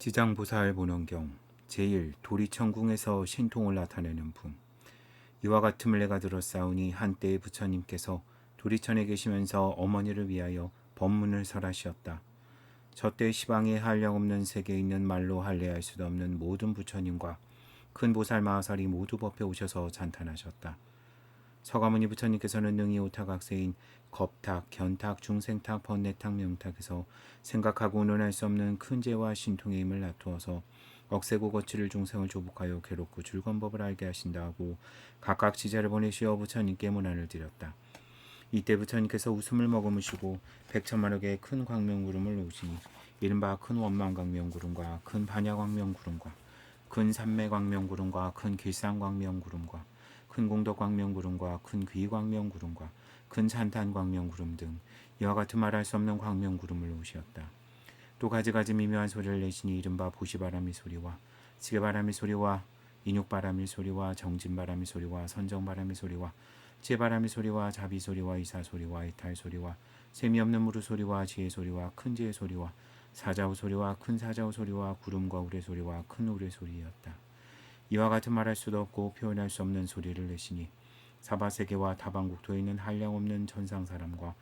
지장보살본원경 제1 도리천궁에서 신통을 나타내는 분. 이와 같음을 내가 들었사오니 한때의 부처님께서 도리천에 계시면서 어머니를 위하여 법문을 설하시었다. 저때 시방에 한량없는 세계에 있는 말로 할례할 수도 없는 모든 부처님과 큰 보살 마하살이 모두 법회 오셔서 찬탄하셨다. 서가모니 부처님께서는 능히 오타각세인 겁탁, 견탁, 중생탁, 번뇌탁, 명탁에서 생각하고 논할 수 없는 큰 죄와 신통의 힘을 나투어서 억세고 거칠을 중생을 조복하여 괴롭고 줄건법을 알게 하신다 하고 각각 지자를 보내시어 부처님께 문안을 드렸다. 이때 부처님께서 웃음을 머금으시고 백천만여 개의 큰 광명구름을 놓으시니 이른바 큰 원망광명구름과 큰 반야광명구름과 큰 삼매광명구름과 큰 길상광명구름과 큰 공덕광명구름과 큰 귀광명구름과 큰 찬탄광명구름 등 이와 같은 말할 수 없는 광명구름을 놓으시었다. 또 가지가지 미묘한 소리를 내시니 이른바 보시바람이 소리와 지게바람이 소리와 인육바람이 소리와 정진바람이 소리와 선정바람이 소리와 제바람이 소리와 자비 소리와 이사 소리와 이탈 소리와 재미없는 무르 소리와 지혜 소리와 큰 지혜 소리와 사자우 소리와 큰 사자우 소리와 구름과 우레 소리와 큰 우레 소리였다. 이와 같은 말할 수도 없고 표현할 수 없는 소리를 내시니 사바세계와 다방국토에 있는 한량없는 천상사람과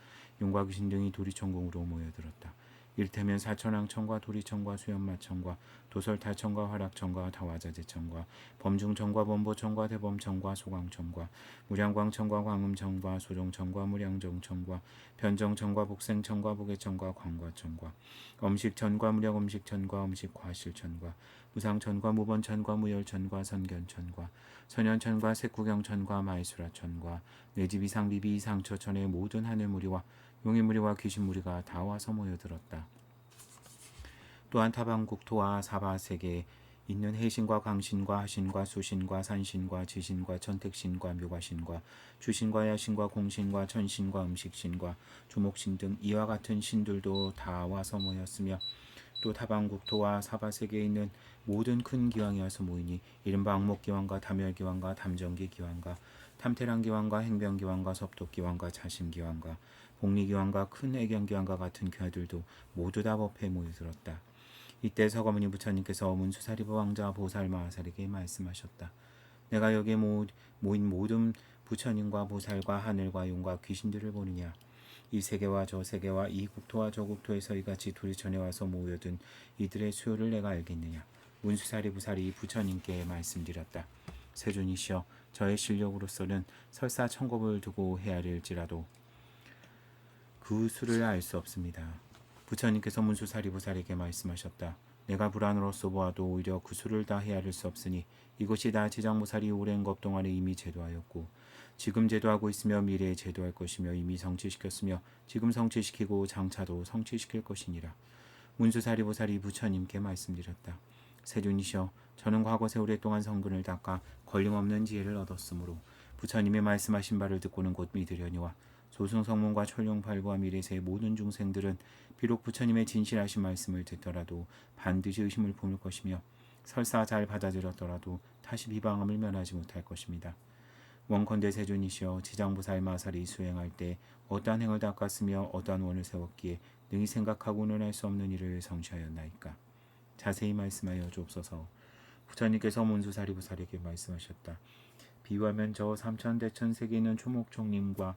용과 귀신 등이 도리천궁으로 모여들었다. 이를테면 사천왕천과 도리천과 수연마천과 도설타천과 화락천과 다화자재천과 범중천과 범보천과 대범천과 소광천과 무량광천과 광음천과 소종천과 무량정천과 변정천과 복생천과 복애천과 광과천과 엄식천과 무량엄식천과 엄식화실천과 무상천과 무번천과 무열천과 선견천과 선현천과 색구경천과 마이수라천과 내집 이상 비비 이상처천의 모든 하늘무리와 용의무리와 귀신무리가 다 와서 모여들었다. 또한 타방국토와 사바세계에 있는 해신과 강신과 하신과 수신과 산신과 지신과 천택신과 묘가신과 주신과 야신과 공신과 천신과 음식신과 주목신 등 이와 같은 신들도 다 와서 모였으며 또 타방국토와 사바세계에 있는 모든 큰 기왕이 와서 모이니 이른바 악목기왕과 다멸기왕과 담정기기왕과 탐태랑기왕과 행병기왕과 섭독기왕과 자심기왕과 복리기왕과 큰 애견기왕과 같은 귀하들도 모두 다 법회에 모여들었다. 이때 서가모니 부처님께서 문수사리부 왕자 보살마하살에게 말씀하셨다. 내가 여기에 모인 모든 부처님과 보살과 하늘과 용과 귀신들을 보느냐. 이 세계와 저 세계와 이 국토와 저 국토에서 이같이 도리천에 와서 모여든 이들의 수요를 내가 알겠느냐. 문수사리부살이 부처님께 말씀드렸다. 세존이시여, 저의 실력으로서는 설사 천겁을 두고 헤아릴지라도 그 수를 알 수 없습니다. 부처님께서 문수사리부살에게 말씀하셨다. 내가 불안으로서 보아도 오히려 그 수를 다 헤아릴 수 없으니 이것이 다 지장보살이 오랜 것 동안에 이미 제도하였고 지금 제도하고 있으며 미래에 제도할 것이며 이미 성취시켰으며 지금 성취시키고 장차도 성취시킬 것이니라. 문수사리보살이 부처님께 말씀드렸다. 세존이시여, 저는 과거 세월에 동안 성근을 닦아 걸림없는 지혜를 얻었으므로 부처님의 말씀하신 바를 듣고는 곧 믿으려니와 조승성문과 천룡팔부와 미래세의 모든 중생들은 비록 부처님의 진실하신 말씀을 듣더라도 반드시 의심을 품을 것이며 설사 잘 받아들였더라도 다시 비방함을 면하지 못할 것입니다. 원컨대 세존이시여, 지장보살 마살이 수행할 때 어떠한 행을 닦았으며 어떠한 원을 세웠기에 능히 생각하고는 할 수 없는 일을 성취하였나이까. 자세히 말씀하여 주옵소서. 부처님께서 문수사리부살에게 말씀하셨다. 비유하면 저 삼천대천 세계에 있는 초목청림과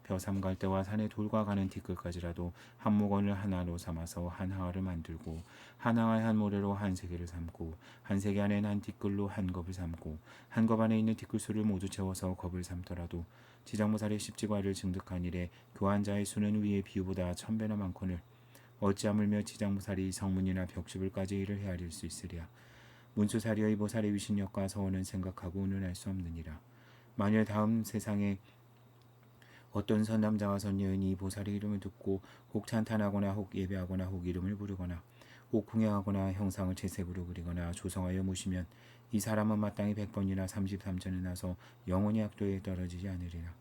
벼삼갈대와 산의 돌과 가는 티끌까지라도 한 목원을 하나로 삼아서 한 항아를 만들고 한 항아에 한 모래로 한 세계를 삼고 한 세계 안에는 한 티끌로 한 겁을 삼고 한 겁 안에 있는 티끌수를 모두 채워서 겁을 삼더라도 지장보살의 십지과를 증득한 이래 교환자의 수는 위의 비유보다 1000배나 많거늘 어찌하물며 지장보살이 성문이나 벽십을까지 이를 헤아릴 수 있으랴. 문수사리의 보살의 위신력과 서원은 생각하고 운운할 수 없느니라. 만일 다음 세상에 어떤 선남자와 선여인이 보살의 이름을 듣고 혹 찬탄하거나 혹 예배하거나 혹 이름을 부르거나 혹 궁양하거나 형상을 채색으로 그리거나 조성하여 모시면 이 사람은 마땅히 100번이나 33천을 나서 영원히 악도에 떨어지지 않으리라.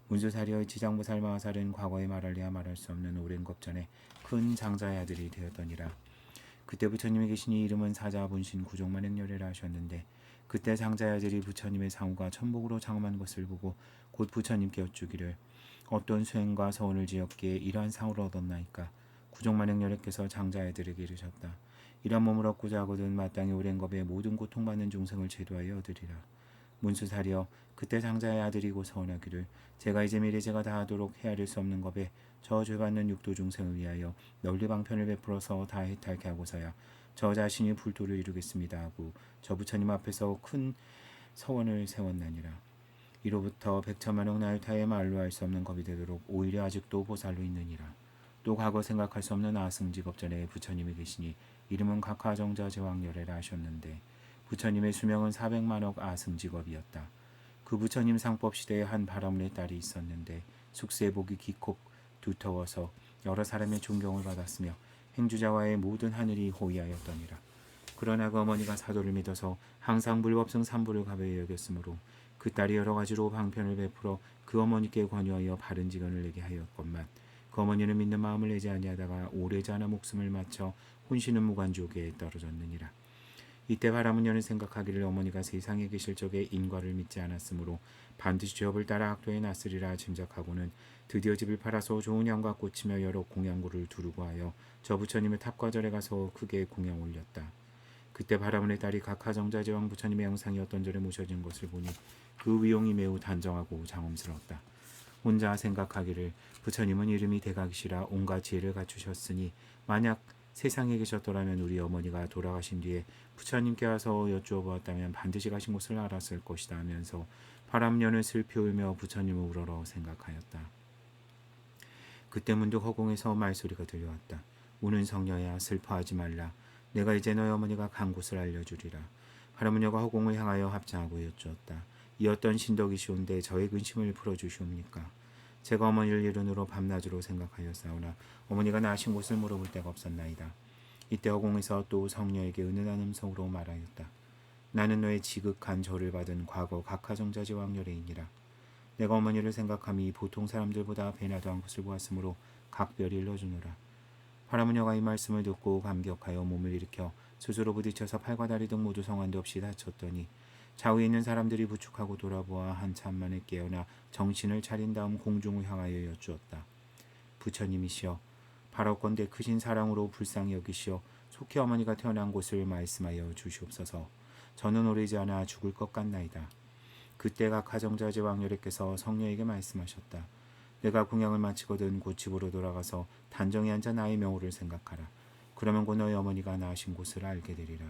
문수사리의 지장보살 마하살은 과거에 말할래야 말할 수 없는 오랜 겁전에 큰 장자의 아들이 되었더니라. 그때 부처님이 계시니 이름은 사자분신 구종만행렬이라 하셨는데 그때 장자의 아들이 부처님의 상우가 천복으로 장엄한 것을 보고 곧 부처님께 여쭈기를 어떤 수행과 서원을 지었기에 이러한 상을 얻었나이까. 구종만행렬에께서 장자애들에게 이르셨다. 이런 몸을 얻고자 하거든 마땅히 오랜 겁에 모든 고통받는 중생을 제도하여 얻으리라. 문수사리여, 그때 장자의 아들이 고 서원하기를, 제가 이제 미래 제가 다하도록 헤아릴 수 없는 겁에 저 죄받는 육도 중생을 위하여 널리 방편을 베풀어서 다 해탈케 하고서야 저 자신이 불도를 이루겠습니다 하고 저 부처님 앞에서 큰 서원을 세웠나니라. 이로부터 백천만억 나일타의 말로 할 수 없는 겁이 되도록 오히려 아직도 보살로 있느니라. 또 과거 생각할 수 없는 아승직업 전에 부처님이 계시니 이름은 각하정자 제왕열애라 하셨는데 부처님의 수명은 400만억 아승직업이었다. 그 부처님 상법 시대에 한 바라문의 딸이 있었는데 숙세복이 기콕 두터워서 여러 사람의 존경을 받았으며 행주자와의 모든 하늘이 호위하였더니라. 그러나 그 어머니가 사도를 믿어서 항상 불법성 삼부를 가벼이 여겼으므로 그 딸이 여러 가지로 방편을 베풀어 그 어머니께 권유하여 바른 직언을 내게 하였건만 그 어머니는 믿는 마음을 내지 아니하다가 오래자나 목숨을 마쳐 혼신은 무간족에 떨어졌느니라. 이때 바라문녀는 생각하기를 어머니가 세상에 계실 적에 인과를 믿지 않았으므로 반드시 죄업을 따라 악도에 났으리라 짐작하고는 드디어 집을 팔아서 좋은 양과 꽂히며 여러 공양고를 두르고 하여 저 부처님의 탑과절에 가서 크게 공양 올렸다. 그때 바라문의 딸이 각하정자제왕 부처님의 영상이 어떤 절에 모셔진 것을 보니 그 위용이 매우 단정하고 장엄스러웠다. 혼자 생각하기를 부처님은 이름이 대각이시라 온갖 지혜를 갖추셨으니 만약 세상에 계셨더라면 우리 어머니가 돌아가신 뒤에 부처님께 와서 여쭈어 보았다면 반드시 가신 곳을 알았을 것이다 하면서 바람년을 슬피 울며 부처님을 우러러 생각하였다. 그때 문득 허공에서 말소리가 들려왔다. 우는 성녀야, 슬퍼하지 말라. 내가 이제 너희 어머니가 간 곳을 알려주리라. 바람녀가 허공을 향하여 합장하고 여쭈었다. 이 어떤 신덕이시온데 저의 근심을 풀어주시옵니까? 제가 어머니를 일흔으로 밤낮으로 생각하였사오나 어머니가 나신 곳을 물어볼 데가 없었나이다. 이때 허공에서 또 성녀에게 은은한 음성으로 말하였다. 나는 너의 지극한 절을 받은 과거 각하정자제왕열애이니라. 내가 어머니를 생각함이 보통 사람들보다 배나도한 것을 보았으므로 각별히 일러주노라. 바라문녀가 이 말씀을 듣고 감격하여 몸을 일으켜 스스로 부딪혀서 팔과 다리 등 모두 성한데 없이 다쳤더니 좌우에 있는 사람들이 부축하고 돌아보아 한참 만에 깨어나 정신을 차린 다음 공중을 향하여 여쭈었다. 부처님이시여, 바라건대 크신 사랑으로 불쌍히 여기시어 속히 어머니가 태어난 곳을 말씀하여 주시옵소서. 저는 오래지 않아 죽을 것 같나이다. 그때 각하정자제왕열애께서 성녀에게 말씀하셨다. 내가 공양을 마치거든 곧 집으로 돌아가서 단정히 앉아 나의 명호를 생각하라. 그러면 곧 너희 어머니가 나으신 곳을 알게 되리라.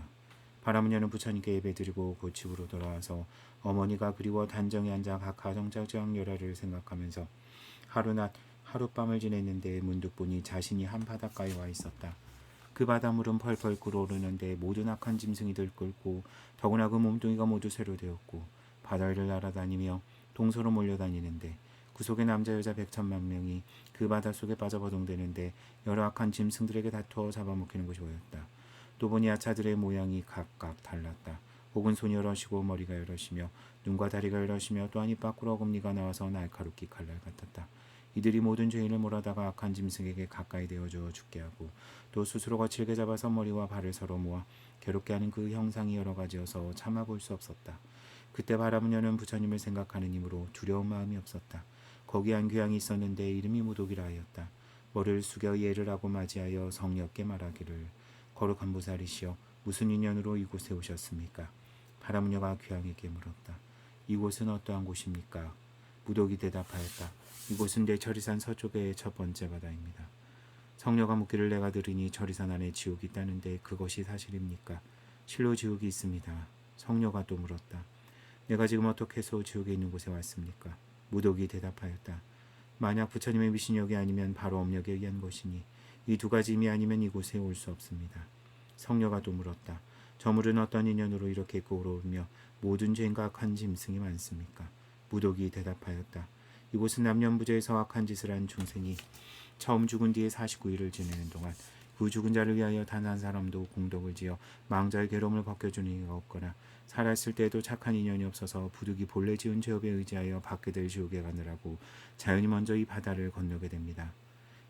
바라문녀는 부처님께 예배드리고 곧 집으로 돌아와서 어머니가 그리워 단정히 앉아 각하정자제왕열애를 생각하면서 하루낮 하룻밤을 지냈는데 문득 보니 자신이 한 바닷가에 와 있었다. 그 바닷물은 펄펄 끓어오르는데 모든 악한 짐승이들 끓고 더구나 그 몸뚱이가 모두 쇠로 되었고 바다 위를 날아다니며 동서로 몰려다니는데 그 속에 남자 여자 100,000만 명이 그 바다 속에 빠져 버동되는데 여러 악한 짐승들에게 다투어 잡아먹히는 것이 보였다. 또 보니 아차들의 모양이 각각 달랐다. 혹은 손이 여럿이고 머리가 여럿이며 눈과 다리가 여럿이며 또한 입 밖으로 어금니가 나와서 날카롭기 칼날 같았다. 이들이 모든 죄인을 몰아다가 악한 짐승에게 가까이 되어줘 죽게 하고 또 스스로 거칠게 잡아서 머리와 발을 서로 모아 괴롭게 하는 그 형상이 여러 가지여서 참아볼 수 없었다. 그때 바라문녀는 부처님을 생각하는 힘으로 두려운 마음이 없었다. 거기 한 귀양이 있었는데 이름이 무독이라 하였다. 머리를 숙여 예를 하고 맞이하여 성녀께 말하기를 거룩한 보살이시여 무슨 인연으로 이곳에 오셨습니까? 바라문녀가 귀양에게 물었다. 이곳은 어떠한 곳입니까? 무독이 대답하였다. 이곳은 대처리산 서쪽의 첫 번째 바다입니다. 성녀가 묻기를 내가 들으니 처리산 안에 지옥이 있다는데 그것이 사실입니까? 실로 지옥이 있습니다. 성녀가 또 물었다. 내가 지금 어떻게 해서 지옥에 있는 곳에 왔습니까? 무독이 대답하였다. 만약 부처님의 미신력이 아니면 바로 업력에 의한 것이니 이 두 가지 힘이 아니면 이곳에 올 수 없습니다. 성녀가 또 물었다. 저 물은 어떤 인연으로 이렇게 끓어오르며 모든 죄인과 악한 짐승이 많습니까? 무독이 대답하였다. 이곳은 남년부재에서 악한 짓을 한 중생이 처음 죽은 뒤에 49일을 지내는 동안 그 죽은 자를 위하여 단 한 사람도 공덕을 지어 망자의 괴로움을 벗겨주는 이가 없거나 살아있을 때에도 착한 인연이 없어서 부득이 본래 지은 죄업에 의지하여 받게 될 지옥에 가느라고 자연히 먼저 이 바다를 건너게 됩니다.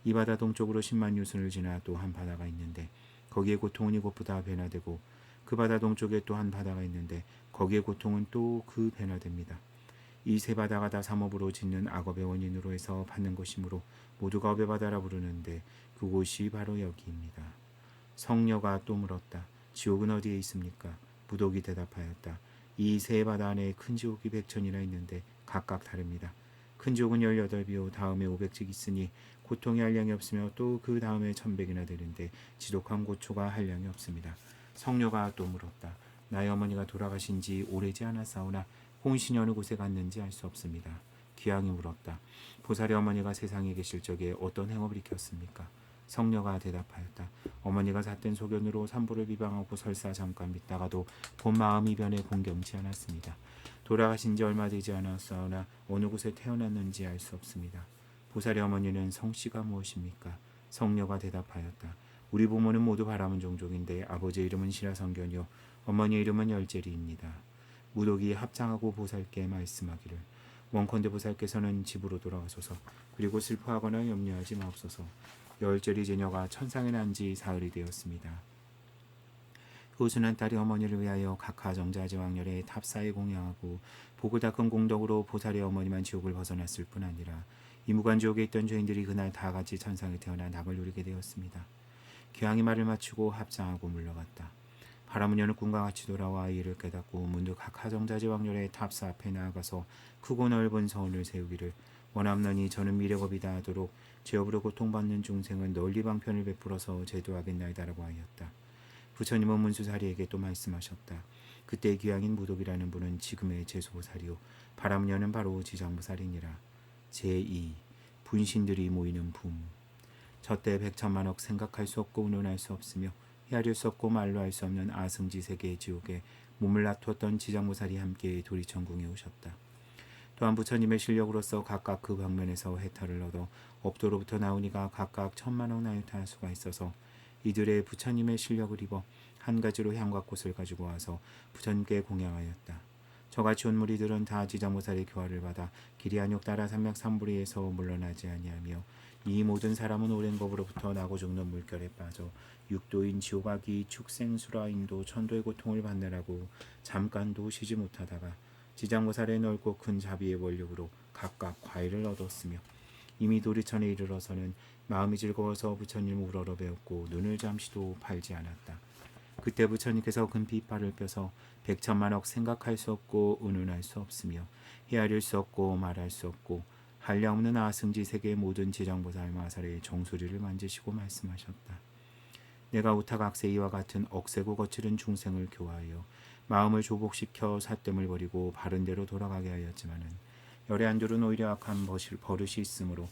이 바다 동쪽으로 10만 유순을 지나 또 한 바다가 있는데 거기에 고통은 이곳보다 배나 되고 그 바다 동쪽에 또 한 바다가 있는데 거기에 고통은 또 그 배나 됩니다. 이 세 바다가 다 삼업으로 짓는 악업의 원인으로 해서 받는 것이므로 모두가 업의 바다라 부르는데 그곳이 바로 여기입니다. 성녀가 또 물었다. 지옥은 어디에 있습니까? 무독이 대답하였다. 이 세 바다 안에 큰 지옥이 100천이나 있는데 각각 다릅니다. 큰 지옥은 18비요 다음에 500직 있으니 고통이 한량이 없으며 또 그 다음에 1100이나 되는데 지독한 고초가 한량이 없습니다. 성녀가 또 물었다. 나의 어머니가 돌아가신 지 오래지 않았사오나 혼신이 어느 곳에 갔는지 알 수 없습니다. 귀양이 물었다. 보살의 어머니가 세상에 계실 적에 어떤 행업을 익혔습니까? 성녀가 대답하였다. 어머니가 삿된 소견으로 산보를 비방하고 설사 잠깐 믿다가도 본 마음이 변해 공경치 않았습니다. 돌아가신 지 얼마 되지 않았사오나 어느 곳에 태어났는지 알 수 없습니다. 보살의 어머니는 성씨가 무엇입니까? 성녀가 대답하였다. 우리 부모는 모두 바라문 종족인데 아버지의 이름은 신라성견이요 어머니의 이름은 열제리입니다. 무독이 합장하고 보살께 말씀하기를 원컨대 보살께서는 집으로 돌아가소서. 그리고 슬퍼하거나 염려하지 마옵소서. 열제리 제녀가 천상에 난 지 사흘이 되었습니다. 후순한 딸이 어머니를 위하여 각하 정자지 왕렬에 탑사에 공양하고 복을 닦은 공덕으로 보살의 어머니만 지옥을 벗어났을 뿐 아니라 이무관 지옥에 있던 죄인들이 그날 다 같이 천상에 태어나 낙을 누리게 되었습니다. 귀양이 말을 마치고 합장하고 물러갔다. 바라무녀는 꿈과 같이 돌아와 이를 깨닫고 문득 각하 정자지 왕렬의 탑사 앞에 나아가서 크고 넓은 서원을 세우기를 원함나니 저는 미래겁이다 하도록 죄업으로 고통받는 중생은 널리 방편을 베풀어서 제도하겠나이다라고 하였다. 부처님은 문수사리에게 또 말씀하셨다. 그때 귀양인 무독이라는 분은 지금의 제소보살이요 바라무녀는 바로 지장보살이니라. 제2. 분신들이 모이는 붐. 저때 백천만억 생각할 수 없고 운운할 수 없으며 헤아릴 수 없고 말로 할 수 없는 아승지 세계의 지옥에 몸을 놔두었던 지장보살이 함께 도리천궁에 오셨다. 또한 부처님의 실력으로서 각각 그 방면에서 해탈을 얻어 업도로부터 나온 이가 각각 1000만억 나유타할 수가 있어서 이들의 부처님의 실력을 입어 한 가지로 향과 꽃을 가지고 와서 부처님께 공양하였다. 저같이 온 무리들은 다 지장보살의 교화를 받아 기리한욕 따라 삼맥삼부리에서 물러나지 아니하며 이 모든 사람은 오랜 법으로부터 나고 죽는 물결에 빠져 육도인 지옥아기 축생수라인도 천도의 고통을 받느라고 잠깐도 쉬지 못하다가 지장보살의 넓고 큰 자비의 원력으로 각각 과일을 얻었으며 이미 도리천에 이르러서는 마음이 즐거워서 부처님을 우러러 배웠고 눈을 잠시도 팔지 않았다. 그때 부처님께서 금피 이빨을 펴서 백천만억 생각할 수 없고 운운할 수 없으며 헤아릴 수 없고 말할 수 없고 한량없는 아승지 세계의 모든 지장보살 마살의 정수리를 만지시고 말씀하셨다. 내가 우타각세 이와 같은 억세고 거칠은 중생을 교화하여 마음을 조복시켜 삿됨을 버리고 바른 대로 돌아가게 하였지만은 열의 안들은 오히려 악한 버릇이 있으므로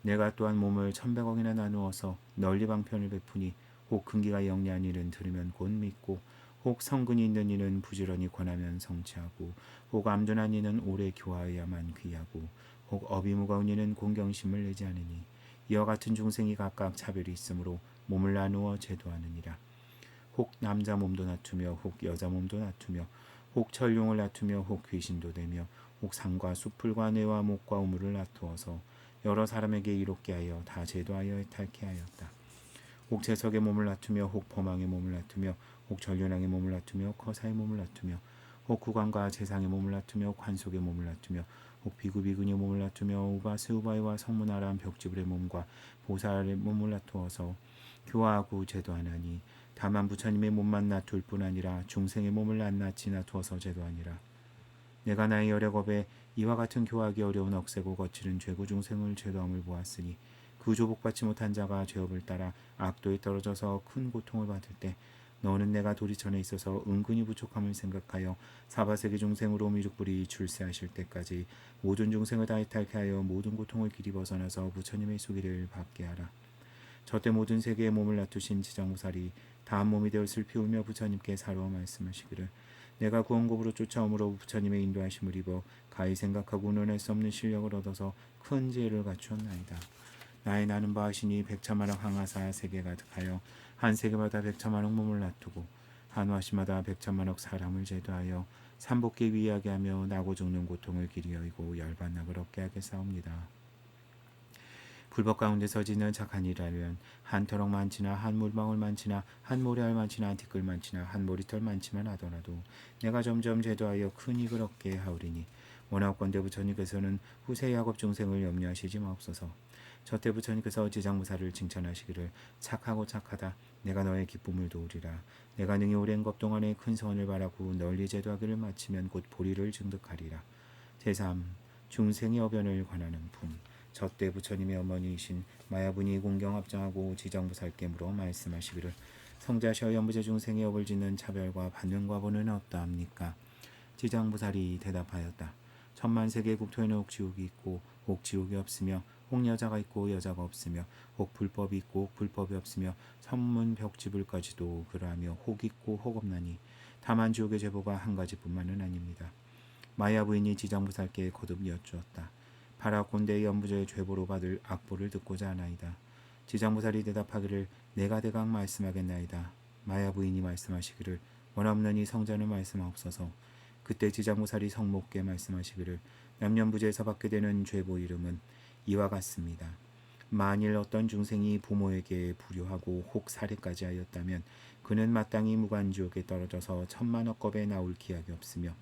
내가 또한 몸을 1100억이나 나누어서 널리 방편을 베푸니 혹 근기가 영리한 이는 들으면 곧 믿고 혹 성근이 있는 이는 부지런히 권하면 성취하고 혹 암둔한 이는 오래 교화해야만 귀하고 혹 업이 무거운 이는 공경심을 내지 않으니 이와 같은 중생이 각각 차별이 있으므로 몸을 나누어 제도하느니라. 혹 남자 몸도 낮추며 혹 여자 몸도 낮추며 혹 천룡을 낮추며 혹 귀신도 되며 혹 산과 수풀과 뇌와 목과 우물을 낮추어서 여러 사람에게 이롭게 하여 다 제도하여 해탈케 하였다. 혹 재석의 몸을 낮추며 혹 범왕의 몸을 낮추며 혹 전륜왕의 몸을 낮추며 거사의 몸을 낮추며 혹 구관과 재상의 몸을 낮추며 관속의 몸을 낮추며 혹 비구비근의 몸을 낮추며 우바세우바이와 성문아람 벽지불의 몸과 보살의 몸을 낮추어서 교화하고 제도하나니 다만 부처님의 몸만 낮출 뿐 아니라 중생의 몸을 낱낱이 낮추어서 제도하니라. 내가 나의 열애겁에 이와 같은 교화하기 어려운 억세고 거칠은 죄고 중생을 제도함을 보았으니 그 조복받지 못한 자가 죄업을 따라 악도에 떨어져서 큰 고통을 받을 때 너는 내가 도리천에 있어서 은근히 부족함을 생각하여 사바세계 중생으로 미륵불이 출세하실 때까지 모든 중생을 다 해탈케 하여 모든 고통을 길이 벗어나서 부처님의 수기를 받게 하라. 저때 모든 세계의 몸을 놔두신 지장보살이 다한 몸이 되어 슬피 울며 부처님께 사로워 말씀하시기를 내가 구원곡으로 쫓아옴으로 부처님의 인도하심을 입어 가히 생각하고 운운할 수 없는 실력을 얻어서 큰 지혜를 갖추었나이다. 나의 나는 바하시니 백천만억 항하사 세계 가득하여 한 세계마다 백천만억 몸을 놔두고 한 화시마다 백천만억 사람을 제도하여 삼복계 위하게 하며 나고 죽는 고통을 길이 여의고 열반낙을 얻게 하겠사옵니다. 불법 가운데서 짓는 착한 일하면 한 터럭 많지나 한 물방울 많지나 한 모래알 많지나 한 티끌 많지나 한 머리털 많지만 하더라도 내가 점점 제도하여 큰 이익을 얻게 하오리니 원하건대 부처님께서는 후세 야곱 중생을 염려하시지 마옵소서. 저때 부처님께서 지장무사를 칭찬하시기를 착하고 착하다. 내가 너의 기쁨을 도우리라. 내가 능히 오랜 것 동안에 큰 선을 바라고 널리 제도하기를 마치면 곧 보리를 증득하리라. 제3. 중생의 어변을 관하는 품. 저때 부처님의 어머니이신 마야분이 공경합장하고 지장무사께 물어 말씀하시기를 성자셔 연부제 중생의 업을 짓는 차별과 반응과 보는 어떠합니까? 지장무살이 대답하였다. 천만세계 국토에는 옥지옥이 있고 옥지옥이 없으며 혹여자가 있고 여자가 없으며 혹 불법이 있고 혹 불법이 없으며 천문벽지불까지도 그러하며 혹 있고 혹 없나니 다만 지옥의 제보가 한 가지뿐만은 아닙니다. 마야 부인이 지장무살께 거듭 여쭈었다. 바라곤대의 연부제의 죄보로 받을 악보를 듣고자 하나이다. 지장무살이 대답하기를 내가 대강 말씀하겠나이다. 마야 부인이 말씀하시기를 원없느니 성자는 말씀하옵소서. 그때 지장무살이 성목께 말씀하시기를 남년부제에서 받게 되는 죄보 이름은 이와 같습니다. 만일 어떤 중생이 부모에게 불효하고 혹 살해까지 하였다면 그는 마땅히 무간지옥에 떨어져서 천만억겁에 나올 기약이 없으며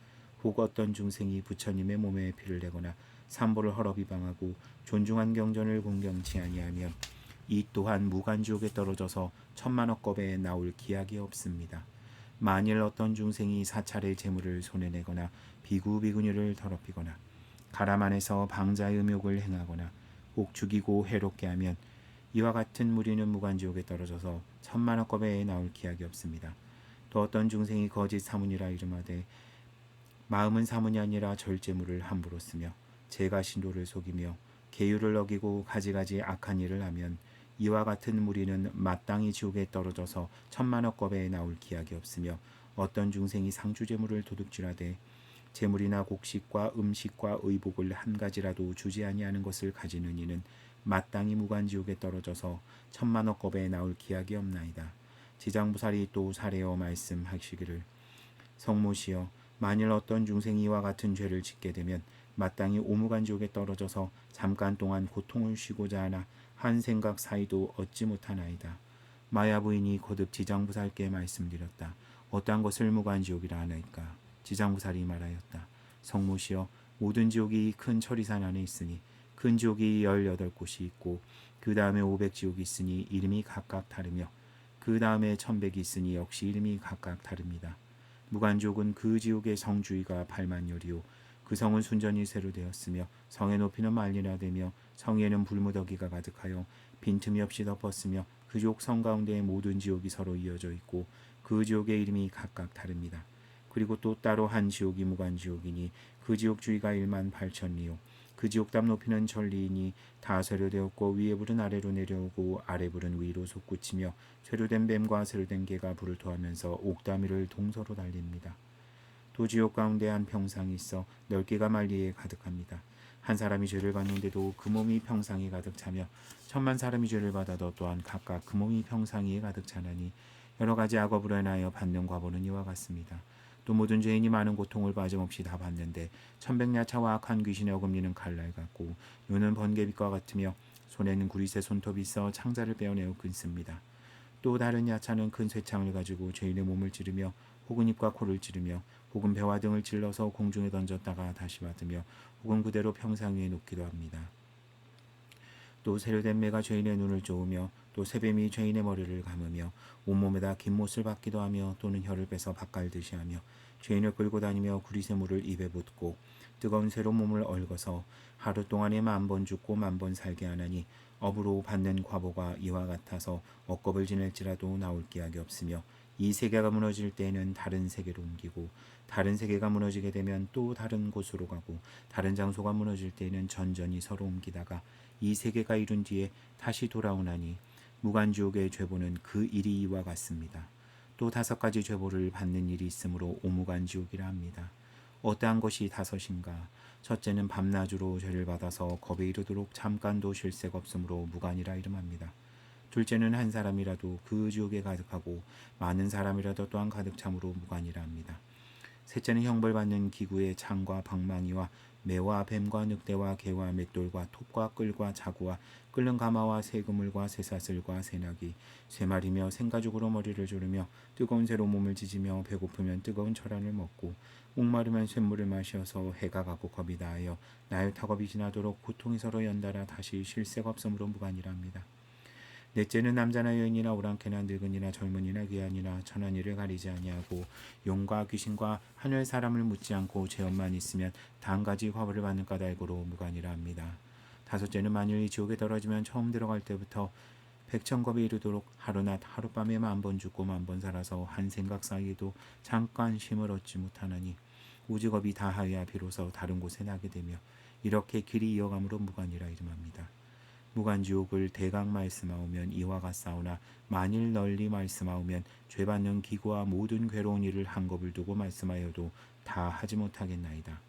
혹 어떤 중생이 부처님의 몸에 피를 내거나 삼보를 헐어비방하고 존중한 경전을 공경치 아니하면 이 또한 무간지옥에 떨어져서 천만억겁에 나올 기약이 없습니다. 만일 어떤 중생이 사찰의 재물을 손해내거나 비구비구니를 더럽히거나 가라만에서 방자의 음욕을 행하거나 혹 죽이고 해롭게 하면 이와 같은 무리는 무간지옥에 떨어져서 천만억겁에 나올 기약이 없습니다. 또 어떤 중생이 거짓 사문이라 이름하되 마음은 사문이 아니라 절제물을 함부로 쓰며 제가 신도를 속이며 계율을 어기고 가지가지 악한 일을 하면 이와 같은 무리는 마땅히 지옥에 떨어져서 천만억겁에 나올 기약이 없으며 어떤 중생이 상주재물을 도둑질하되 재물이나 곡식과 음식과 의복을 한 가지라도 주지 아니하는 것을 가지는 이는 마땅히 무간지옥에 떨어져서 천만억겁에 나올 기약이 없나이다. 지장무살이 또 사례어 말씀하시기를 성모시여 만일 어떤 중생이 이와 같은 죄를 짓게 되면 마땅히 오무간지옥에 떨어져서 잠깐 동안 고통을 쉬고자 하나 한 생각 사이도 얻지 못하나이다. 마야 부인이 거듭 지장무살께 말씀드렸다. 어떠한 것을 무간지옥이라 하나이까? 지장무살이 말하였다. 성모시여 모든 지옥이 큰 천리산 안에 있으니 큰 지옥이 18곳이 있고 그 다음에 500지옥이 있으니 이름이 각각 다르며 그 다음에 1000백이 있으니 역시 이름이 각각 다릅니다. 무간지옥은 그 지옥의 성주위가 8만여리요 그 성은 순전히 새로 되었으며 성의 높이는 만리나 되며 성에는 불무더기가 가득하여 빈틈이 없이 덮었으며 그 지옥 성 가운데에 모든 지옥이 서로 이어져 있고 그 지옥의 이름이 각각 다릅니다. 그리고 또 따로 한 지옥이 무간지옥이니 그 지옥 주위가 1만 8천리요 그 지옥 담 높이는 천리이니 다 쇠료되었고 위에 불은 아래로 내려오고 아래 불은 위로 솟구치며 쇠료된 뱀과 쇠료된 개가 불을 토하면서 옥다미를 동서로 달립니다. 또 지옥 가운데 한 평상이 있어 넓기가 만리에 가득합니다. 한 사람이 죄를 받는데도 그 몸이 평상에 가득 차며 천만 사람이 죄를 받아도 또한 각각 그 몸이 평상에 가득 차나니 여러 가지 악업으로 인하여 받는 과보는 이와 같습니다. 또 모든 죄인이 많은 고통을 빠짐없이 다 받는데 천백야차와 악한 귀신의 어금니는 칼날 같고 눈은 번개빛과 같으며 손에는 구리새 손톱이 있어 창자를 빼어내어 끊습니다. 또 다른 야차는 큰 쇠창을 가지고 죄인의 몸을 찌르며 혹은 입과 코를 찌르며 혹은 배와 등을 찔러서 공중에 던졌다가 다시 받으며 혹은 그대로 평상 위에 놓기도 합니다. 또 세련된 매가 죄인의 눈을 쪼으며 또 새뱀이 죄인의 머리를 감으며 온몸에다 긴 못을 박기도 하며 또는 혀를 빼서 밭갈듯이 하며 죄인을 끌고 다니며 구리새물을 입에 붓고 뜨거운 쇠로 몸을 얽어서 하루 동안에 10,000번 죽고 10,000번 살게 하나니 업으로 받는 과보가 이와 같아서 억겁을 지낼지라도 나올 기약이 없으며 이 세계가 무너질 때에는 다른 세계로 옮기고 다른 세계가 무너지게 되면 또 다른 곳으로 가고 다른 장소가 무너질 때에는 전전이 서로 옮기다가 이 세계가 이룬 뒤에 다시 돌아오나니 무간지옥의 죄보는 그 일이 이와 같습니다. 또 5가지 죄보를 받는 일이 있으므로 오무간지옥이라 합니다. 어떠한 것이 5인가? 첫째는 밤낮으로 죄를 받아서 겁에 이르도록 잠깐도 쉴 새가 없으므로 무간이라 이름합니다. 둘째는 한 사람이라도 그 지옥에 가득하고 많은 사람이라도 또한 가득 참으로 무간이라 합니다. 셋째는 형벌받는 기구의 창과 방망이와 매와 뱀과 늑대와 개와 맷돌과 톱과 끌과 자구와 끓는 가마와 새그물과 새사슬과 새나기 쇠말이며 생가죽으로 머리를 조르며 뜨거운 새로 몸을 지지며 배고프면 뜨거운 철안을 먹고 목마르면 쇳물을 마셔서 해가 가고 겁이 다하여 나흘 턱업이 지나도록 고통이 서로 연달아 다시 쉴 새가 없으므로 무관이랍니다. 넷째는 남자나 여인이나 오랑캐나 늙은이나 젊은이나 귀한이나 천한이를 가리지 아니하고 용과 귀신과 하늘 사람을 묻지 않고 죄업만 있으면 다 한 가지 화벌을 받는 까닭으로 무관이라 합니다. 다섯째는 만일 이 지옥에 떨어지면 처음 들어갈 때부터 백천겁에 이르도록 하루낮 하룻밤에 10,000번 죽고 10,000번 살아서 한 생각 사이에도 잠깐 쉼을 얻지 못하나니 오직업이 다하여야 비로소 다른 곳에 나게 되며 이렇게 길이 이어감으로 무관이라 이름합니다. 무간지옥을 대강 말씀하오면 이와 같사오나 만일 널리 말씀하오면 죄받는 기구와 모든 괴로운 일을 한겁을 두고 말씀하여도 다 하지 못하겠나이다.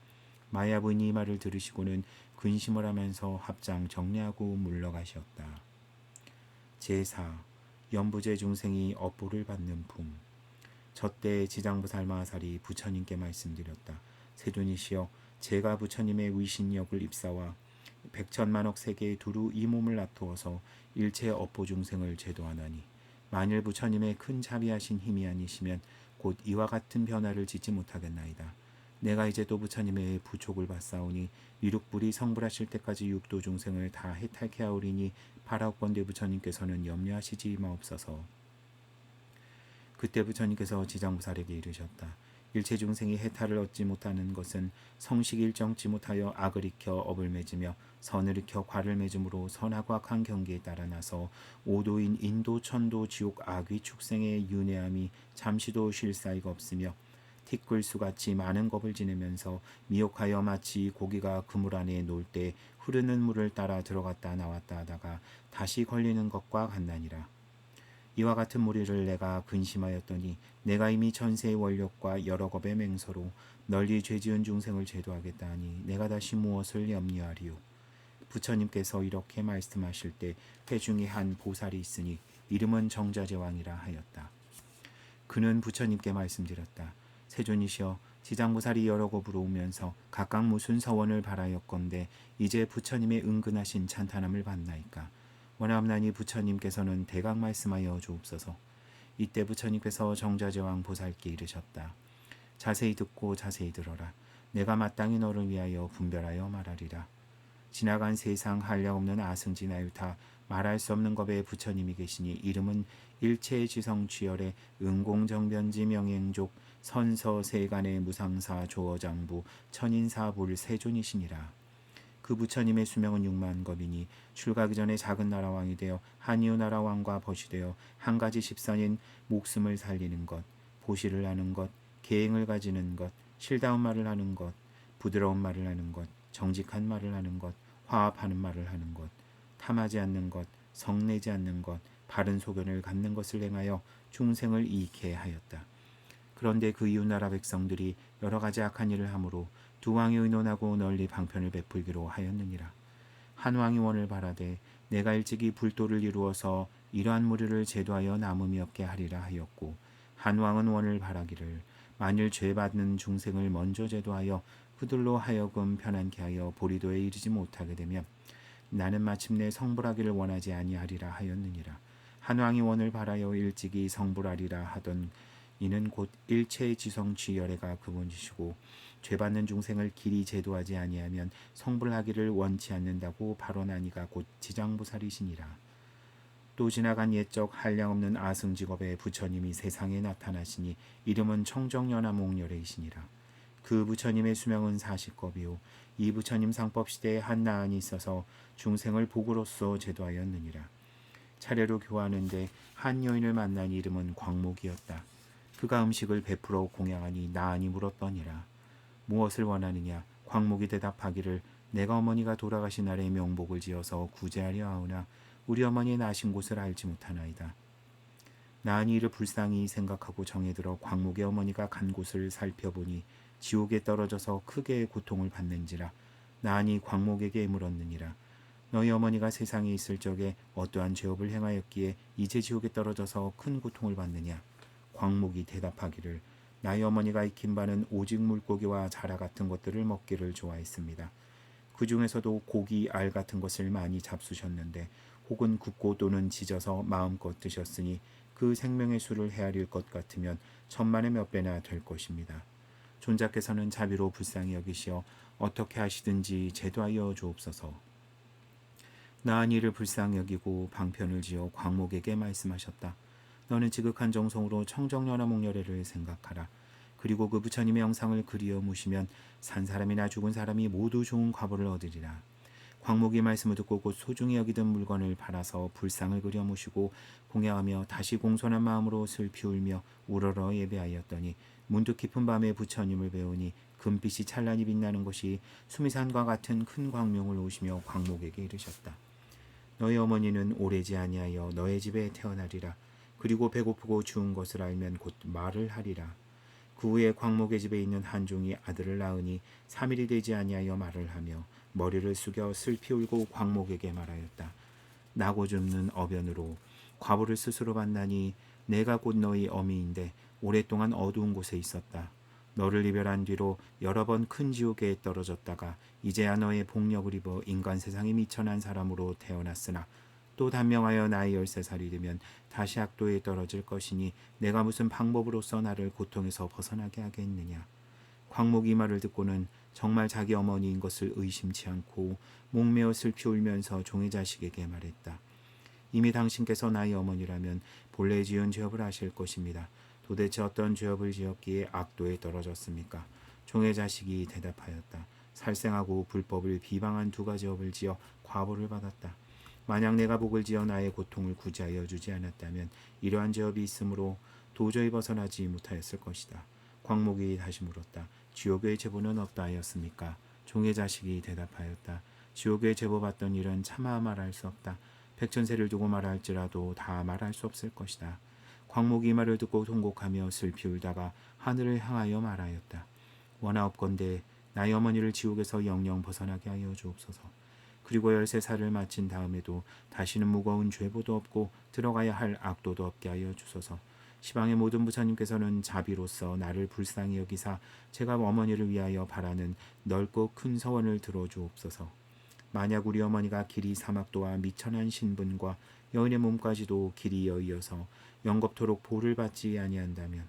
마야부인이 이 말을 들으시고는 근심을 하면서 합장 정리하고 물러가셨다. 제4. 연부제 중생이 업보를 받는 품. 저때 지장보살 마하살이 부처님께 말씀드렸다. 세존이시여, 제가 부처님의 위신력을 입사와 백천만억 세계에 두루 이 몸을 놔두어서 일체 업보 중생을 제도하나니 만일 부처님의 큰 자비하신 힘이 아니시면 곧 이와 같은 변화를 짓지 못하겠나이다. 내가 이제 또 부처님의 부촉을 받사오니 미륵불이 성불하실 때까지 육도 중생을 다 해탈케 하오리니 바라옵건대 부처님께서는 염려하시지 마옵소서. 그때 부처님께서 지장보살에게 이르셨다. 일체 중생이 해탈을 얻지 못하는 것은 성식을 정지 못하여 악을 익혀 업을 맺으며 선을 익혀 과를 맺음으로 선하고 악한 경계에 따라 나서 오도인 인도 천도 지옥 악귀 축생의 윤회함이 잠시도 쉴 사이가 없으며 티끌수같이 많은 겁을 지내면서 미혹하여 마치 고기가 그물 안에 놀 때 흐르는 물을 따라 들어갔다 나왔다 하다가 다시 걸리는 것과 같나니라. 이와 같은 무리를 내가 근심하였더니 내가 이미 천세의 원력과 여러 겁의 맹서로 널리 죄지은 중생을 제도하겠다 하니 내가 다시 무엇을 염려하리요. 부처님께서 이렇게 말씀하실 때 회중에 한 보살이 있으니 이름은 정자제왕이라 하였다. 그는 부처님께 말씀드렸다. 세존이시여, 지장보살이 여러 겁으로 오면서 각각 무슨 서원을 바라였건대 이제 부처님의 은근하신 찬탄함을 받나이까. 원하옵나니 부처님께서는 대강 말씀하여 주옵소서. 이때 부처님께서 정자제왕 보살께 이르셨다. 자세히 듣고 자세히 들어라. 내가 마땅히 너를 위하여 분별하여 말하리라. 지나간 세상 한량없는 아승진 아유타 말할 수 없는 겁의 부처님이 계시니 이름은 일체지성취열의 은공정변지 명행족 선서세간의 무상사 조어장부 천인사불 세존이시니라. 그 부처님의 수명은 6만 겁이니 출가기 전에 작은 나라 왕이 되어 한이유 나라 왕과 벗이 되어 한 가지 십선인 목숨을 살리는 것, 보시를 하는 것, 계행을 가지는 것, 실다운 말을 하는 것, 부드러운 말을 하는 것, 정직한 말을 하는 것, 화합하는 말을 하는 것, 탐하지 않는 것, 성내지 않는 것, 바른 소견을 갖는 것을 행하여 중생을 이익해 하였다. 그런데 그 이웃나라 백성들이 여러 가지 악한 일을 하므로 두 왕이 의논하고 널리 방편을 베풀기로 하였느니라. 한 왕이 원을 바라되 내가 일찍이 불도를 이루어서 이러한 무리를 제도하여 남음이 없게 하리라 하였고, 한 왕은 원을 바라기를 만일 죄받는 중생을 먼저 제도하여 그들로 하여금 편안케 하여 보리도에 이르지 못하게 되면 나는 마침내 성불하기를 원하지 아니하리라 하였느니라. 한 왕이 원을 바라여 일찍이 성불하리라 하던 이는 곧 일체의 지성취열애가 그분이시고 죄받는 중생을 길이 제도하지 아니하면 성불하기를 원치 않는다고 발언하니가 곧 지장보살이시니라. 또 지나간 옛적 한량없는 아승직업의 부처님이 세상에 나타나시니 이름은 청정연화몽열애이시니라. 그 부처님의 수명은 40겁이요 이 부처님 상법시대에 한 나안이 있어서 중생을 복으로써 제도하였느니라. 차례로 교하는데 한 여인을 만난 이름은 광목이었다. 그가 음식을 베풀어 공양하니 나안이 물었더니라. 무엇을 원하느냐? 광목이 대답하기를 내가 어머니가 돌아가신 날에 명복을 지어서 구제하려 하오나 우리 어머니의 나신 곳을 알지 못하나이다. 나안이 이를 불쌍히 생각하고 정해들어 광목의 어머니가 간 곳을 살펴보니 지옥에 떨어져서 크게 고통을 받는지라. 나안이 광목에게 물었느니라. 너희 어머니가 세상에 있을 적에 어떠한 죄업을 행하였기에 이제 지옥에 떨어져서 큰 고통을 받느냐? 광목이 대답하기를 나의 어머니가 익힌 바는 오직 물고기와 자라 같은 것들을 먹기를 좋아했습니다. 그 중에서도 고기, 알 같은 것을 많이 잡수셨는데 혹은 굽고 또는 지져서 마음껏 드셨으니 그 생명의 수를 헤아릴 것 같으면 천만의 몇 배나 될 것입니다. 존자께서는 자비로 불쌍히 여기시어 어떻게 하시든지 제도하여 주옵소서. 나은 이를 불쌍히 여기고 방편을 지어 광목에게 말씀하셨다. 너는 지극한 정성으로 청정연화 목렬회를 생각하라. 그리고 그 부처님의 영상을 그리어 무시면 산 사람이나 죽은 사람이 모두 좋은 과보를 얻으리라. 광목이 말씀을 듣고 곧 소중히 여기던 물건을 팔아서 불상을 그려 무시고 공양하며 다시 공손한 마음으로 슬피 울며 우러러 예배하였더니 문득 깊은 밤에 부처님을 배우니 금빛이 찬란히 빛나는 것이 수미산과 같은 큰 광명을 오시며 광목에게 이르셨다. 너희 어머니는 오래지 아니하여 너의 집에 태어나리라. 그리고 배고프고 추운 것을 알면 곧 말을 하리라. 그 후에 광목의 집에 있는 한 종이 아들을 낳으니 3일이 되지 아니하여 말을 하며 머리를 숙여 슬피 울고 광목에게 말하였다. 나고 죽는 어변으로 과부를 스스로 만나니 내가 곧 너희 어미인데 오랫동안 어두운 곳에 있었다. 너를 이별한 뒤로 여러 번 큰 지옥에 떨어졌다가 이제야 너의 복력을 입어 인간 세상에 미천한 사람으로 태어났으나 또 단명하여 나이 13살이 되면 다시 악도에 떨어질 것이니 내가 무슨 방법으로써 나를 고통에서 벗어나게 하겠느냐. 광목이 이 말을 듣고는 정말 자기 어머니인 것을 의심치 않고 목매어 슬피 울면서 종의 자식에게 말했다. 이미 당신께서 나의 어머니라면 본래 지은 죄업을 아실 것입니다. 도대체 어떤 죄업을 지었기에 악도에 떨어졌습니까? 종의 자식이 대답하였다. 살생하고 불법을 비방한 2가지 업을 지어 과보를 받았다. 만약 내가 복을 지어 나의 고통을 구제하여 주지 않았다면 이러한 죄업이 있으므로 도저히 벗어나지 못하였을 것이다. 광목이 다시 물었다. 지옥의 제보는 없다 하였습니까? 종의 자식이 대답하였다. 지옥의 제보 받던 일은 차마 말할 수 없다. 백천세를 두고 말할지라도 다 말할 수 없을 것이다. 광목이 이 말을 듣고 통곡하며 슬피 울다가 하늘을 향하여 말하였다. 원하옵건대 나의 어머니를 지옥에서 영영 벗어나게 하여 주옵소서. 그리고 13살을 마친 다음에도 다시는 무거운 죄보도 없고 들어가야 할 악도도 없게 하여 주소서. 시방의 모든 부처님께서는 자비로서 나를 불쌍히 여기사 제가 어머니를 위하여 바라는 넓고 큰 서원을 들어주옵소서. 만약 우리 어머니가 길이 사막도와 미천한 신분과 여인의 몸까지도 길이 여이어서 영겁토록 보를 받지 아니한다면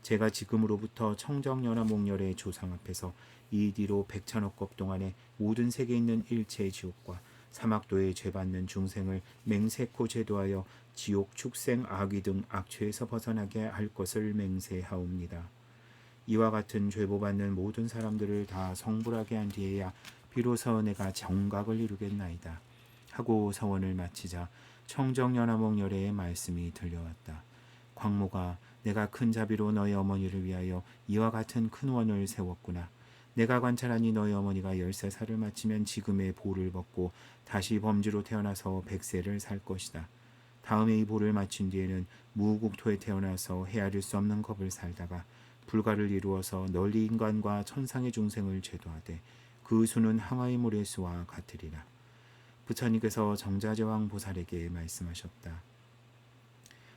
제가 지금으로부터 청정연화 목렬의 조상 앞에서 이 뒤로 100천억 겁 동안에 모든 세계에 있는 일체의 지옥과 사막도에 죄받는 중생을 맹세코 제도하여 지옥, 축생, 악귀 등 악취에서 벗어나게 할 것을 맹세하옵니다. 이와 같은 죄보받는 모든 사람들을 다 성불하게 한 뒤에야 비로소 내가 정각을 이루겠나이다. 하고 서원을 마치자 청정연화목열의 말씀이 들려왔다. 광모가 내가 큰 자비로 너희 어머니를 위하여 이와 같은 큰 원을 세웠구나. 내가 관찰하니 너희 어머니가 13살을 마치면 지금의 보를 벗고 다시 범주로 태어나서 100세를 살 것이다. 다음에 이 보를 마친 뒤에는 무국토에 태어나서 헤아릴 수 없는 겁을 살다가 불가를 이루어서 널리 인간과 천상의 중생을 제도하되 그 수는 항아의 물의 수와 같으리라. 부처님께서 정자제왕 보살에게 말씀하셨다.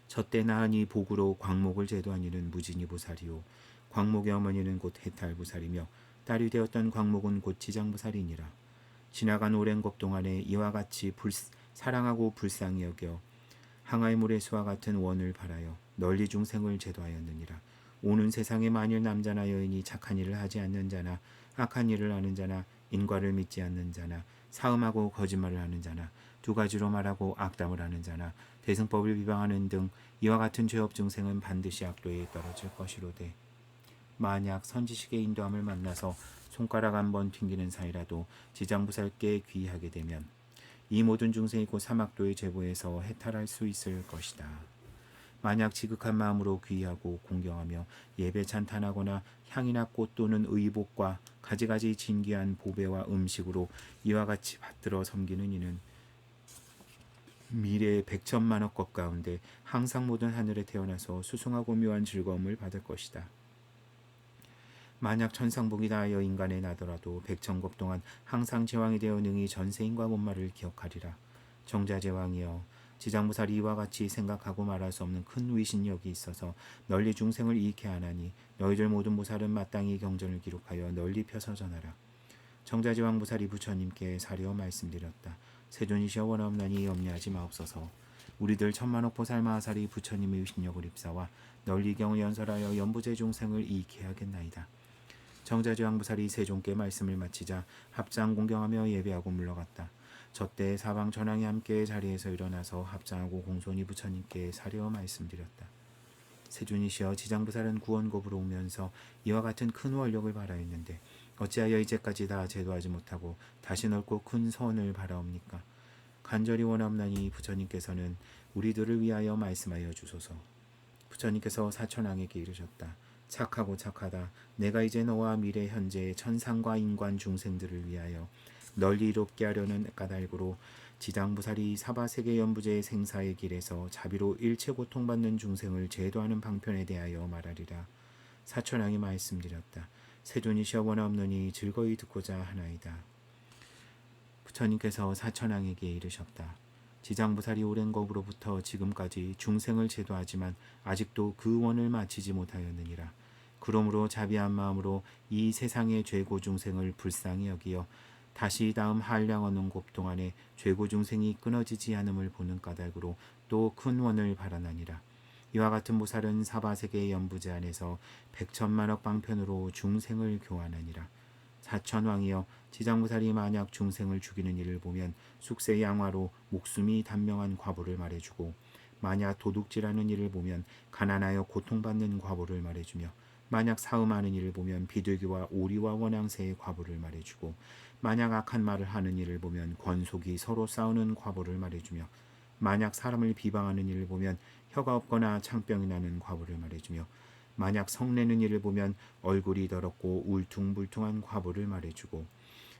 저때 나으니 복으로 광목을 제도한 이는 무진이 보살이요 광목의 어머니는 곧 해탈 보살이며 딸이 되었던 광목은 곧 지장 보살이니라. 지나간 오랜 것 동안에 이와 같이 사랑하고 불쌍히 여겨 항아의 물의 수와 같은 원을 바라여 널리 중생을 제도하였느니라. 오는 세상에 만일 남자나 여인이 착한 일을 하지 않는 자나 악한 일을 하는 자나 인과를 믿지 않는 자나 사음하고 거짓말을 하는 자나 2가지로 말하고 악담을 하는 자나 대승법을 비방하는 등 이와 같은 죄업 중생은 반드시 악도에 떨어질 것이로되 만약 선지식의 인도함을 만나서 손가락 한 번 튕기는 사이라도 지장부살께 귀하게 되면 이 모든 중생이 곧 사막도의 제보에서 해탈할 수 있을 것이다. 만약 지극한 마음으로 귀하고 공경하며 예배 찬탄하거나 향이나 꽃 또는 의복과 가지가지 진귀한 보배와 음식으로 이와 같이 받들어 섬기는 이는 미래의 100천만억 것 가운데 항상 모든 하늘에 태어나서 수승하고 묘한 즐거움을 받을 것이다. 만약 천상복이 닿아여 인간에 나더라도 100천겁 동안 항상 제왕이 되어 능히 전세인과 본말을 기억하리라. 정자제왕이여 지장부살이 이와 같이 생각하고 말할 수 없는 큰 위신력이 있어서 널리 중생을 이익해 하나니 너희들 모든 무살은 마땅히 경전을 기록하여 널리 펴서 전하라. 정자지왕부살이 부처님께 사려 말씀드렸다. 세존이시여 원하옵나니 염려하지 마옵소서. 우리들 천만억 보살 마하살이 부처님의 위신력을 입사와 널리 경을 연설하여 연부제 중생을 이익해 하겠나이다. 정자지왕부살이 세존께 말씀을 마치자 합장 공경하며 예배하고 물러갔다. 저때 사방 전왕이 함께 자리에서 일어나서 합장하고 공손히 부처님께 사려 말씀드렸다. 세존이시여 지장부살은 구원급으로 오면서 이와 같은 큰 원력을 바라였는데 어찌하여 이제까지 다 제도하지 못하고 다시 넓고 큰 서원을 바라옵니까? 간절히 원하옵나니 부처님께서는 우리들을 위하여 말씀하여 주소서. 부처님께서 사천왕에게 이르셨다. 착하고 착하다. 내가 이제 너와 미래 현재 천상과 인관 중생들을 위하여 널리 이롭게 하려는 까닭으로 지장부살이 사바세계 연부제의 생사의 길에서 자비로 일체 고통받는 중생을 제도하는 방편에 대하여 말하리라. 사천왕이 말씀드렸다. 세존이시여 원하옵노니 즐거이 듣고자 하나이다. 부처님께서 사천왕에게 이르셨다. 지장부살이 오랜 법으로부터 지금까지 중생을 제도하지만 아직도 그 원을 마치지 못하였느니라. 그러므로 자비한 마음으로 이 세상의 죄고 중생을 불쌍히 여기어 다시 다음 한량 어느 곱 동안에 죄고 중생이 끊어지지 않음을 보는 까닭으로 또 큰 원을 바라나니라. 이와 같은 보살은 사바세계의 연부제 안에서 백천만억 방편으로 중생을 교환하니라. 사천왕이여 지장부살이 만약 중생을 죽이는 일을 보면 숙세 양화로 목숨이 단명한 과보를 말해주고 만약 도둑질하는 일을 보면 가난하여 고통받는 과보를 말해주며 만약 사음하는 일을 보면 비둘기와 오리와 원앙새의 과보를 말해주고 만약 악한 말을 하는 일을 보면 권속이 서로 싸우는 과보를 말해주며 만약 사람을 비방하는 일을 보면 혀가 없거나 창병이 나는 과보를 말해주며 만약 성내는 일을 보면 얼굴이 더럽고 울퉁불퉁한 과보를 말해주고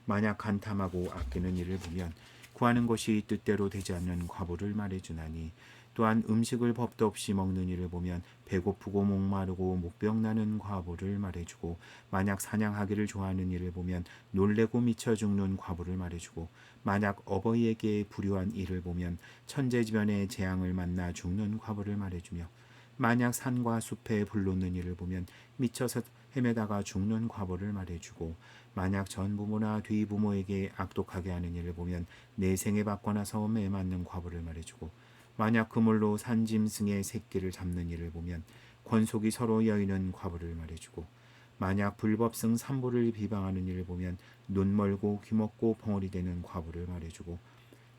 만약 간탐하고 아끼는 일을 보면 구하는 것이 뜻대로 되지 않는 과보를 말해주나니 또한 음식을 법도 없이 먹는 일을 보면 배고프고 목마르고 목병 나는 과보를 말해주고 만약 사냥하기를 좋아하는 일을 보면 놀래고 미쳐 죽는 과보를 말해주고 만약 어버이에게 불효한 일을 보면 천재지변의 재앙을 만나 죽는 과보를 말해주며 만약 산과 숲에 불 놓는 일을 보면 미쳐서 헤매다가 죽는 과보를 말해주고 만약 전부모나 뒤부모에게 악독하게 하는 일을 보면 내생에 받고 나서 매 맞는 과보를 말해주고 만약 그물로 산짐승의 새끼를 잡는 일을 보면 권속이 서로 여이는 과보를 말해주고 만약 불법승 삼보를 비방하는 일을 보면 눈 멀고 귀 먹고 벙어리 되는 과보를 말해주고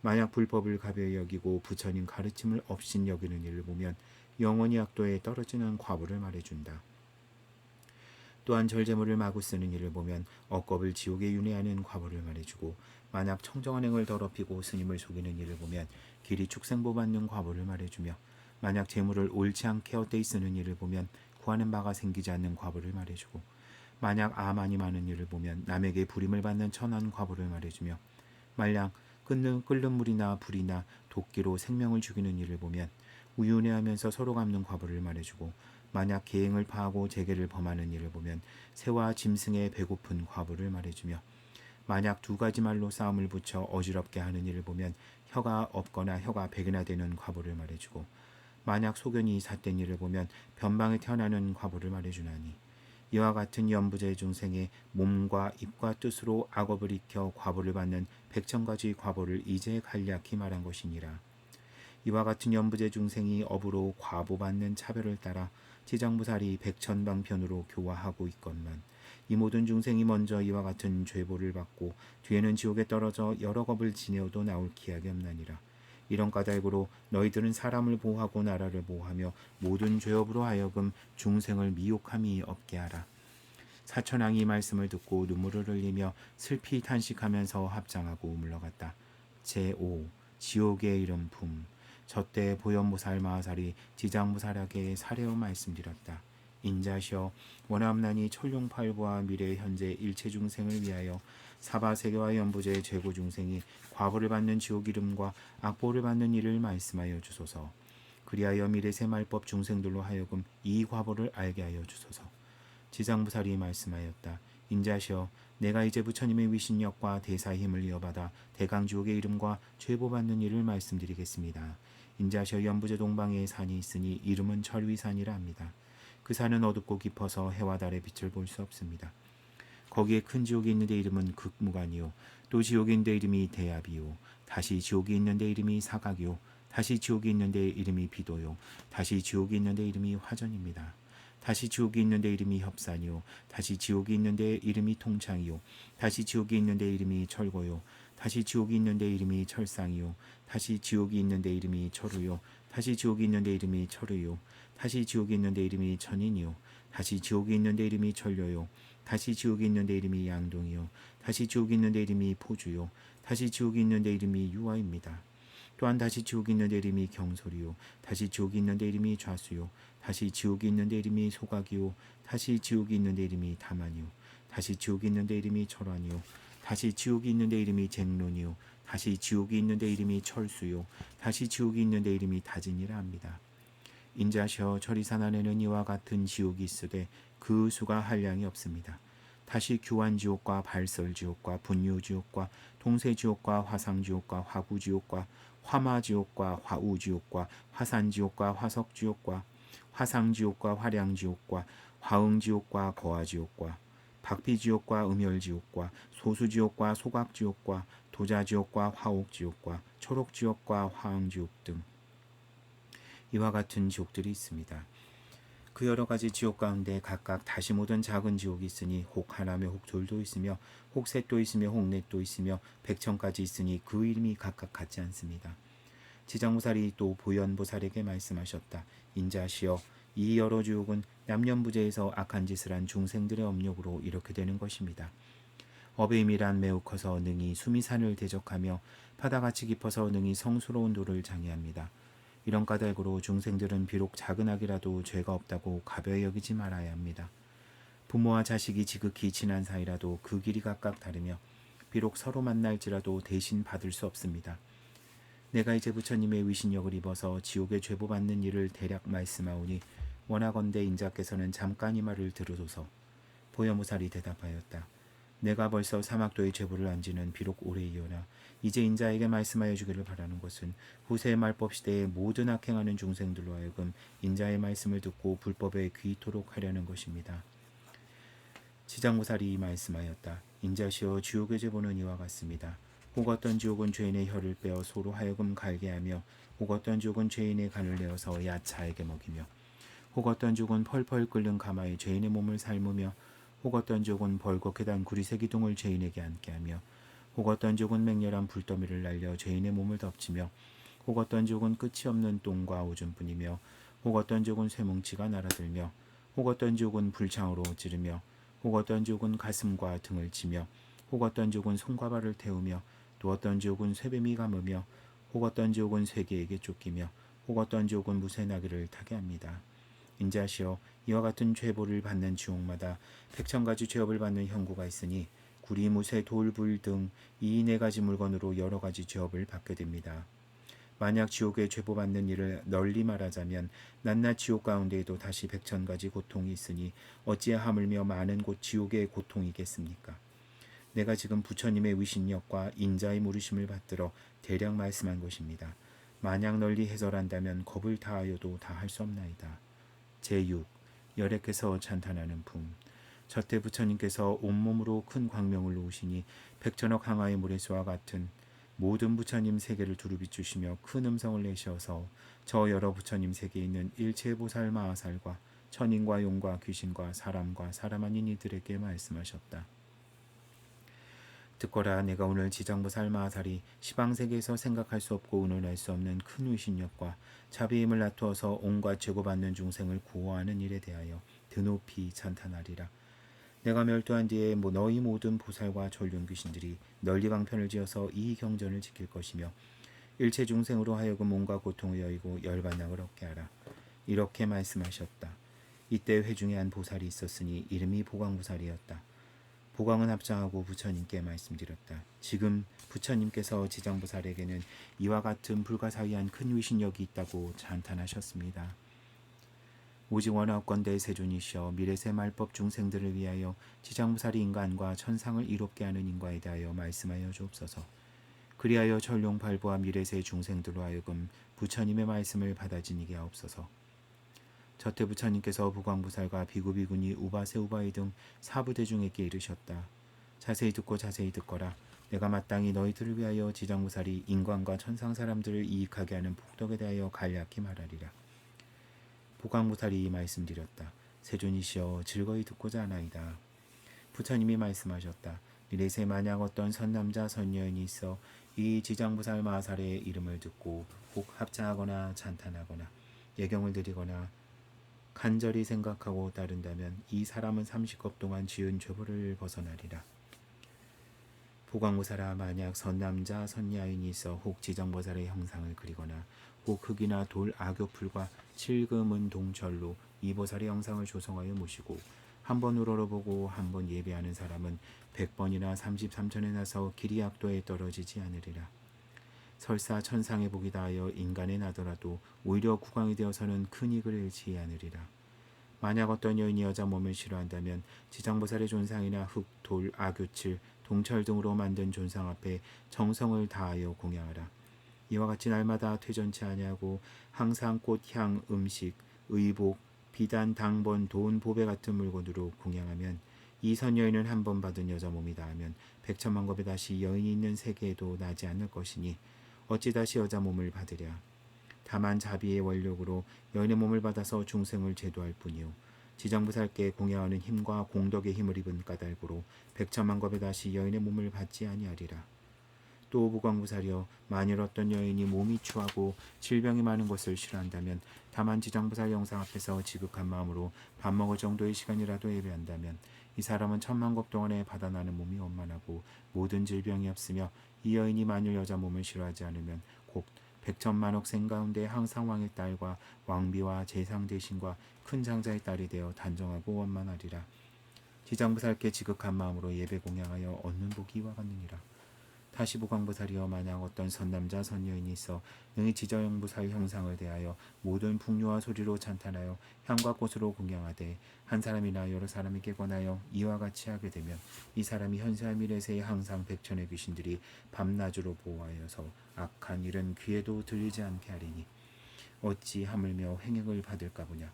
만약 불법을 가벼이 여기고 부처님 가르침을 업신 여기는 일을 보면 영원히 악도에 떨어지는 과보를 말해준다. 또한 절제물을 마구 쓰는 일을 보면 억겁을 지옥에 윤회하는 과보를 말해주고 만약 청정한 행을 더럽히고 스님을 속이는 일을 보면 길이 축생보 받는 과보를 말해주며 만약 재물을 옳지 않게 헛되이 쓰는 일을 보면 구하는 바가 생기지 않는 과보를 말해주고 만약 아만이 많은 일을 보면 남에게 불임을 받는 천한 과보를 말해주며 만약 끓는 물이나 불이나 도끼로 생명을 죽이는 일을 보면 우윤회하면서 서로 갚는 과보를 말해주고 만약 계행을 파하고 재계를 범하는 일을 보면 새와 짐승의 배고픈 과보를 말해주며 만약 두 가지 말로 싸움을 붙여 어지럽게 하는 일을 보면 혀가 없거나 혀가 백이나 되는 과보를 말해주고 만약 소견이 삿된 일을 보면 변방에 태어나는 과보를 말해주나니 이와 같은 연부제 중생의 몸과 입과 뜻으로 악업을 익혀 과보를 받는 백천가지 과보를 이제 간략히 말한 것이니라. 이와 같은 연부제 중생이 업으로 과보받는 차별을 따라 지장부살이 백천방편으로 교화하고 있건만 이 모든 중생이 먼저 이와 같은 죄보를 받고 뒤에는 지옥에 떨어져 여러 겁을 지내어도 나올 기약이 없나니라. 이런 까닭으로 너희들은 사람을 보호하고 나라를 보호하며 모든 죄업으로 하여금 중생을 미혹함이 없게 하라. 사천왕이 이 말씀을 듣고 눈물을 흘리며 슬피 탄식하면서 합장하고 물러갔다. 제5. 지옥의 이름 품. 저때 보현무살 마하살이 지장무살에게 사례어 말씀드렸다. 인자시여 원함나니 천룡팔부와 미래 현재 일체 중생을 위하여 사바세계와 연부제의 죄고 중생이 과보를 받는 지옥 이름과 악보를 받는 일을 말씀하여 주소서. 그리하여 미래세 말법 중생들로 하여금 이 과보를 알게 하여 주소서. 지장부살이 말씀하였다. 인자시여 내가 이제 부처님의 위신력과 대사의 힘을 이어받아 대강지옥의 이름과 죄보받는 일을 말씀드리겠습니다. 인자하여 연부제 동방에 산이 있으니 이름은 절위산이라 합니다. 그 산은 어둡고 깊어서 해와 달의 빛을 볼 수 없습니다. 거기에 큰 지옥이 있는데 이름은 극무간이요 또 지옥이 있는데 이름이 대압이요 다시 지옥이 있는데 이름이 사각이요 다시 지옥이 있는데 이름이 비도요 다시 지옥이 있는데 이름이 화전입니다. 다시 지옥이 있는데 이름이 협산이요 다시 지옥이 있는데 이름이 통창이요 다시 지옥이 있는데 이름이 철고요 다시 지옥이 있는데 이름이 철상이요 다시 지옥이 있는데 이름이 철우요 다시 지옥이 있는데 이름이 철우요 다시 지옥이 있는데 이름이 천인이요 다시 지옥이 있는데 이름이 천료요 다시 지옥이 있는데 이름이 양동이요 다시 지옥이 있는데 이름이 포주요 다시 지옥이 있는데 이름이 유아입니다. 또한 다시 지옥이 있는데 이름이 경솔이요 다시 지옥이 있는데 이름이 좌수요 다시 지옥이 있는데 이름이 소각이요 다시 지옥이 있는데 이름이 다만이요 다시 지옥이 있는데 이름이 철환이요 다시 지옥이 있는데 이름이 쟁론이요 다시 지옥이 있는데 이름이 철수요 다시 지옥이 있는데 이름이 다진이라 합니다. 인자시여 절이산 안에는 이와 같은 지옥이 있으되 그 수가 한량이 없습니다. 다시 규환지옥과 발설지옥과 분유지옥과 동세지옥과 화상지옥과 화구지옥과 화마지옥과 화우지옥과 화산지옥과 화석지옥과 화상지옥과 화량지옥과 화응지옥과 거하지옥과 박피지옥과 음열지옥과 소수지옥과 소각지옥과 도자지옥과 화옥지옥과 초록지옥과 화응지옥 등 이와 같은 지옥들이 있습니다. 그 여러 가지 지옥 가운데 각각 다시 모든 작은 지옥이 있으니 혹 하나며 혹 둘도 있으며 혹 셋도 있으며 혹 넷도 있으며 백천까지 있으니 그 이름이 각각 같지 않습니다. 지장보살이 또 보현보살에게 말씀하셨다. 인자시여 이 여러 지옥은 남념부재에서 악한 짓을 한 중생들의 업력으로 이렇게 되는 것입니다. 업의 힘이란 매우 커서 능히 수미산을 대적하며 바다같이 깊어서 능히 성스러운 도를 장애합니다. 이런 까닭으로 중생들은 비록 작은 악이라도 죄가 없다고 가벼이 여기지 말아야 합니다. 부모와 자식이 지극히 친한 사이라도 그 길이 각각 다르며 비록 서로 만날지라도 대신 받을 수 없습니다. 내가 이제 부처님의 위신력을 입어서 지옥의 죄보 받는 일을 대략 말씀하오니 원하건대 인자께서는 잠깐 이 말을 들으소서. 보현보살이 대답하였다. 내가 벌써 사막도의 죄보를 안 지는 비록 오래이오나 이제 인자에게 말씀하여 주기를 바라는 것은 후세의 말법 시대에 모든 악행하는 중생들로 하여금 인자의 말씀을 듣고 불법에 귀토록 하려는 것입니다. 지장보살이 말씀하였다. 인자시여 지옥의 죄보는 이와 같습니다. 혹 어떤 지옥은 죄인의 혀를 빼어 소로 하여금 갈게 하며 혹 어떤 지옥은 죄인의 간을 내어서 야차에게 먹이며 혹 어떤 지옥은 펄펄 끓는 가마에 죄인의 몸을 삶으며 혹 어떤 지옥은 벌겋게 단 구리새 기둥을 죄인에게 앉게 하며 혹 어떤 지옥은 맹렬한 불더미를 날려 죄인의 몸을 덮치며 혹 어떤 지옥은 끝이 없는 똥과 오줌뿐이며 혹 어떤 지옥은 쇠뭉치가 날아들며 혹 어떤 지옥은 불창으로 찌르며 혹 어떤 지옥은 가슴과 등을 치며 혹 어떤 지옥은 손과 발을 태우며 또 어떤 지옥은 쇠뱀이 감으며 혹 어떤 지옥은 쇠개에게 쫓기며 혹 어떤 지옥은 무쇠 나귀를 타게 합니다. 인자시여 이와 같은 죄보를 받는 지옥마다 백천가지 죄업을 받는 형구가 있으니 구리, 무쇠, 돌, 불 등 이 네 가지 물건으로 여러 가지 죄업을 받게 됩니다. 만약 지옥의 죄보 받는 일을 널리 말하자면 낮낮 지옥 가운데에도 다시 백천가지 고통이 있으니 어찌 하물며 많은 곳 지옥의 고통이겠습니까? 내가 지금 부처님의 위신력과 인자의 물으심을 받들어 대략 말씀한 것입니다. 만약 널리 해설한다면 겁을 다하여도 다 할 수 없나이다. 제6. 열애께서 찬탄하는 품. 저때 부처님께서 온몸으로 큰 광명을 놓으시니 백천억 항아의 모래수와 같은 모든 부처님 세계를 두루 비추시며 큰 음성을 내셔서 저 여러 부처님 세계에 있는 일체보살 마하살과 천인과 용과 귀신과 사람과 사람 아닌 이들에게 말씀하셨다. 듣거라. 내가 오늘 지장보살 마하살이 시방세계에서 생각할 수 없고 의논할 수 없는 큰 위신력과 자비임을 나투어서 온갖 죄고받는 중생을 구호하는 일에 대하여 드높이 찬탄하리라. 내가 멸도한 뒤에 너희 모든 보살과 전륜 귀신들이 널리 방편을 지어서 이 경전을 지킬 것이며 일체 중생으로 하여금 온갖 고통을 여의고 열반락을 얻게 하라. 이렇게 말씀하셨다. 이때 회중에 한 보살이 있었으니 이름이 보광보살이었다. 보광은 합장하고 부처님께 말씀드렸다. 지금 부처님께서 지장보살에게는 이와 같은 불가사의한 큰 위신력이 있다고 찬탄하셨습니다. 오직 원하옵건대 세존이시여 미래세 말법 중생들을 위하여 지장보살이 인간과 천상을 이롭게 하는 인과에 대하여 말씀하여 주옵소서. 그리하여 전룡발부와 미래세 중생들로 하여금 부처님의 말씀을 받아지니게 하옵소서. 저때 부처님께서 부광부살과 비구비구니 우바세우바이 등 사부대중에게 이르셨다. 자세히 듣고 자세히 듣거라. 내가 마땅히 너희들을 위하여 지장부살이 인간과 천상 사람들을 이익하게 하는 복덕에 대하여 간략히 말하리라. 부광부살이 말씀드렸다. 세존이시여 즐거이 듣고자 하나이다. 부처님이 말씀하셨다. 이래세 만약 어떤 선남자 선여인이 있어 이 지장부살 마살의 이름을 듣고 혹 합장하거나 찬탄하거나 예경을 드리거나 간절히 생각하고 따른다면 이 사람은 30겁 동안 지은 죄벌을 벗어나리라. 보광무사라 만약 선남자 선야인이 있어 혹 지정보살의 형상을 그리거나 혹 흙이나 돌 악교풀과 칠금은 동철로 이 보살의 형상을 조성하여 모시고 한 번 우러러보고 한 번 예배하는 사람은 100번이나 33천에 나서 기리악도에 떨어지지 않으리라. 설사 천상의 복이 다하여 인간에 나더라도 오히려 국왕이 되어서는 큰 이익을 잃지 않으리라. 만약 어떤 여인이 여자 몸을 싫어한다면 지장보살의 존상이나 흙, 돌, 악유칠, 동철 등으로 만든 존상 앞에 정성을 다하여 공양하라. 이와 같이 날마다 퇴전치 아니하고 항상 꽃, 향, 음식, 의복, 비단, 당번, 돈, 보배 같은 물건으로 공양하면 이 선여인은 한 번 받은 여자 몸이 닿으면 100천만 겁에 다시 여인이 있는 세계에도 나지 않을 것이니 어찌 다시 여자 몸을 받으랴. 다만 자비의 원력으로 여인의 몸을 받아서 중생을 제도할 뿐이요 지정부살께 공양하는 힘과 공덕의 힘을 입은 까닭으로 100천만 겁에 다시 여인의 몸을 받지 아니하리라. 또 부광부살이여 만일 어떤 여인이 몸이 추하고 질병이 많은 것을 싫어한다면 다만 지정부살 영상 앞에서 지극한 마음으로 밥 먹을 정도의 시간이라도 예배한다면 이 사람은 1000만 겁 동안에 받아나는 몸이 원만하고 모든 질병이 없으며 이 여인이 만일 여자 몸을 싫어하지 않으면 곧 100천만억 생 가운데 항상 왕의 딸과 왕비와 재상 대신과 큰 장자의 딸이 되어 단정하고 원만하리라. 지장부살께 지극한 마음으로 예배 공양하여 얻는 복이 이와 같느니라. 다시 부광부살이여 만약 어떤 선남자 선여인이 있어 능히 지저영부살 형상을 대하여 모든 풍류와 소리로 찬탄하여 향과 꽃으로 공양하되 한 사람이나 여러 사람에게 권하여 이와 같이 하게 되면 이 사람이 현세와 미래세에 항상 백천의 귀신들이 밤낮으로 보호하여서 악한 일은 귀에도 들리지 않게 하리니 어찌 하물며 횡행을 받을까 보냐.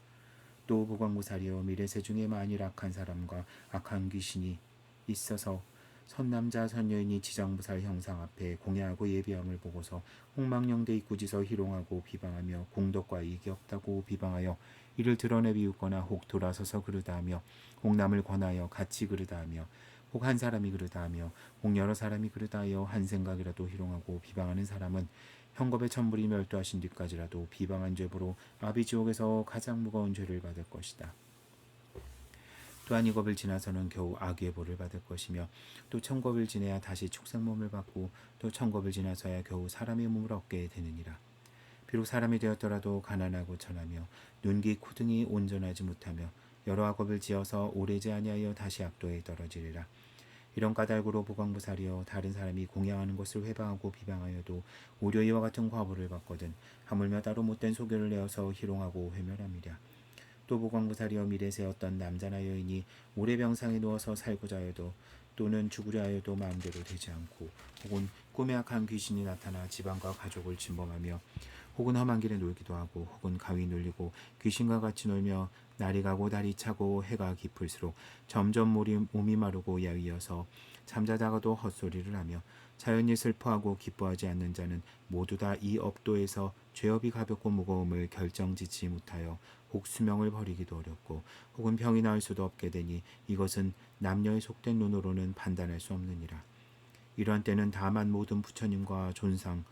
또 부광부살이여 미래세 중에 만일 악한 사람과 악한 귀신이 있어서 선남자 선여인이 지장부살 형상 앞에 공양하고 예비함을 보고서 홍망령대 입구지서 희롱하고 비방하며 공덕과 이익이 없다고 비방하여 이를 드러내 비웃거나 혹 돌아서서 그르다하며 혹 남을 권하여 같이 그르다하며 혹 한 사람이 그르다하며 혹 여러 사람이 그르다하여 한 생각이라도 희롱하고 비방하는 사람은 형겁의 천불이 멸도하신 뒤까지라도 비방한 죄보로 아비지옥에서 가장 무거운 죄를 받을 것이다. 또한 이 겁을 지나서는 겨우 악의 보를 받을 것이며 또 천겁을 지내야 다시 축생 몸을 받고 또 천겁을 지나서야 겨우 사람의 몸을 얻게 되느니라. 비록 사람이 되었더라도 가난하고 천하며 눈기 코등이 온전하지 못하며 여러 악업을 지어서 오래지 아니하여 다시 악도에 떨어지리라. 이런 까닭으로 부광부살이여 다른 사람이 공양하는 것을 회방하고 비방하여도 오히려 이와 같은 과보를 받거든 하물며 따로 못된 소견을 내어서 희롱하고 회멸함이랴. 또 부광부살이여 미래세 어떤 남자나 여인이 오래 병상에 누워서 살고자 하여도 또는 죽으려 하여도 마음대로 되지 않고 혹은 꿈에 악한 귀신이 나타나 집안과 가족을 침범하며 혹은 험한 길에 놀기도 하고 혹은 가위 눌리고 귀신과 같이 놀며 날이 가고 달이 차고 해가 깊을수록 점점 몸이 마르고 야위어서 잠자다가도 헛소리를 하며 자연히 슬퍼하고 기뻐하지 않는 자는 모두 다 이 업도에서 죄업이 가볍고 무거움을 결정짓지 못하여 혹 수명을 버리기도 어렵고 혹은 병이 나을 수도 없게 되니 이것은 남녀에 속된 눈으로는 판단할 수 없느니라. 이러한 때는 다만 모든 부처님과 존상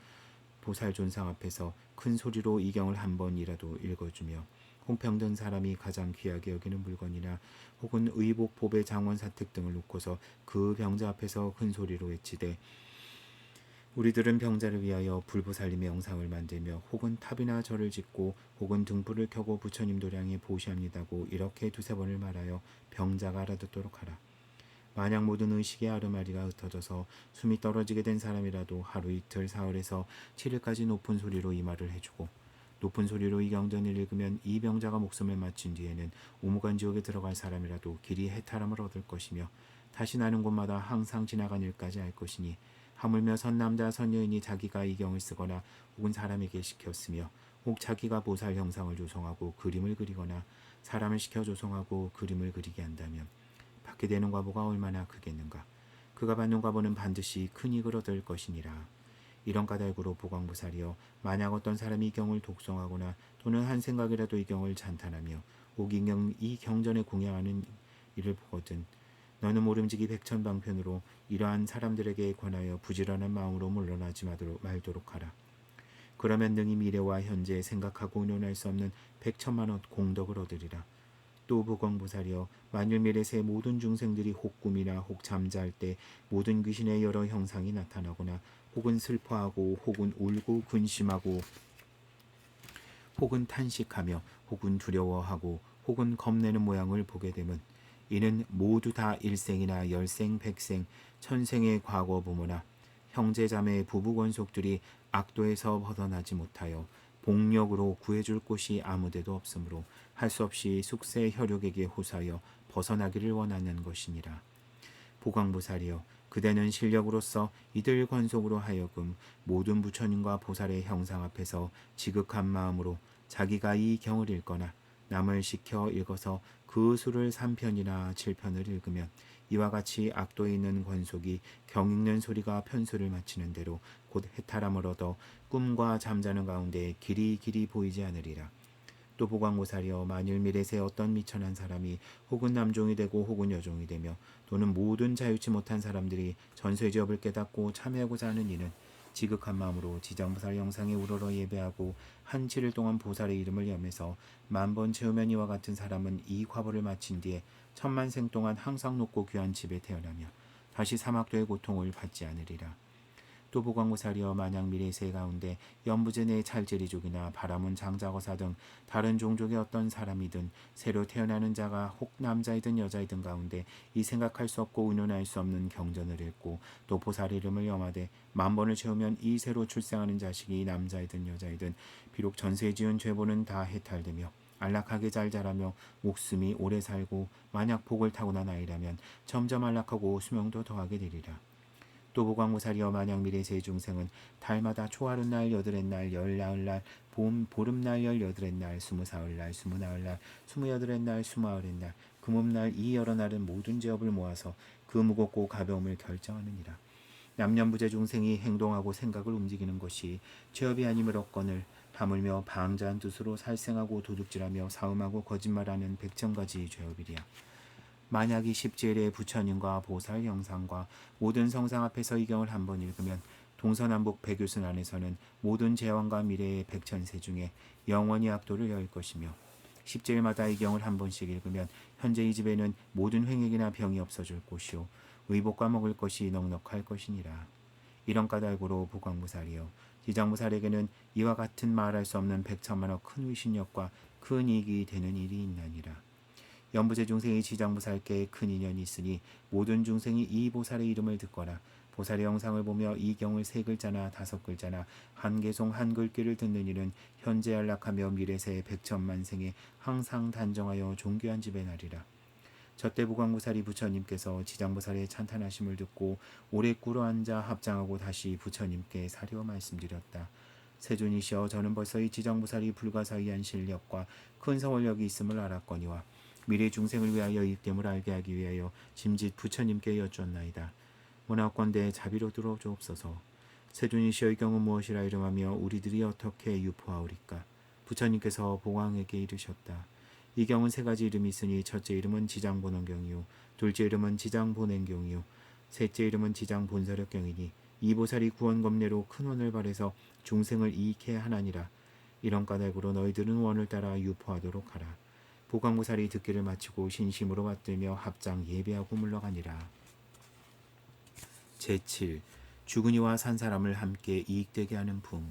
보살 존상 앞에서 큰 소리로 이 경을 한 번이라도 읽어주며 혹 병든 사람이 가장 귀하게 여기는 물건이나 혹은 의복, 보배, 장원, 사택 등을 놓고서 그 병자 앞에서 큰 소리로 외치되 우리들은 병자를 위하여 불보살님의 영상을 만들며 혹은 탑이나 절을 짓고 혹은 등불을 켜고 부처님 도량에 보시합니다고 이렇게 두세 번을 말하여 병자가 알아듣도록 하라. 만약 모든 의식의 아르마리가 흩어져서 숨이 떨어지게 된 사람이라도 하루 이틀 사흘에서 7일까지 높은 소리로 이 말을 해주고 높은 소리로 이 경전을 읽으면 이 병자가 목숨을 마친 뒤에는 오무간 지옥에 들어갈 사람이라도 길이 해탈함을 얻을 것이며 다시 나는 곳마다 항상 지나간 일까지 알 것이니 하물며 선남자 선여인이 자기가 이 경을 쓰거나 혹은 사람에게 시켰으며 혹 자기가 보살 형상을 조성하고 그림을 그리거나 사람을 시켜 조성하고 그림을 그리게 한다면 받게 되는 과보가 얼마나 크겠는가. 그가 받는 과보는 반드시 큰 이익을 얻을 것이니라. 이런 까닭으로 보광보살이여, 만약 어떤 사람이 이 경을 독송하거나 또는 한 생각이라도 이 경을 찬탄하며 혹 이 경전에 공양하는 이를 보거든 너는 모름지기 백천방편으로 이러한 사람들에게 관하여 부지런한 마음으로 물러나지 말도록 하라. 그러면 능히 미래와 현재 생각하고 의논할 수 없는 백천만원 공덕을 얻으리라. 또 보광보살이여, 만일 미래세 모든 중생들이 혹 꿈이나 혹 잠잘 때 모든 귀신의 여러 형상이 나타나거나 혹은 슬퍼하고 혹은 울고 근심하고 혹은 탄식하며 혹은 두려워하고 혹은 겁내는 모양을 보게 되면 이는 모두 다 일생이나 열생 백생 천생의 과거 부모나 형제자매 부부 권속들이 악도에서 벗어나지 못하여 복력으로 구해줄 곳이 아무데도 없으므로 할 수 없이 숙세 혈육에게 호소하여 벗어나기를 원하는 것이니라. 보광보살이여, 그대는 실력으로서 이들 권속으로 하여금 모든 부처님과 보살의 형상 앞에서 지극한 마음으로 자기가 이 경을 읽거나 남을 시켜 읽어서 그 수를 3편이나 7편을 읽으면 이와 같이 악도에 있는 권속이 경 읽는 소리가 편수를 마치는 대로 곧 해탈함을 얻어 꿈과 잠자는 가운데 길이 보이지 않으리라. 또 보광보살이여, 만일 미래세 어떤 미천한 사람이 혹은 남종이 되고 혹은 여종이 되며 또는 모든 자유치 못한 사람들이 전세지업을 깨닫고 참여하고자 하는 이는 지극한 마음으로 지장보살 영상에 우러러 예배하고 한 7일 동안 보살의 이름을 염해서 10,000번 채우면 이와 같은 사람은 이 과보를 마친 뒤에 10,000생 동안 항상 높고 귀한 집에 태어나며 다시 사막도의 고통을 받지 않으리라. 또 보광보살이여, 만약 미래세 가운데 연부제내 찰제리족이나 바라문 장자거사 등 다른 종족의 어떤 사람이든 새로 태어나는 자가 혹 남자이든 여자이든 가운데 이 생각할 수 없고 의논할 수 없는 경전을 읽고 또 보살 이름을 염하되 10,000번을 채우면 이 새로 출생하는 자식이 남자이든 여자이든 비록 전세 지은 죄보는 다 해탈되며 안락하게 잘 자라며 목숨이 오래 살고 만약 복을 타고난 아이라면 점점 안락하고 수명도 더하게 되리라. 또 보광보살이여, 만약 미래세 중생은 달마다 초하룻날, 여드렛날, 열나흘날, 보름날, 열여드렛날, 스무사흘날, 스무나흘날, 스무여드렛날, 스무아흔날, 금음날 이 여러 날은 모든 죄업을 모아서 그 무겁고 가벼움을 결정하느니라. 남년부재 중생이 행동하고 생각을 움직이는 것이 죄업이 아님을 얻거늘 하물며 방자한 뜻으로 살생하고 도둑질하며 사음하고 거짓말하는 100,000가지 죄업이리야. 만약 이 십제일의 부처님과 보살 영상과 모든 성상 앞에서 이 경을 한번 읽으면 동서남북 백유순 안에서는 모든 제왕과 미래의 백천세 중에 영원히 악도를 열 것이며 십제일마다 이 경을 한 번씩 읽으면 현재 이 집에는 모든 횡액이나 병이 없어질 것이요 의복과 먹을 것이 넉넉할 것이니라. 이런 까닭으로 보광보살이여, 지장보살에게는 이와 같은 말할 수 없는 100,000만억 큰 위신력과 큰 이익이 되는 일이 있나니라. 연부제 중생이 지장보살께 큰 인연이 있으니 모든 중생이 이 보살의 이름을 듣거나 보살의 영상을 보며 이 경을 3글자나 5글자나 한 개송 한 글귀를 듣는 일은 현재 안락하며 미래세 100,000,000생에 항상 단정하여 존귀한 집에 나리라. 저때 보광보살이 부처님께서 지장보살의 찬탄하심을 듣고 오래 꿇어 앉아 합장하고 다시 부처님께 사려 말씀드렸다. 세존이시여, 저는 벌써 이 지장보살이 불가사의한 실력과 큰 서원력이 있음을 알았거니와 미래 중생을 위하여 이됨을 알게 하기 위하여 짐짓 부처님께 여쭈었나이다. 원하건대 자비로 들어주옵소서. 세존이시여, 이 경은 무엇이라 이름하며 우리들이 어떻게 유포하오리까? 부처님께서 보광에게 이르셨다. 이 경은 3가지 이름이 있으니 첫째 이름은 지장본원경이요, 둘째 이름은 지장본행경이요, 셋째 이름은 지장본서력경이니 이 보살이 구원검례로 큰 원을 발해서 중생을 이익해 하나니라. 이런 까닭으로 너희들은 원을 따라 유포하도록 하라. 보광보살이 듣기를 마치고 신심으로 받들며 합장 예배하고 물러가니라. 제7. 죽은이와 산 사람을 함께 이익되게 하는 품.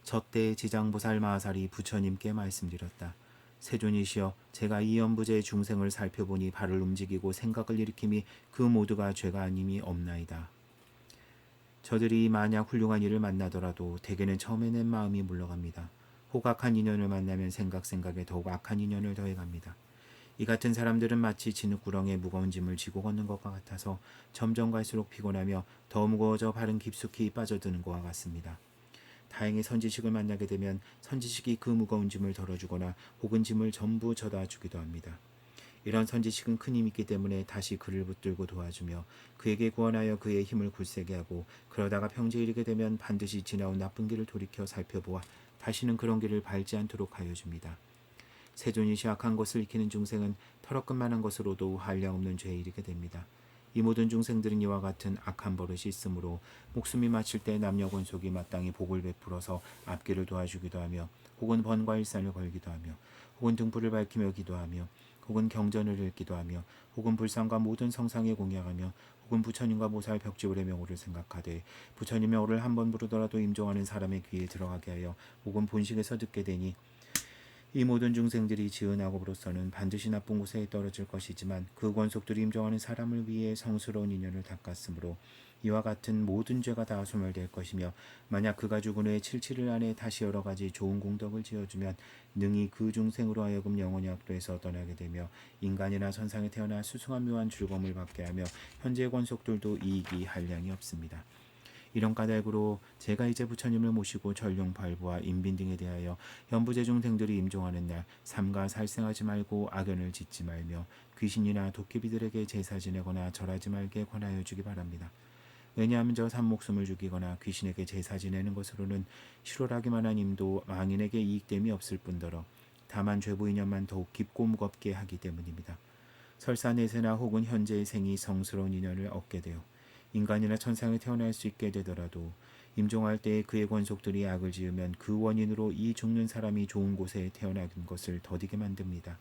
저때 지장보살 마하살이 부처님께 말씀드렸다. 세존이시여, 제가 이 연부제 중생을 살펴보니 발을 움직이고 생각을 일으킴이 그 모두가 죄가 아님이 없나이다. 저들이 만약 훌륭한 일을 만나더라도 대개는 처음에 낸 마음이 물러갑니다. 혹 악한 인연을 만나면 생각에 더욱 악한 인연을 더해갑니다. 이 같은 사람들은 마치 진흙구렁에 무거운 짐을 지고 걷는 것과 같아서 점점 갈수록 피곤하며 더 무거워져 발은 깊숙이 빠져드는 것과 같습니다. 다행히 선지식을 만나게 되면 선지식이 그 무거운 짐을 덜어주거나 혹은 짐을 전부 져다 주기도 합니다. 이런 선지식은 큰 힘이 있기 때문에 다시 그를 붙들고 도와주며 그에게 구원하여 그의 힘을 굳세게 하고, 그러다가 평지에 이르게 되면 반드시 지나온 나쁜 길을 돌이켜 살펴보아 다시는 그런 길을 밟지 않도록 하여 줍니다. 세존이 악한 것을 익히는 중생은 털어끝만한 것으로도 한량없는 죄에 이르게 됩니다. 이 모든 중생들은 이와 같은 악한 버릇이 있으므로 목숨이 마칠 때 남녀 권속이 마땅히 복을 베풀어서 앞길을 도와주기도 하며, 혹은 번과일산을 걸기도 하며, 혹은 등불을 밝히며 기도하며, 혹은 경전을 읽기도 하며, 혹은 불상과 모든 성상에 공양하며, 혹은 부처님과 모살 벽지불의 명호를 생각하되 부처님의 어를 한 번 부르더라도 임종하는 사람의 귀에 들어가게 하여 혹은 본식에서 듣게 되니, 이 모든 중생들이 지은 악업으로서는 반드시 나쁜 곳에 떨어질 것이지만 그 권속들이 임종하는 사람을 위해 성스러운 인연을 닦았으므로 이와 같은 모든 죄가 다 소멸될 것이며, 만약 그가 죽은 후에 7,7일 안에 다시 여러 가지 좋은 공덕을 지어주면 능히 그 중생으로 하여금 영원히 악도에서 떠나게 되며 인간이나 천상에 태어나 수승한 묘한 즐거움을 받게 하며 현재의 권속들도 이익이 한량이 없습니다. 이런 까닭으로 제가 이제 부처님을 모시고 전룡 발부와 인빈 등에 대하여 현부제 중생들이 임종하는 날 삼가 살생하지 말고 악연을 짓지 말며 귀신이나 도깨비들에게 제사 지내거나 절하지 말게 권하여 주기 바랍니다. 왜냐하면 저 산목숨을 죽이거나 귀신에게 제사 지내는 것으로는 실오라기만 한 임도 망인에게 이익됨이 없을 뿐더러 다만 죄부 인연만 더욱 깊고 무겁게 하기 때문입니다. 설사 내세나 혹은 현재의 생이 성스러운 인연을 얻게 되어 인간이나 천상에 태어날 수 있게 되더라도 임종할 때에 그의 권속들이 악을 지으면 그 원인으로 이 죽는 사람이 좋은 곳에 태어난 것을 더디게 만듭니다.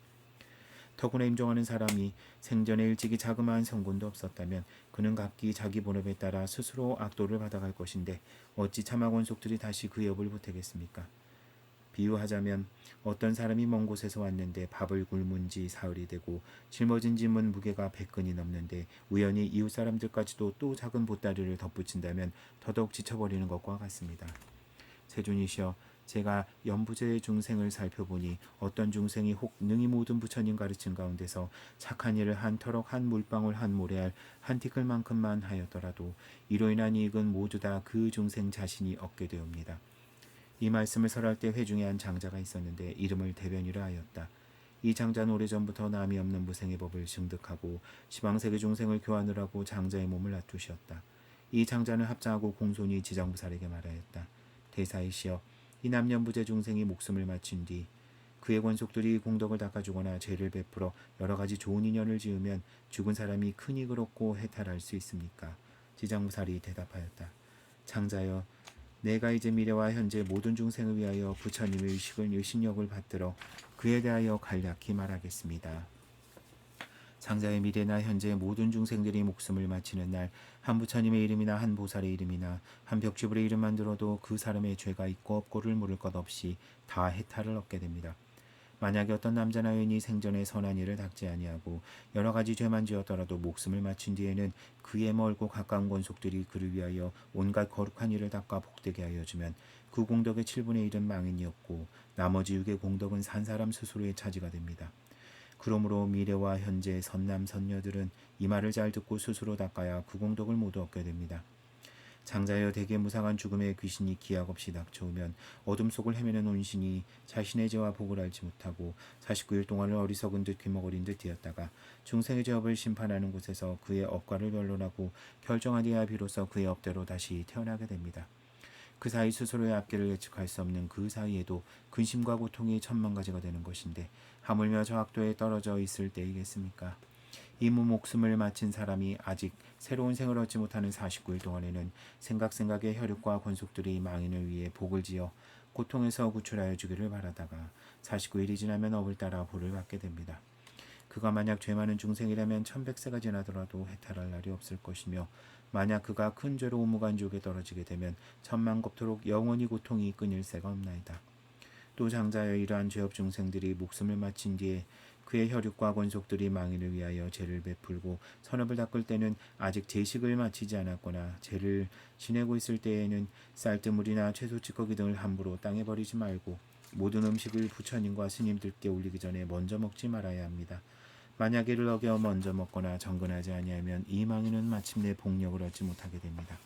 더구나 임종하는 사람이 생전에 일찍이 자그마한 성군도 없었다면 그는 각기 자기 본업에 따라 스스로 악도를 받아갈 것인데 어찌 참아 권속들이 다시 그 업을 보태겠습니까? 비유하자면 어떤 사람이 먼 곳에서 왔는데 밥을 굶은 지 사흘이 되고 짊어진 짐은 무게가 100근이 넘는데 우연히 이웃 사람들까지도 또 작은 보따리를 덧붙인다면 더더욱 지쳐버리는 것과 같습니다. 세존이시여, 제가 연부제의 중생을 살펴보니 어떤 중생이 혹 능히 모든 부처님 가르친 가운데서 착한 일을 한 터럭 한 물방울 한 모래알 한 티끌만큼만 하였더라도 이로 인한 이익은 모두 다 그 중생 자신이 얻게 되옵니다. 이 말씀을 설할 때 회중에 한 장자가 있었는데 이름을 대변이라 하였다. 이 장자는 오래전부터 남이 없는 무생의 법을 증득하고 시방세계 중생을 교환을 하고 장자의 몸을 놔두셨다. 이 장자는 합장하고 공손히 지장부살에게 말하였다. 대사이시여, 이 남녀부재 중생이 목숨을 마친 뒤 그의 권속들이 공덕을 닦아주거나 죄를 베풀어 여러 가지 좋은 인연을 지으면 죽은 사람이 큰 이익을 얻고 해탈할 수 있습니까? 지장부살이 대답하였다. 장자여, 내가 이제 미래와 현재 모든 중생을 위하여 부처님의 의식을 유신력을 받들어 그에 대하여 간략히 말하겠습니다. 장자의 미래나 현재 모든 중생들이 목숨을 마치는 날 한 부처님의 이름이나 한 보살의 이름이나 한 벽지불의 이름만 들어도 그 사람의 죄가 있고 없고를 물을 것 없이 다 해탈을 얻게 됩니다. 만약에 어떤 남자나 여인이 생전에 선한 일을 닦지 아니하고 여러 가지 죄만 지었더라도 목숨을 마친 뒤에는 그의 멀고 가까운 권속들이 그를 위하여 온갖 거룩한 일을 닦아 복되게 하여 주면 그 공덕의 7분의 1은 망인이었고 나머지 6의 공덕은 산 사람 스스로의 차지가 됩니다. 그러므로 미래와 현재 선남 선녀들은 이 말을 잘 듣고 스스로 닦아야 그 공덕을 모두 얻게 됩니다. 장자여, 대개 무상한 죽음의 귀신이 기약 없이 닥쳐오면 어둠 속을 헤매는 온신이 자신의 죄와 복을 알지 못하고 49일 동안을 어리석은 듯 귀머거린 듯 되었다가 중생의 죄업을 심판하는 곳에서 그의 업과를 변론하고 결정하여야 비로소 그의 업대로 다시 태어나게 됩니다. 그 사이 스스로의 앞길을 예측할 수 없는 그 사이에도 근심과 고통이 천만 가지가 되는 것인데 하물며 저 악도에 떨어져 있을 때이겠습니까? 이 목숨을 마친 사람이 아직 새로운 생을 얻지 못하는 49일 동안에는 생각의 혈육과 권속들이 망인을 위해 복을 지어 고통에서 구출하여 주기를 바라다가 49일이 지나면 업을 따라 벌을 받게 됩니다. 그가 만약 죄 많은 중생이라면 1100세가 지나더라도 해탈할 날이 없을 것이며, 만약 그가 큰 죄로 오무간지옥에 떨어지게 되면 천만겁토록 영원히 고통이 끊일 새가 없나이다. 또 장자여, 이러한 죄업 중생들이 목숨을 마친 뒤에 그의 혈육과 권속들이 망인을 위하여 죄를 베풀고 선업을 닦을 때는 아직 제식을 마치지 않았거나 죄를 지내고 있을 때에는 쌀뜨물이나 채소 찌꺼기 등을 함부로 땅에 버리지 말고 모든 음식을 부처님과 스님들께 올리기 전에 먼저 먹지 말아야 합니다. 만약 이를 어겨 먼저 먹거나 정근하지 아니하면 이 망인은 마침내 복력을 얻지 못하게 됩니다.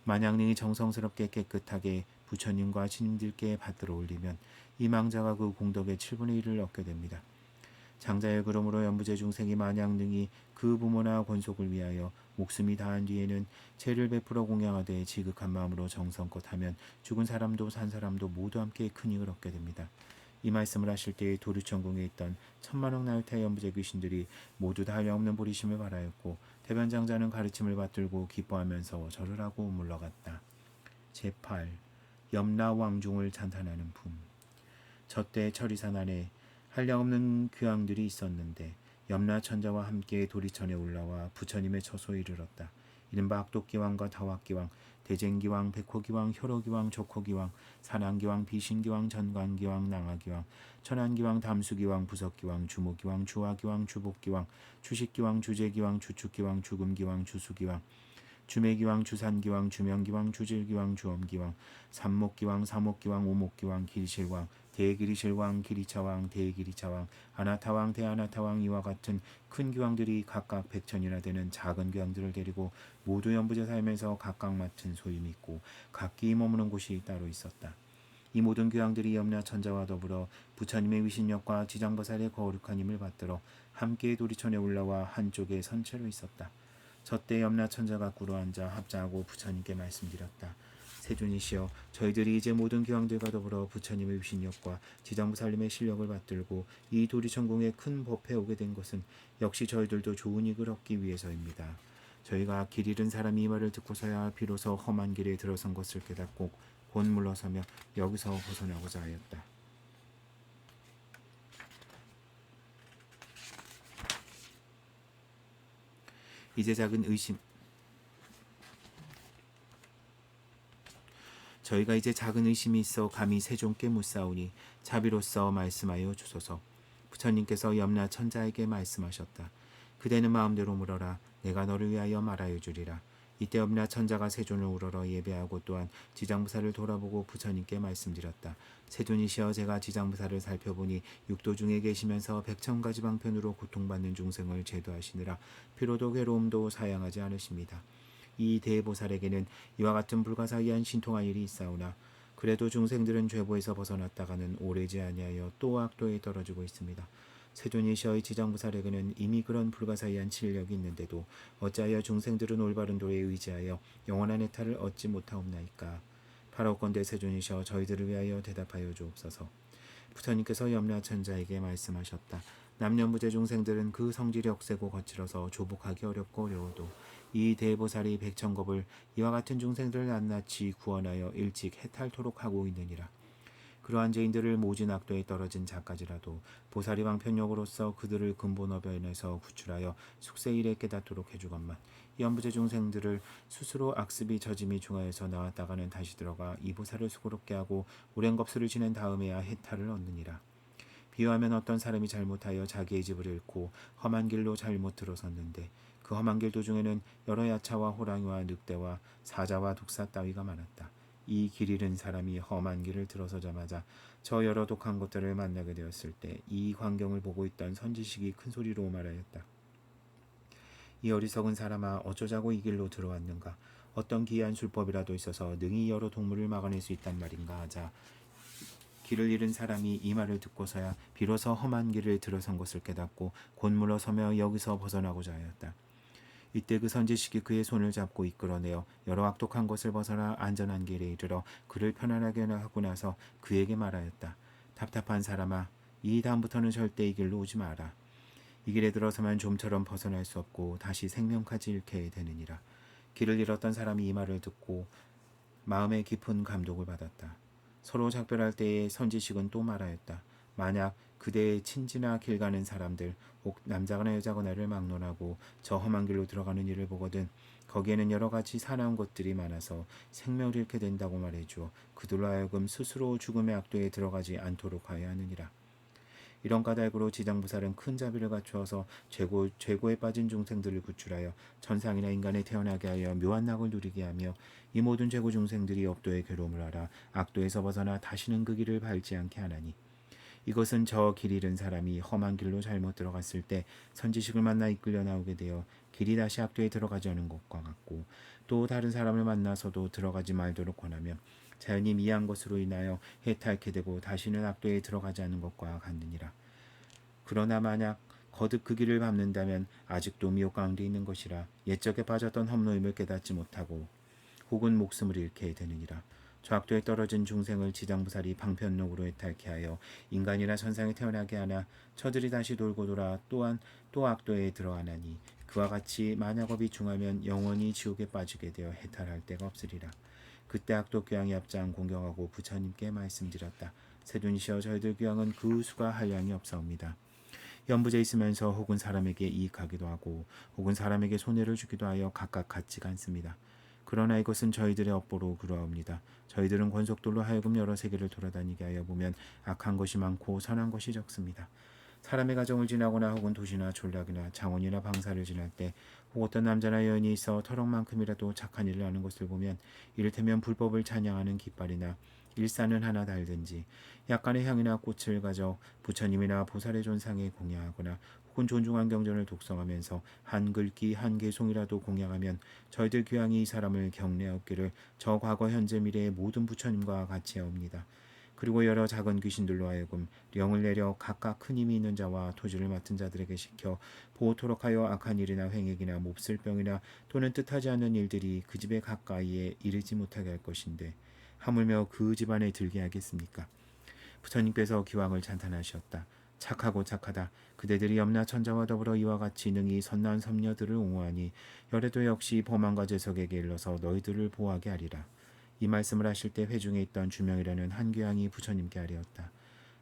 만약 능히 정성스럽게 깨끗하게 부처님과 신님들께 받들어 올리면 이 망자가 그 공덕의 7분의 1을 얻게 됩니다. 장자의 그러므로 연부제 중생이 만약 능히 그 부모나 권속을 위하여 목숨이 다한 뒤에는 죄를 베풀어 공양하되 지극한 마음으로 정성껏 하면 죽은 사람도 산 사람도 모두 함께 큰 이익을 얻게 됩니다. 이 말씀을 하실 때에 도류천궁에 있던 천만억 나유타 연부제 귀신들이 모두 다 한량없는 보리심을 바라였고 대변장자는 가르침을 받들고 기뻐하면서 절을 하고 물러갔다. 제8. 염라왕중을 찬탄하는 품. 저때 철이산 안에 한량없는 귀왕들이 있었는데 염라천자와 함께 도리천에 올라와 부처님의 처소에 이르렀다. 이른바 악독기왕과 다왁기왕, 대쟁기왕, 백호기왕, 혈호기왕, 족호기왕, 산왕기왕, 비신기왕, 전광기왕, 낭하기왕, 천안기왕, 담수기왕, 부석기왕, 주모기왕, 주화기왕, 주복기왕, 주식기왕, 주재기왕, 주축기왕, 주금기왕, 주수기왕, 주매기왕, 주산기왕, 주명기왕, 주질기왕, 주엄기왕, 삼목기왕, 사목기왕, 오목기왕, 길실왕, 대기리실왕, 기리차왕, 대기리차왕, 아나타왕, 대아나타왕 이와 같은 큰 귀왕들이 각각 100천이나 되는 작은 귀왕들을 데리고 모두 연부제 살면서 각각 맡은 소임이 있고 각기 머무는 곳이 따로 있었다. 이 모든 귀왕들이 염라천자와 더불어 부처님의 위신력과 지장보살의 거룩한 힘을 받들어 함께 도리천에 올라와 한쪽에 선체로 있었다. 저때 염라천자가 꿇어앉아 합장하고 부처님께 말씀드렸다. 세존이시여, 저희들이 이제 모든 귀왕들과 더불어 부처님의 위신력과 지장보살님의 실력을 받들고 이 도리천궁의 큰 법회에 오게 된 것은 역시 저희들도 좋은 이익을 얻기 위해서입니다. 저희가 길 잃은 사람이 이 말을 듣고서야 비로소 험한 길에 들어선 것을 깨닫고 곧 물러서며 여기서 벗어나고자 하였다. 이제 작은 의심 저희가 이제 작은 의심이 있어 감히 세존께 묻사오니 자비로써 말씀하여 주소서. 부처님께서 염라천자에게 말씀하셨다. 그대는 마음대로 물어라. 내가 너를 위하여 말하여 주리라. 이때 염라천자가 세존을 우러러 예배하고 또한 지장부사를 돌아보고 부처님께 말씀드렸다. 세존이시여, 제가 지장부사를 살펴보니 육도 중에 계시면서 백천가지 방편으로 고통받는 중생을 제도하시느라 피로도 괴로움도 사양하지 않으십니다. 이 대보살에게는 이와 같은 불가사의한 신통한 일이 있사오나 그래도 중생들은 죄보에서 벗어났다가는 오래지 아니하여 또 악도에 떨어지고 있습니다. 세존이시여의 지장부살에게는 이미 그런 불가사의한 진력이 있는데도 어찌하여 중생들은 올바른 도에 의지하여 영원한 해탈을 얻지 못하옵나이까. 바라옵건대 세존이시여, 저희들을 위하여 대답하여 주옵소서. 부처님께서 염라천자에게 말씀하셨다. 남녀무제 중생들은 그 성질이 억세고 거칠어서 조복하기 어렵고 어려워도 이 대보살이 백천겁을 이와 같은 중생들을 낱낱이 구원하여 일찍 해탈토록 하고 있느니라. 그러한 죄인들을 모진 악도에 떨어진 자까지라도 보살이 방편력으로서 그들을 근본어변에서 구출하여 숙세일에 깨닫도록 해주건만 연부제 중생들을 스스로 악습이 저짐이 중하여서 나왔다가는 다시 들어가 이 보살을 수고롭게 하고 오랜 겁수를 지낸 다음에야 해탈을 얻느니라. 비유하면 어떤 사람이 잘못하여 자기의 집을 잃고 험한 길로 잘못 들어섰는데 그 험한 길 도중에는 여러 야차와 호랑이와 늑대와 사자와 독사 따위가 많았다. 이 길 잃은 사람이 험한 길을 들어서자마자 저 여러 독한 것들을 만나게 되었을 때 이 광경을 보고 있던 선지식이 큰 소리로 말하였다. 이 어리석은 사람아, 어쩌자고 이 길로 들어왔는가? 어떤 기이한 술법이라도 있어서 능히 여러 동물을 막아낼 수 있단 말인가 하자 길을 잃은 사람이 이 말을 듣고서야 비로소 험한 길을 들어선 것을 깨닫고 곧 물러서며 여기서 벗어나고자 하였다. 이때 그 선지식이 그의 손을 잡고 이끌어내어 여러 악독한 것을 벗어나 안전한 길에 이르러 그를 편안하게 하고 나서 그에게 말하였다. 답답한 사람아, 이 다음부터는 절대 이 길로 오지 마라. 이 길에 들어서만 좀처럼 벗어날 수 없고 다시 생명까지 잃게 되느니라. 길을 잃었던 사람이 이 말을 듣고 마음에 깊은 감동을 받았다. 서로 작별할 때에 선지식은 또 말하였다. 만약 그대의 친지나 길 가는 사람들, 혹 남자거나 여자거나를 막론하고 저 험한 길로 들어가는 일을 보거든 거기에는 여러 가지 사나운 것들이 많아서 생명을 잃게 된다고 말해주어 그들로 하여금 스스로 죽음의 악도에 들어가지 않도록 하여야 하느니라. 이런 까닭으로 지장부살은 큰 자비를 갖추어서 죄고에 빠진 중생들을 구출하여 천상이나 인간에 태어나게 하여 묘한 낙을 누리게 하며 이 모든 죄고 중생들이 업도의 괴로움을 알아 악도에서 벗어나 다시는 그 길을 밟지 않게 하나니 이것은 저 길 잃은 사람이 험한 길로 잘못 들어갔을 때 선지식을 만나 이끌려 나오게 되어 길이 다시 악도에 들어가지 않은 것과 같고, 또 다른 사람을 만나서도 들어가지 말도록 권하며 자연히 미한 것으로 인하여 해탈케 되고 다시는 악도에 들어가지 않은 것과 같느니라. 그러나 만약 거듭 그 길을 밟는다면 아직도 미혹 가운데 있는 것이라 옛적에 빠졌던 험노임을 깨닫지 못하고 혹은 목숨을 잃게 되느니라. 저 악도에 떨어진 중생을 지장부살이 방편록으로 해탈케 하여 인간이나 천상에 태어나게 하나 저들이 다시 돌고 돌아 또한 또 악도에 들어가나니 그와 같이 만약 업이 중하면 영원히 지옥에 빠지게 되어 해탈할 데가 없으리라. 그때 악도 귀왕이 앞장 공경하고 부처님께 말씀드렸다. 세존이시여, 저희들 귀왕은 그 수가 한량이 없사옵니다. 연부제 있으면서 혹은 사람에게 이익하기도 하고 혹은 사람에게 손해를 주기도 하여 각각 같지가 않습니다. 그러나 이것은 저희들의 업보로 그러합니다. 저희들은 권속돌로 하여금 여러 세계를 돌아다니게 하여 보면 악한 것이 많고 선한 것이 적습니다. 사람의 가정을 지나거나 혹은 도시나 촌락이나 장원이나 방사를 지날 때 혹 어떤 남자나 여인이 있어 터럭만큼이라도 착한 일을 하는 것을 보면 이를테면 불법을 찬양하는 깃발이나 일산을 하나 달든지 약간의 향이나 꽃을 가져 부처님이나 보살의 존상에 공양하거나 혹은 존중한 경전을 독성하면서 한 글귀 한 개송이라도 공양하면 저희들 귀왕이 이 사람을 경례하옵기를 저 과거 현재 미래의 모든 부처님과 같이 하옵니다. 그리고 여러 작은 귀신들로 하여금 령을 내려 각각 큰 힘이 있는 자와 토지를 맡은 자들에게 시켜 보호토록 하여 악한 일이나 횡액이나 몹쓸 병이나 또는 뜻하지 않는 일들이 그 집에 가까이에 이르지 못하게 할 것인데 하물며 그 집안에 들게 하겠습니까? 부처님께서 기왕을 찬탄하셨다. 착하고 착하다. 그대들이 염라 천자와 더불어 이와 같이 능히 선난 섬녀들을 옹호하니 열애도 역시 범한과 재석에게 일러서 너희들을 보호하게 하리라. 이 말씀을 하실 때 회중에 있던 주명이라는 한 귀왕이 부처님께 아뢰었다.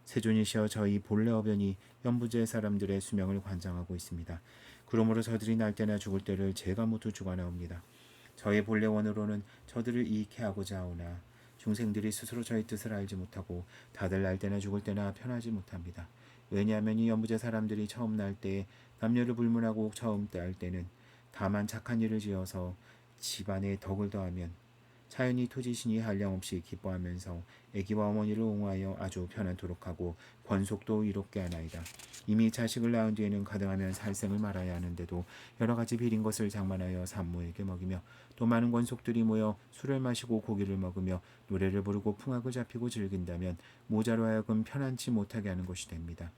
세존이시여, 저희 본래 어변이 연부제 사람들의 수명을 관장하고 있습니다. 그러므로 저들이 날 때나 죽을 때를 제가 모두 주관하옵니다. 저의 본래 원으로는 저들을 이익해 하고자 하오나 중생들이 스스로 저의 뜻을 알지 못하고 다들 날 때나 죽을 때나 편하지 못합니다. 왜냐하면 이 연부제 사람들이 처음 날 때에 남녀를 불문하고 처음 날 때는 다만 착한 일을 지어서 집안에 덕을 더하면 자연히 토지신이 한량없이 기뻐하면서 아기와 어머니를 옹호하여 아주 편안토록 하고 권속도 이롭게 하나이다. 이미 자식을 낳은 뒤에는 가능하면 살생을 말아야 하는데도 여러 가지 비린 것을 장만하여 산모에게 먹이며 또 많은 권속들이 모여 술을 마시고 고기를 먹으며 노래를 부르고 풍악을 잡히고 즐긴다면 모자로 하여금 편안치 못하게 하는 것이 됩니다.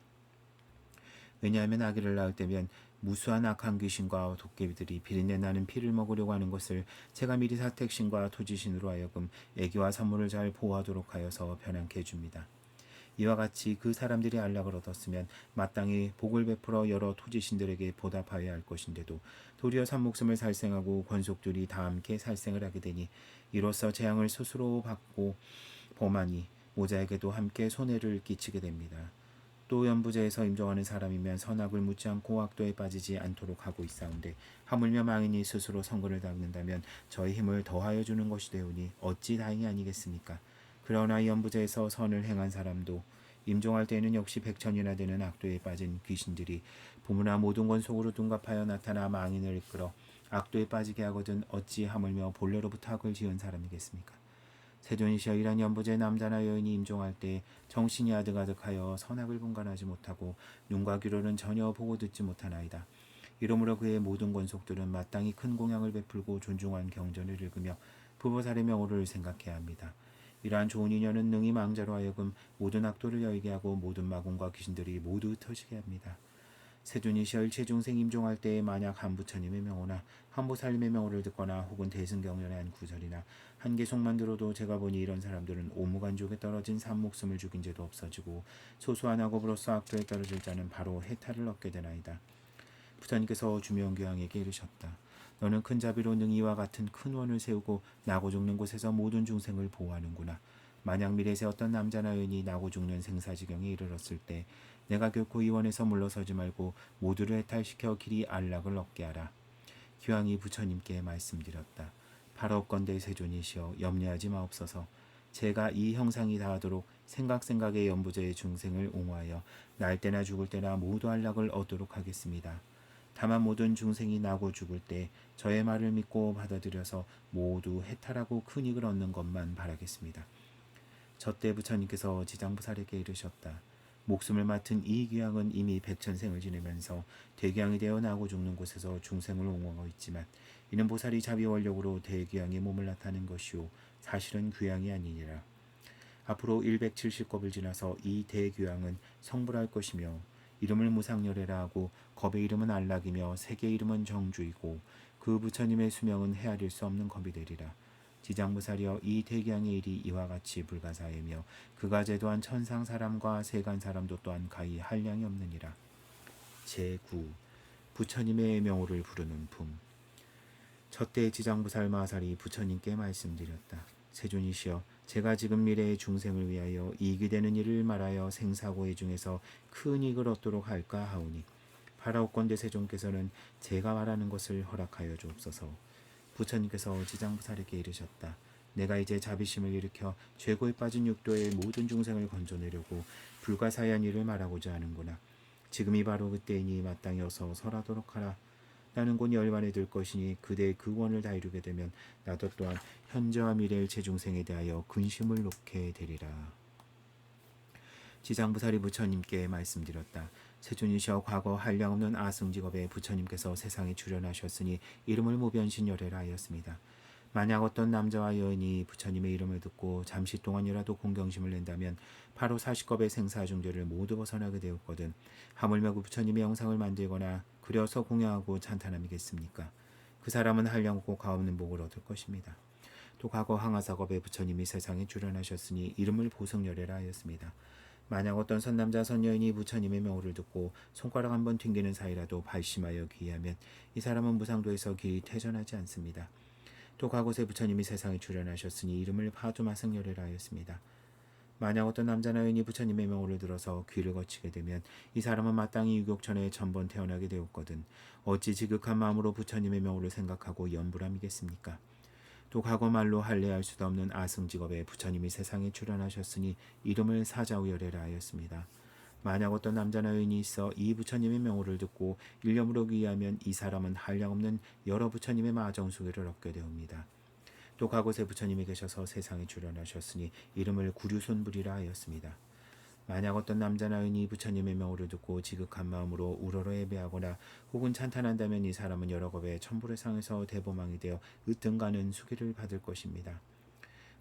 왜냐하면 아기를 낳을 때면 무수한 악한 귀신과 도깨비들이 비린내 나는 피를 먹으려고 하는 것을 제가 미리 사택신과 토지신으로 하여금 아기와 산모를 잘 보호하도록 하여서 편안케 해줍니다. 이와 같이 그 사람들이 안락을 얻었으면 마땅히 복을 베풀어 여러 토지신들에게 보답하여야 할 것인데도 도리어 산목숨을 살생하고 권속들이 다 함께 살생을 하게 되니 이로써 재앙을 스스로 받고 범하니 모자에게도 함께 손해를 끼치게 됩니다. 또 연부제에서 임종하는 사람이면 선악을 묻지 않고 악도에 빠지지 않도록 하고 있사온데 하물며 망인이 스스로 선거를 닦는다면 저의 힘을 더하여 주는 것이 되오니 어찌 다행이 아니겠습니까? 그러나 연부제에서 선을 행한 사람도 임종할 때에는 역시 백천이나 되는 악도에 빠진 귀신들이 부무나 모든 권속으로 둔갑하여 나타나 망인을 이끌어 악도에 빠지게 하거든 어찌 하물며 본래로부터 악을 지은 사람이겠습니까? 세존이시여, 이란 연부제 남자나 여인이 임종할 때 정신이 아득아득하여 선악을 분간하지 못하고 눈과 귀로는 전혀 보고 듣지 못하나이다. 이러므로 그의 모든 권속들은 마땅히 큰 공양을 베풀고 존중한 경전을 읽으며 부보살의 명호를 생각해야 합니다. 이러한 좋은 인연은 능히 망자로 하여금 모든 악도를 여의게 하고 모든 마군과 귀신들이 모두 흩어지게 합니다. 세존이시여, 일체 중생 임종할 때에 만약 한 부처님의 명호나 한 보살님의 명호를 듣거나 혹은 대승경전의 한 구절이나 한 개송만 들어도 제가 보니 이런 사람들은 오무간족에 떨어진 산목숨을 죽인 죄도 없어지고 소소한 악업으로서 악도에 떨어질 자는 바로 해탈을 얻게 되나이다. 부처님께서 주명교황에게 이르셨다. 너는 큰 자비로 능이와 같은 큰 원을 세우고 나고 죽는 곳에서 모든 중생을 보호하는구나. 만약 미래세 어떤 남자나 여인이 나고 죽는 생사지경에 이르렀을 때 내가 결코 이 원에서 물러서지 말고 모두를 해탈시켜 길이 안락을 얻게 하라. 교황이 부처님께 말씀드렸다. 바라옵건대 세존이시여, 염려하지 마옵소서. 제가 이 형상이 다하도록 생각의 연부제의 중생을 옹호하여 날 때나 죽을 때나 모두 안락을 얻도록 하겠습니다. 다만 모든 중생이 나고 죽을 때 저의 말을 믿고 받아들여서 모두 해탈하고 큰 이익을 얻는 것만 바라겠습니다. 저때 부처님께서 지장부살에게 이르셨다. 목숨을 맡은 이 귀양은 이미 백천생을 지내면서 대귀양이 되어 나고 죽는 곳에서 중생을 옹호하고 있지만 이는 보살이 자비원력으로 대귀양의 몸을 나타낸 것이요 사실은 귀양이 아니니라. 앞으로 170겁을 지나서 이 대귀양은 성불할 것이며 이름을 무상열애라 하고 겁의 이름은 안락이며 색의 이름은 정주이고 그 부처님의 수명은 헤아릴 수 없는 겁이 되리라. 지장무사리여 이 대귀양의 일이 이와 같이 불가사이며 그가 제도한 천상 사람과 세간 사람도 또한 가히 한량이 없느니라. 제9. 부처님의 명호를 부르는 품. 첫때 지장부살 마살이 부처님께 말씀드렸다. 세존이시여, 제가 지금 미래의 중생을 위하여 이익이 되는 일을 말하여 생사고의 중에서 큰 이익을 얻도록 할까 하오니 파라오건대 세존께서는 제가 말하는 것을 허락하여 주옵소서. 부처님께서 지장부살에게 이르셨다. 내가 이제 자비심을 일으켜 죄고에 빠진 육도의 모든 중생을 건져내려고 불가사의한 일을 말하고자 하는구나. 지금이 바로 그때이니 마땅히 어서 설하도록 하라. 나는 곧 열반에 들 것이니 그대의 그 원을 다 이루게 되면 나도 또한 현재와 미래의 제중생에 대하여 근심을 놓게 되리라. 지장부살이 부처님께 말씀드렸다. 세존이시여, 과거 한량없는 아승직업에 부처님께서 세상에 출현하셨으니 이름을 무변신열애라 하였습니다. 만약 어떤 남자와 여인이 부처님의 이름을 듣고 잠시 동안이라도 공경심을 낸다면 바로 40겁의 생사중죄를 모두 벗어나게 되었거든 하물며 그 부처님의 영상을 만들거나 그려서 공양하고 찬탄함이겠습니까? 그 사람은 한량없고 가없는 복을 얻을 것입니다. 또 과거 항아사겁에 부처님이 세상에 출현하셨으니 이름을 보성열애라 하였습니다. 만약 어떤 선남자 선여인이 부처님의 명호를 듣고 손가락 한번 튕기는 사이라도 발심하여 귀의하면 이 사람은 무상도에서 길이 퇴전하지 않습니다. 또 과거세 부처님이 세상에 출현하셨으니 이름을 파두마승열애라 하였습니다. 만약 어떤 남자나 여인이 부처님의 명호를 들어서 귀를 거치게 되면 이 사람은 마땅히 유격천에 전번 태어나게 되었거든 어찌 지극한 마음으로 부처님의 명호를 생각하고 연불함이겠습니까? 또 과거 말로 할례할 수도 없는 아승직업에 부처님이 세상에 출현하셨으니 이름을 사자우열애라 하였습니다. 만약 어떤 남자나 여인이 있어 이 부처님의 명호를 듣고 일념으로 귀의하면 이 사람은 한량없는 여러 부처님의 마정수계를 얻게 되옵니다. 또 과거세 부처님이 계셔서 세상에 출현하셨으니 이름을 구류손불이라 하였습니다. 만약 어떤 남자나 여인이 부처님의 명호를 듣고 지극한 마음으로 우러러 예배하거나 혹은 찬탄한다면 이 사람은 여러 겁의 천불의 상에서 대보망이 되어 으뜸가는 수기를 받을 것입니다.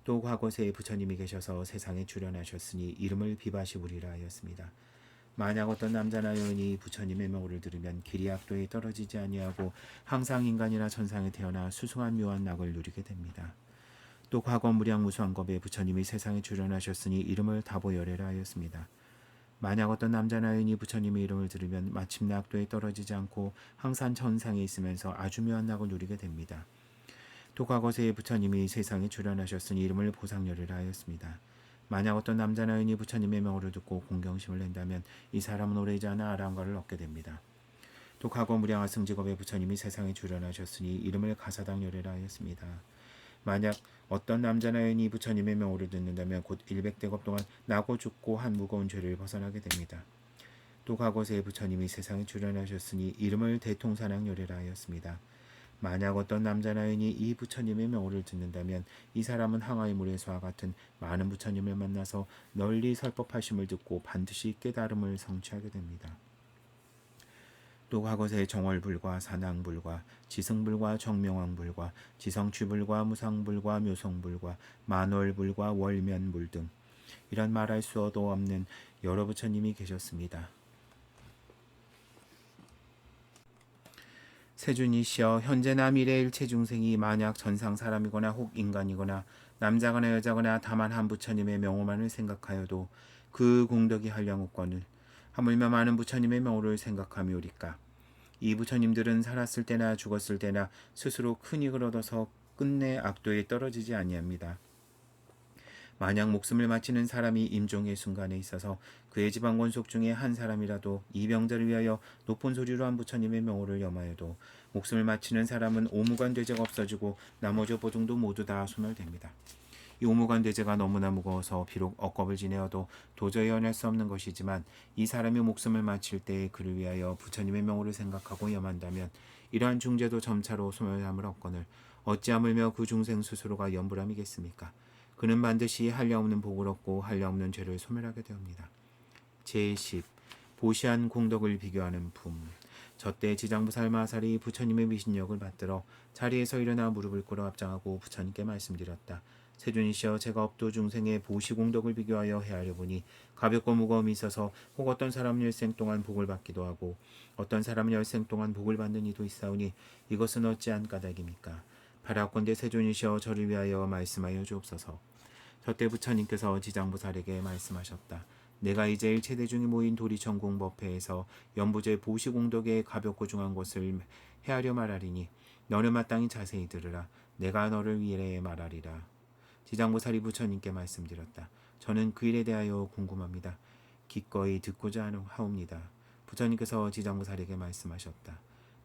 또 과거세에 부처님이 계셔서 세상에 출현하셨으니 이름을 비바시불이라 하였습니다. 만약 어떤 남자나 여인이 부처님의 명호를 들으면 길이 악도에 떨어지지 아니하고 항상 인간이나 천상에 태어나 수승한 묘한 낙을 누리게 됩니다. 또 과거 무량무수한겁에 부처님이 세상에 출현하셨으니 이름을 다보열애라 하였습니다. 만약 어떤 남자나 여인이 부처님의 이름을 들으면 마침내 악도에 떨어지지 않고 항상 천상에 있으면서 아주 묘한 낙을 누리게 됩니다. 또 과거세에 부처님이 세상에 출현하셨으니 이름을 보상열애라 하였습니다. 만약 어떤 남자나 여인이 부처님의 명호를 듣고 공경심을 낸다면 이 사람은 오래지 않아 아랑과를 얻게 됩니다. 또 과거 무량하승직업에 부처님이 세상에 출현하셨으니 이름을 가사당열애라 하였습니다. 만약 어떤 남자나 여인이 부처님의 명호를 듣는다면 곧 100대겁 동안 나고 죽고 한 무거운 죄를 벗어나게 됩니다. 또 과거세에 부처님이 세상에 출현하셨으니 이름을 대통사랑열애라 하였습니다. 만약 어떤 남자나 여인이 이 부처님의 명호를 듣는다면 이 사람은 항아의 물에서와 같은 많은 부처님을 만나서 널리 설법하심을 듣고 반드시 깨달음을 성취하게 됩니다. 또 과거세 정월불과 산항불과 지승불과 정명왕불과 지성취불과 무상불과 묘성불과 만월불과 월면불 등 이런 말할 수도 없는 여러 부처님이 계셨습니다. 세준이시여, 현재나 미래 일체 중생이 만약 전상 사람이거나 혹 인간이거나 남자거나 여자거나 다만 한 부처님의 명호만을 생각하여도 그 공덕이 한량없거늘 하물며 많은 부처님의 명호를 생각하미오리까. 이 부처님들은 살았을 때나 죽었을 때나 스스로 큰 이익을 얻어서 끝내 악도에 떨어지지 아니합니다. 만약 목숨을 마치는 사람이 임종의 순간에 있어서 그의 집안 권속 중에 한 사람이라도 이 병자를 위하여 높은 소리로 한 부처님의 명호를 염하여도 목숨을 마치는 사람은 오무관 대제가 없어지고 나머지 보등도 모두 다 소멸됩니다. 이 오무관 대제가 너무나 무거워서 비록 억겁을 지내어도 도저히 연할 수 없는 것이지만 이 사람이 목숨을 마칠 때에 그를 위하여 부처님의 명호를 생각하고 염한다면 이러한 중죄도 점차로 소멸함을 얻거늘 어찌하물며 그 중생 스스로가 염불함이겠습니까? 그는 반드시 한량없는 복을 얻고 한량없는 죄를 소멸하게 되옵니다. 제10 보시한 공덕을 비교하는 품. 저때 지장부살 마살이 부처님의 미신력을 받들어 자리에서 일어나 무릎을 꿇어 합장하고 부처님께 말씀드렸다. 세존이시여, 제가 업도 중생의 보시 공덕을 비교하여 헤아려 보니 가볍고 무거움이 있어서 혹 어떤 사람은 일생 동안 복을 받기도 하고 어떤 사람은 열생 동안 복을 받는 이도 있사오니 이것은 어찌한 까닭입니까? 바라건대 세존이시여, 저를 위하여 말씀하여 주옵소서. 저때 부처님께서 지장보살에게 말씀하셨다. 내가 이제 일체대 중에 모인 도리천궁법회에서 연부제 보시공덕의 가볍고 중한 것을 헤아려 말하리니 너는 마땅히 자세히 들으라. 내가 너를 위해 말하리라. 지장보살이 부처님께 말씀드렸다. 저는 그 일에 대하여 궁금합니다. 기꺼이 듣고자 하옵니다. 부처님께서 지장보살에게 말씀하셨다.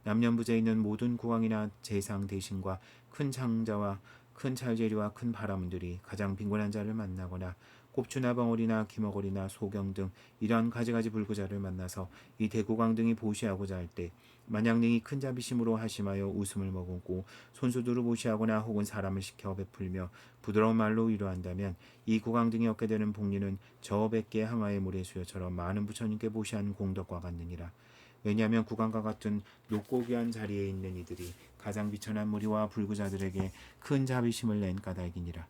남년부제에 있는 모든 국왕이나 재상 대신과 큰 장자와 큰 찰제리와 큰 바라문들이 가장 빈곤한 자를 만나거나 꼽추나 벙어리나 기머거리나 소경 등 이러한 가지가지 불구자를 만나서 이 대국왕 등이 보시하고자 할 때 만약 능히 큰 자비심으로 하심하여 웃음을 머금고 손수두로 보시하거나 혹은 사람을 시켜 베풀며 부드러운 말로 위로한다면 이 국왕 등이 얻게 되는 복리는 저 100개 항아의 모래수여처럼 많은 부처님께 보시한 공덕과 같느니라. 왜냐하면 국왕과 같은 높고 귀한 자리에 있는 이들이 가장 비천한 무리와 불구자들에게 큰 자비심을 낸 까닭이니라.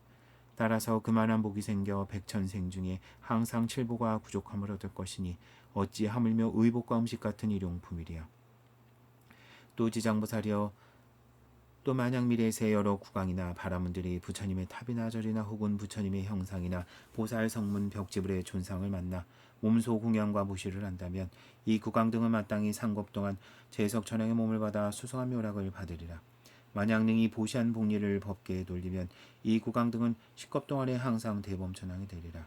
따라서 그만한 복이 생겨 백천생 중에 항상 칠보가 부족함을 얻을 것이니 어찌 하물며 의복과 음식 같은 일용품이랴. 또 지장보살이여, 또 만약 미래세 여러 국왕이나 바라문들이 부처님의 탑이나 절이나 혹은 부처님의 형상이나 보살 성문 벽지불의 존상을 만나 몸소 공양과 무시를 한다면 이 국왕 등은 마땅히 상급 동안 제석천왕의 몸을 받아 수성한 묘락을 받으리라. 만약 능히 보시한 복리를 법계에 돌리면 이 국왕 등은 10급 동안에 항상 대범천왕이 되리라.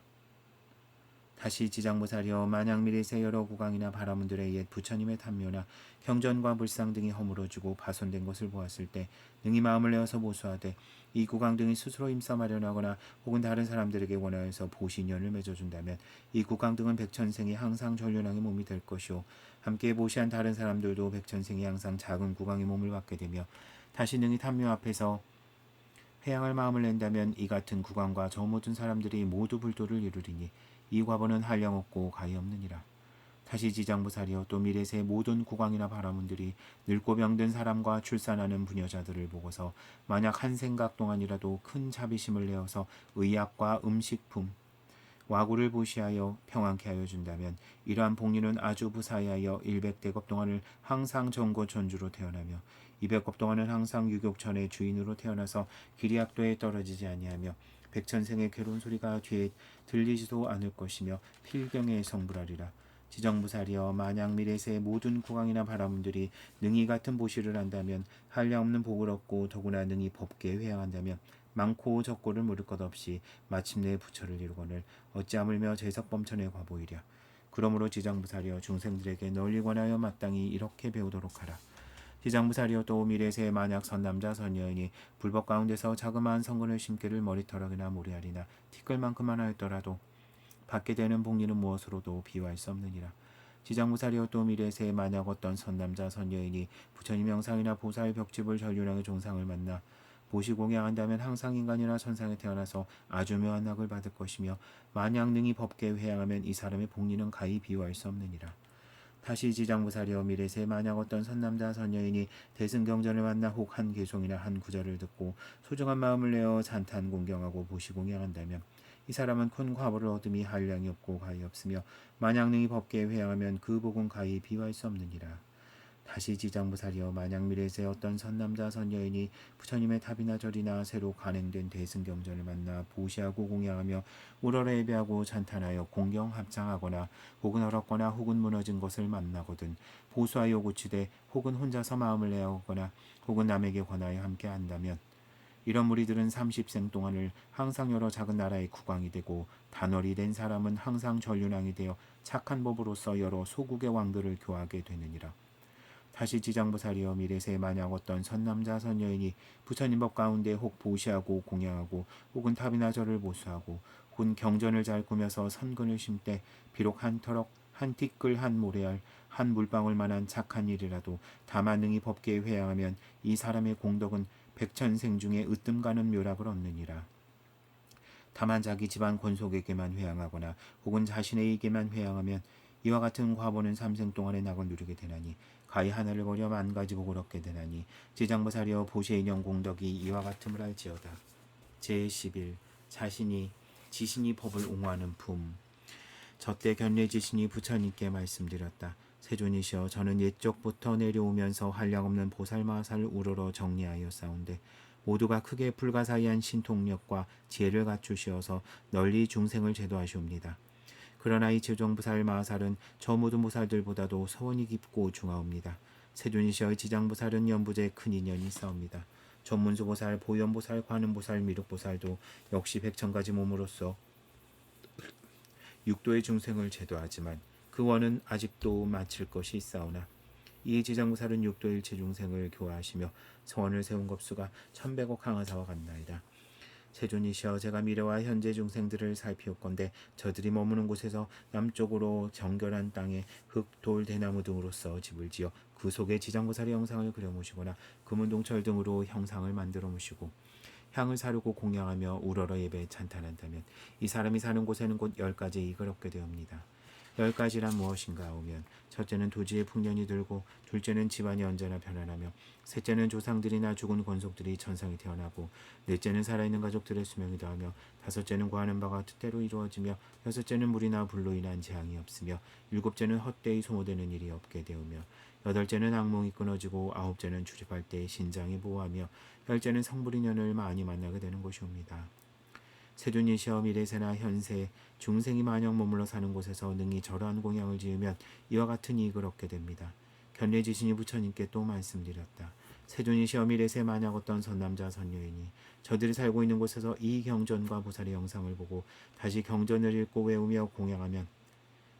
다시 지장보살이여, 만약 미래세 여러 국왕이나 바라문들의 옛 부처님의 탐묘나 경전과 불상 등이 허물어지고 파손된 것을 보았을 때 능히 마음을 내어서 보수하되 이 국왕 등이 스스로 임사 마련하거나 혹은 다른 사람들에게 원하여서 보시인연을 맺어준다면 이 국왕 등은 백천생이 항상 전륜왕의 몸이 될 것이요 함께 보시한 다른 사람들도 백천생이 항상 작은 국왕의 몸을 받게 되며 다시 능히 탐묘 앞에서 회양할 마음을 낸다면 이 같은 국왕과 저 모든 사람들이 모두 불도를 이루리니 이 과보는 한량없고 가히없느니라. 다시 지장보살이여, 또 미래세 모든 국왕이나 바라문들이 늙고 병든 사람과 출산하는 부녀자들을 보고서 만약 한 생각 동안이라도 큰 자비심을 내어서 의약과 음식품, 와구를 보시하여 평안케 하여 준다면 이러한 복리는 아주 부사하여 100대급 동안을 항상 정고천주로 태어나며 200급 동안은 항상 유격천의 주인으로 태어나서 기리학도에 떨어지지 아니하며 백천생의 괴로운 소리가 뒤에 들리지도 않을 것이며 필경에 성불하리라. 지정부살이여, 만약 미래세의 모든 국왕이나 바라문들이 능히 같은 보시를 한다면 한량없는 복을 얻고 더구나 능히 법계에 회양한다면 많고 적고를 물을 것 없이 마침내 부처를 이루거늘 어찌 하물며 제석범천의 과보이랴. 그러므로 지장부살이여, 중생들에게 널리 권하여 마땅히 이렇게 배우도록 하라. 지장부살이여, 또 미래세 만약 선남자 선여인이 불법 가운데서 자그마한 성근을 심기를 머리털럭이나 모래알이나 티끌만큼만 하였더라도 받게 되는 복리는 무엇으로도 비유할 수 없느니라. 지장무살이여, 또 미래세 만약 어떤 선남자 선여인이 부처님 영상이나 보살 벽집을 전륜왕의 종상을 만나 보시 공양한다면 항상 인간이나 천상에 태어나서 아주 묘한 낙을 받을 것이며 만약 능히 법계에 회양하면 이 사람의 복리는 가히 비유할 수 없느니라. 다시 지장무살이여, 미래세 만약 어떤 선남자 선여인이 대승경전을 만나 혹 한 개송이나 한 구절을 듣고 소중한 마음을 내어 찬탄 공경하고 보시 공양한다면 이 사람은 큰 과보를 얻음이 한량이 없고 가히 없으며 만약 능히 법계에 회양하면 그 복은 가히 비유할 수 없느니라. 다시 지장부살이여, 만약 미래세 어떤 선남자 선여인이 부처님의 탑이나 절이나 새로 간행된 대승경전을 만나 보시하고 공양하며 우러러 예배하고 찬탄하여 공경 합장하거나 혹은 어렵거나 혹은 무너진 것을 만나거든 보수하여 고치되 혹은 혼자서 마음을 내어오거나 혹은 남에게 권하여 함께 한다면 이런 무리들은 30생 동안을 항상 여러 작은 나라의 국왕이 되고 단월이 된 사람은 항상 전륜왕이 되어 착한 법으로서 여러 소국의 왕들을 교하게 되느니라. 다시 지장보살이여, 미래세 만약 어떤 선남자 선여인이 부처님 법 가운데 혹 보시하고 공양하고 혹은 탑이나 절을 보수하고 혹은 경전을 잘 꾸며서 선근을 심되 비록 한 터럭 한 티끌 한 모래알 한 물방울만한 착한 일이라도 다만 능히 법계에 회양하면 이 사람의 공덕은 백천생 중에 으뜸 가는 묘락을 얻느니라. 다만 자기 집안 권속에게만 회양하거나 혹은 자신에게만 회양하면 이와 같은 과보는 삼생 동안의 낙을 누리게 되나니 가히 하나를 버려 만 가지 복을 얻게 되나니 지장보살이여 보시의 인연 공덕이 이와 같음을 알지어다. 제11 지신이 법을 옹호하는 품. 저때 견례지신이 부처님께 말씀드렸다. 세존이시여, 저는 옛적부터 내려오면서 한량없는 보살마살을 우러러 정리하여 싸운데 모두가 크게 불가사의한 신통력과 지혜를 갖추시어서 널리 중생을 제도하시옵니다. 그러나 이 제종보살 마살은 저 모든 보살들보다도 서원이 깊고 중하옵니다. 세존이시여, 지장보살은 연부제 큰 인연이 있사옵니다. 전문수보살, 보현보살, 관음보살, 미륵보살도 역시 백천가지 몸으로써 육도의 중생을 제도하지만 그 원은 아직도 마칠 것이 있사오나 이 지장보살은 육도의 일체 중생을 교화하시며 서원을 세운 겁수가 1100억 항하사와 같나이다. 세존이시여, 제가 미래와 현재 중생들을 살피옵건대 저들이 머무는 곳에서 남쪽으로 정결한 땅에 흙, 돌, 대나무 등으로써 집을 지어 그 속에 지장보살의 형상을 그려모시거나 금은동철 등으로 형상을 만들어 모시고 향을 사르고 공양하며 우러러 예배에 찬탄한다면 이 사람이 사는 곳에는 곧 10가지의 이익을 얻게 되옵니다. 10가지란 무엇인가 하오면 첫째는 도지의 풍년이 들고, 둘째는 집안이 언제나 편안하며, 셋째는 조상들이나 죽은 권속들이 천상에 태어나고, 넷째는 살아있는 가족들의 수명이 더하며, 다섯째는 구하는 바가 뜻대로 이루어지며, 여섯째는 물이나 불로 인한 재앙이 없으며, 일곱째는 헛되이 소모되는 일이 없게 되오며, 여덟째는 악몽이 끊어지고, 아홉째는 출입할 때 신장이 보호하며, 열째는 성불인연을 많이 만나게 되는 것이옵니다. 세존이시여, 미래세나 현세 중생이 만약 머물러 사는 곳에서 능히 저러한 공양을 지으면 이와 같은 이익을 얻게 됩니다. 견례지신이 부처님께 또 말씀드렸다. 세존이시여, 미래세 만약 어떤 선남자 선여인이 저들이 살고 있는 곳에서 이 경전과 보살의 영상을 보고 다시 경전을 읽고 외우며 공양하면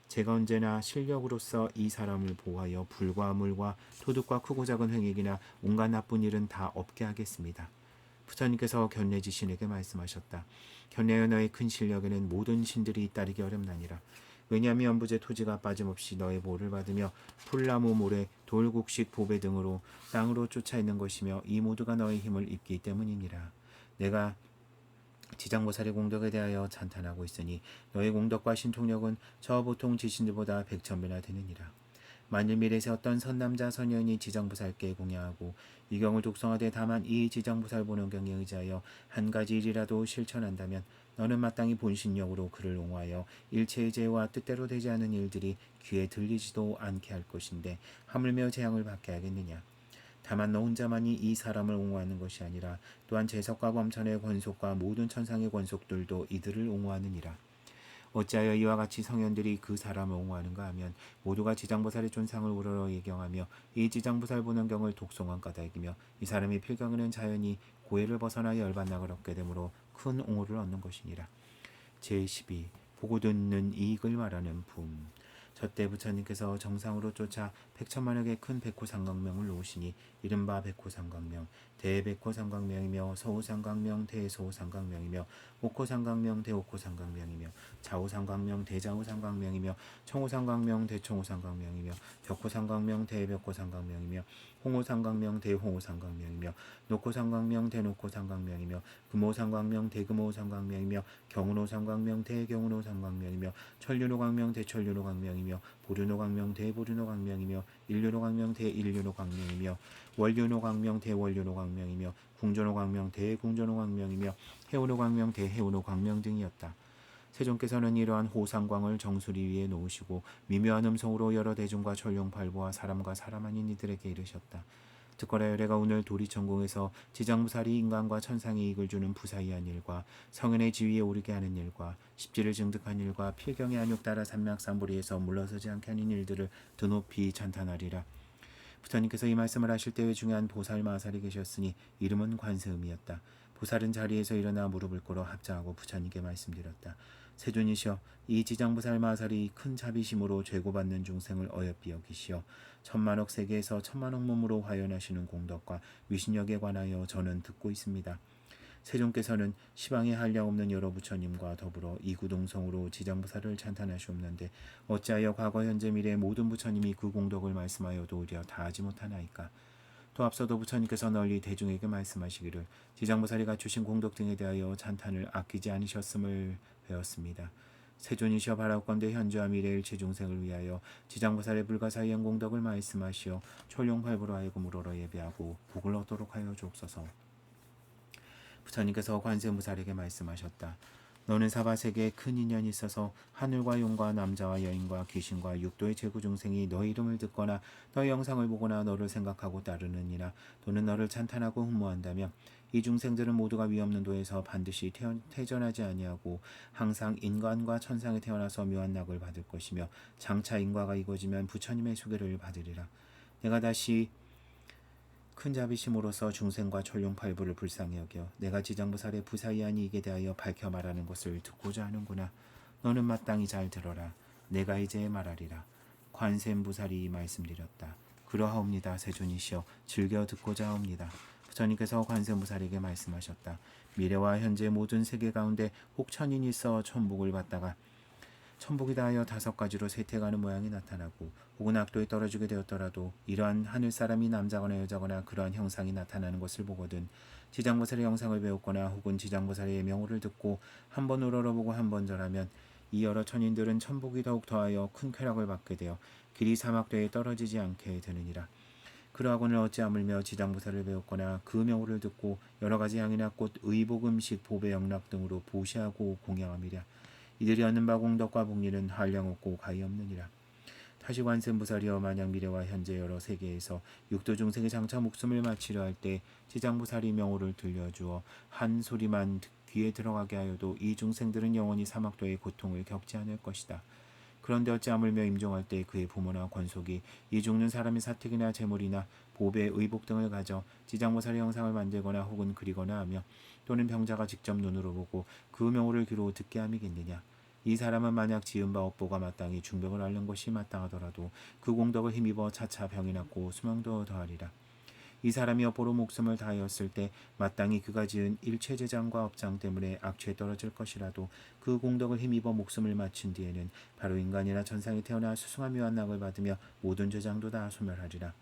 제가 언제나 실력으로서 이 사람을 보호하여 불과 물과 도둑과 크고 작은 횡액이나 온갖 나쁜 일은 다 없게 하겠습니다. 부처님께서 견례지신에게 말씀하셨다. 견례여, 너의 큰 실력에는 모든 신들이 잇따르기 어렵나니라. 왜냐하면 연부제 토지가 빠짐없이 너의 보호를 받으며 풀나무, 모래, 돌국식, 보배 등으로 땅으로 쫓아 있는 것이며 이 모두가 너의 힘을 입기 때문이니라. 내가 지장보살의 공덕에 대하여 찬탄하고 있으니 너의 공덕과 신통력은 저 보통 지신들보다 100,000배나 되느니라. 만일 미래세 어떤 선남자 선녀인이 지장보살께 공양하고 이 경을 독성하되 다만 이 지장보살 보는 경에 의지하여 한 가지 일이라도 실천한다면 너는 마땅히 본신력으로 그를 옹호하여 일체의 죄와 뜻대로 되지 않은 일들이 귀에 들리지도 않게 할 것인데 하물며 재앙을 받게 하겠느냐. 다만 너 혼자만이 이 사람을 옹호하는 것이 아니라 또한 제석과 범천의 권속과 모든 천상의 권속들도 이들을 옹호하느니라. 어찌하여 이와 같이 성현들이 그 사람을 옹호하는가 하면 모두가 지장보살의 존상을 우러러 예경하며 이 지장보살 보는 경을 독송한 까닭이며 이 사람이 필경하는 자연이 고해를 벗어나 열반낙을 얻게 되므로 큰 옹호를 얻는 것이니라. 제12 보고 듣는 이익을 말하는 품. 저때 부처님께서 정상으로 쫓아 100,000만억의 큰 백호삼광명을 놓으시니 이른바 백호삼광명, 대백호삼광명이며 서호삼광명, 대서호삼광명이며 옥호삼광명, 대옥호삼광명이며 좌우삼광명, 대좌우삼광명이며 청호삼광명, 대청호삼광명이며 벽호삼광명, 대벽호삼광명이며 홍호삼광명, 대홍호삼광명이며 녹호삼광명, 대녹호삼광명이며 금호삼광명, 대금호삼광명이며 경운호삼광명, 대경운호삼광명이며 천륜호광명, 대천륜호광명이며 보륜호광명, 대보륜호광명이며 일륜호광명, 대일륜호광명이며 월륜호광명, 대월륜호광명이며 궁전호광명, 대궁전호광명이며 해운호광명, 대해운호광명 등이었다. 세존께서는 이러한 호상광을 정수리 위에 놓으시고 미묘한 음성으로 여러 대중과 천룡팔보와 사람과 사람 아닌 이들에게 이르셨다. 듣거라, 여래가 오늘 도리천궁에서 지장보살이 인간과 천상의 이익을 주는 부사이한 일과 성현의 지위에 오르게 하는 일과 십지를 증득한 일과 필경의 안욕 따라 삼맥삼보리에서 물러서지 않게 하는 일들을 드높이 찬탄하리라. 부처님께서 이 말씀을 하실 때에 중요한 보살 마살이 계셨으니 이름은 관세음이었다. 보살은 자리에서 일어나 무릎을 꿇어 합장하고 부처님께 말씀드렸다. 세존이시여, 이 지장보살 마살이 큰 자비심으로 죄고받는 중생을 어여삐 여기시어 천만억 세계에서 천만억 몸으로 화연하시는 공덕과 위신력에 관하여 저는 듣고 있습니다. 세존께서는 시방에 한량없는 여러 부처님과 더불어 이구동성으로 지장보살을 찬탄하시옵는데 어찌하여 과거 현재 미래 모든 부처님이 그 공덕을 말씀하여도 오히려 다하지 못하나이까. 또 앞서도 부처님께서 널리 대중에게 말씀하시기를 지장보살이 갖추신 공덕 등에 대하여 찬탄을 아끼지 않으셨음을 배웠습니다. 세존이시여 바라옵건대 현주와 미래 일체 중생을 위하여 지장보살의 불가사의한 공덕을 말씀하시어 촐룡팔부로 하여금 우러러 예배하고 복을 얻도록 하여 주옵소서. 부처님께서 관세음보살에게 말씀하셨다. 너는 사바세계에 큰 인연이 있어서 하늘과 용과 남자와 여인과 귀신과 육도의 제구 중생이 너의 이름을 듣거나 너의 영상을 보거나 너를 생각하고 따르느니라. 또는 너를 찬탄하고 흠모한다며 이 중생들은 모두가 위없는 도에서 반드시 퇴전하지 아니하고 항상 인간과 천상에 태어나서 묘한 낙을 받을 것이며 장차 인과가 이루어지면 부처님의 수계를 받으리라. 내가 다시 큰 자비심으로서 중생과 촐룡팔부를 불쌍히 여겨 내가 지장보살의 부사이하니 이에 대하여 밝혀 말하는 것을 듣고자 하는구나. 너는 마땅히 잘 들어라. 내가 이제 말하리라. 관세음보살이 말씀드렸다. 그러하옵니다. 세존이시여 즐겨 듣고자 하옵니다. 부처님께서 관세음보살에게 말씀하셨다. 미래와 현재 모든 세계 가운데 혹 천인이 있어 천복을 받다가 천복이 다하여 5가지로 쇠퇴가는 모양이 나타나고 혹은 악도에 떨어지게 되었더라도 이러한 하늘사람이 남자거나 여자거나 그러한 형상이 나타나는 것을 보거든 지장보살의 영상을 배웠거나 혹은 지장보살의 명호를 듣고 한 번 우러러보고 한 번 절하면 이 여러 천인들은 천복이 더욱 더하여 큰 쾌락을 받게 되어 길이 사막도에 떨어지지 않게 되느니라. 그러하고는 어찌하물며 지장보살을 배웠거나 그 명호를 듣고 여러 가지 향이나 꽃, 의복, 음식, 보배, 영락 등으로 보시하고 공양함이랴. 이들이 얻는 바 공덕과 복리는 한량없고 가히 없느니라. 다시 관세음보살이여 만약 미래와 현재 여러 세계에서 육도 중생의 장차 목숨을 마치려 할 때 지장보살이 명호를 들려주어 한 소리만 귀에 들어가게 하여도 이 중생들은 영원히 사막도의 고통을 겪지 않을 것이다. 그런데 어찌하물며 임종할 때 그의 부모나 권속이 이 죽는 사람의 사택이나 재물이나 보배, 의복 등을 가져 지장보살의 형상을 만들거나 혹은 그리거나 하며 또는 병자가 직접 눈으로 보고 그 명호를 귀로 듣게 함이겠느냐. 이 사람은 만약 지은 바 업보가 마땅히 중병을 앓는 것이 마땅하더라도 그 공덕을 힘입어 차차 병이 낫고 수명도 더하리라. 이 사람이 업보로 목숨을 다하였을 때 마땅히 그가 지은 일체재장과 업장 때문에 악취에 떨어질 것이라도 그 공덕을 힘입어 목숨을 마친 뒤에는 바로 인간이나 천상에 태어나 수승한 묘한 낙을 받으며 모든 죄장도 다 소멸하리라.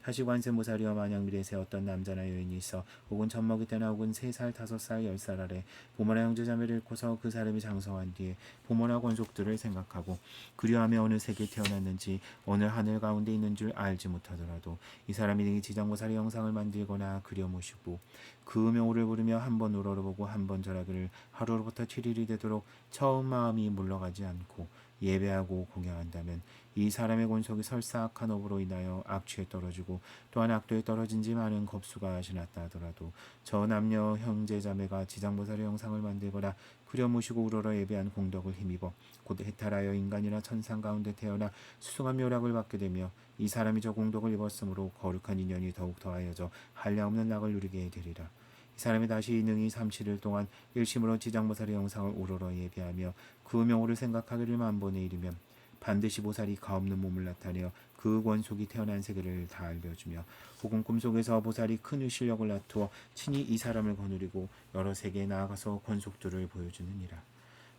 다시 관세음보살이여 만약 미래세 어떤 남자나 여인이 있어 혹은 젖먹이 때나 혹은 3살, 5살, 10살 아래 부모나 형제자매를 잃고서 그 사람이 장성한 뒤에 부모나 권속들을 생각하고 그리하며 어느 세계에 태어났는지 어느 하늘 가운데 있는 줄 알지 못하더라도 이 사람이 이 지장보살의 영상을 만들거나 그려 모시고 그 명호를 부르며 한 번 우러러보고 한 번 절하기를 하루로부터 7일이 되도록 처음 마음이 물러가지 않고 예배하고 공양한다면 이 사람의 권속이 설사 악한 업으로 인하여 악취에 떨어지고 또한 악도에 떨어진 지 많은 겁수가 지났다 하더라도 저 남녀 형제자매가 지장보살의 영상을 만들거나 그려 모시고 우러러 예배한 공덕을 힘입어 곧 해탈하여 인간이나 천상 가운데 태어나 수승한 묘락을 받게 되며 이 사람이 저 공덕을 입었으므로 거룩한 인연이 더욱 더하여져 한량없는 낙을 누리게 되리라. 이 사람이 다시 능히 37일 동안 일심으로 지장보살의 영상을 우러러 예배하며 그 명호를 생각하기를 만번에 이르면 반드시 보살이 가없는 몸을 나타내어 그 권속이 태어난 세계를 다 알려주며 혹은 꿈속에서 보살이 큰 의실력을 나투어 친히 이 사람을 거느리고 여러 세계에 나아가서 권속들을 보여주느니라.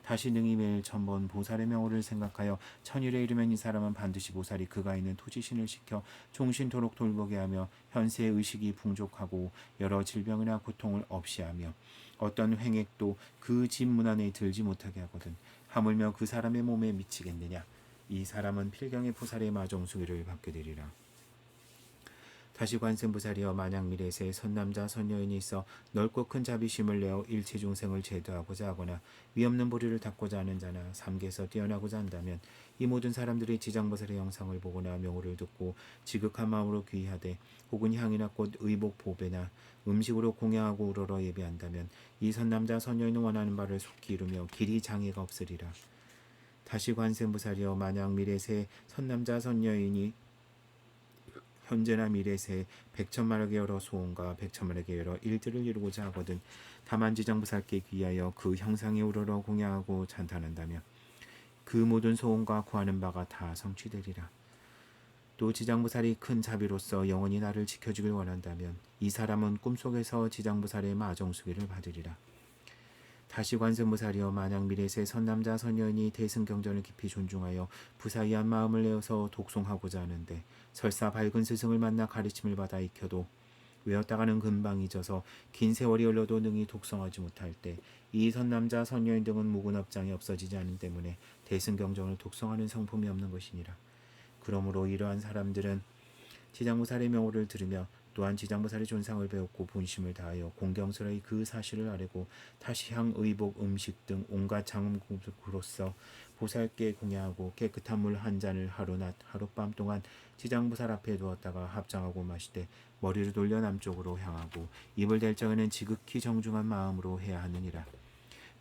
다시 능히 매일 1000번 보살의 명호를 생각하여 1000일에 이르면 이 사람은 반드시 보살이 그가 있는 토지신을 시켜 종신토록 돌보게 하며 현세의 의식이 풍족하고 여러 질병이나 고통을 없이 하며 어떤 횡액도 그 집 문 안에 들지 못하게 하거든 하물며 그 사람의 몸에 미치겠느냐. 이 사람은 필경의 보살의 마종수기를 받게 되리라. 다시 관세음보살이여 만약 미래세 선남자 선여인이 있어 넓고 큰 자비심을 내어 일체 중생을 제도하고자 하거나 위없는 보리를 닦고자 하는 자나 삼계에서 뛰어나고자 한다면 이 모든 사람들이 지장보살의 영상을 보거나 명호를 듣고 지극한 마음으로 귀하되 혹은 향이나 꽃, 의복, 보배나 음식으로 공양하고 우러러 예배한다면 이 선남자 선여인은 원하는 바를 속히 이루며 길이 장애가 없으리라. 다시 관세음보살이여 만약 미래세 선남자 선여인이 현재나 미래세 백천만억의 여러 소원과 백천만억의 여러 일들을 이루고자 하거든 다만 지장보살께 귀하여 그 형상에 우러러 공양하고 찬탄한다며 그 모든 소원과 구하는 바가 다 성취되리라. 또 지장보살이 큰 자비로서 영원히 나를 지켜주길 원한다면 이 사람은 꿈속에서 지장보살의 마정수기를 받으리라. 다시 관세음보살이여 만약 미래세 선남자 선여인이 대승경전을 깊이 존중하여 부사이한 마음을 내어서 독송하고자 하는데 설사 밝은 스승을 만나 가르침을 받아 익혀도 외웠다가는 금방 잊어서 긴 세월이 흘러도 능히 독성하지 못할 때 이 선남자 선여인 등은 묵은 업장이 없어지지 않은 때문에 대승경전을 독성하는 성품이 없는 것이니라. 그러므로 이러한 사람들은 지장무살의 명호를 들으며 또한 지장무살의 존상을 배웠고 본심을 다하여 공경스러이 그 사실을 아뢰고 타시향 의복 음식 등 온갖 장음으로써 보살께 공양하고 깨끗한 물 한 잔을 하루낮 하룻밤 동안 지장무살 앞에 두었다가 합장하고 마시되 머리를 돌려 남쪽으로 향하고 입을 댈 적에는 지극히 정중한 마음으로 해야 하느니라.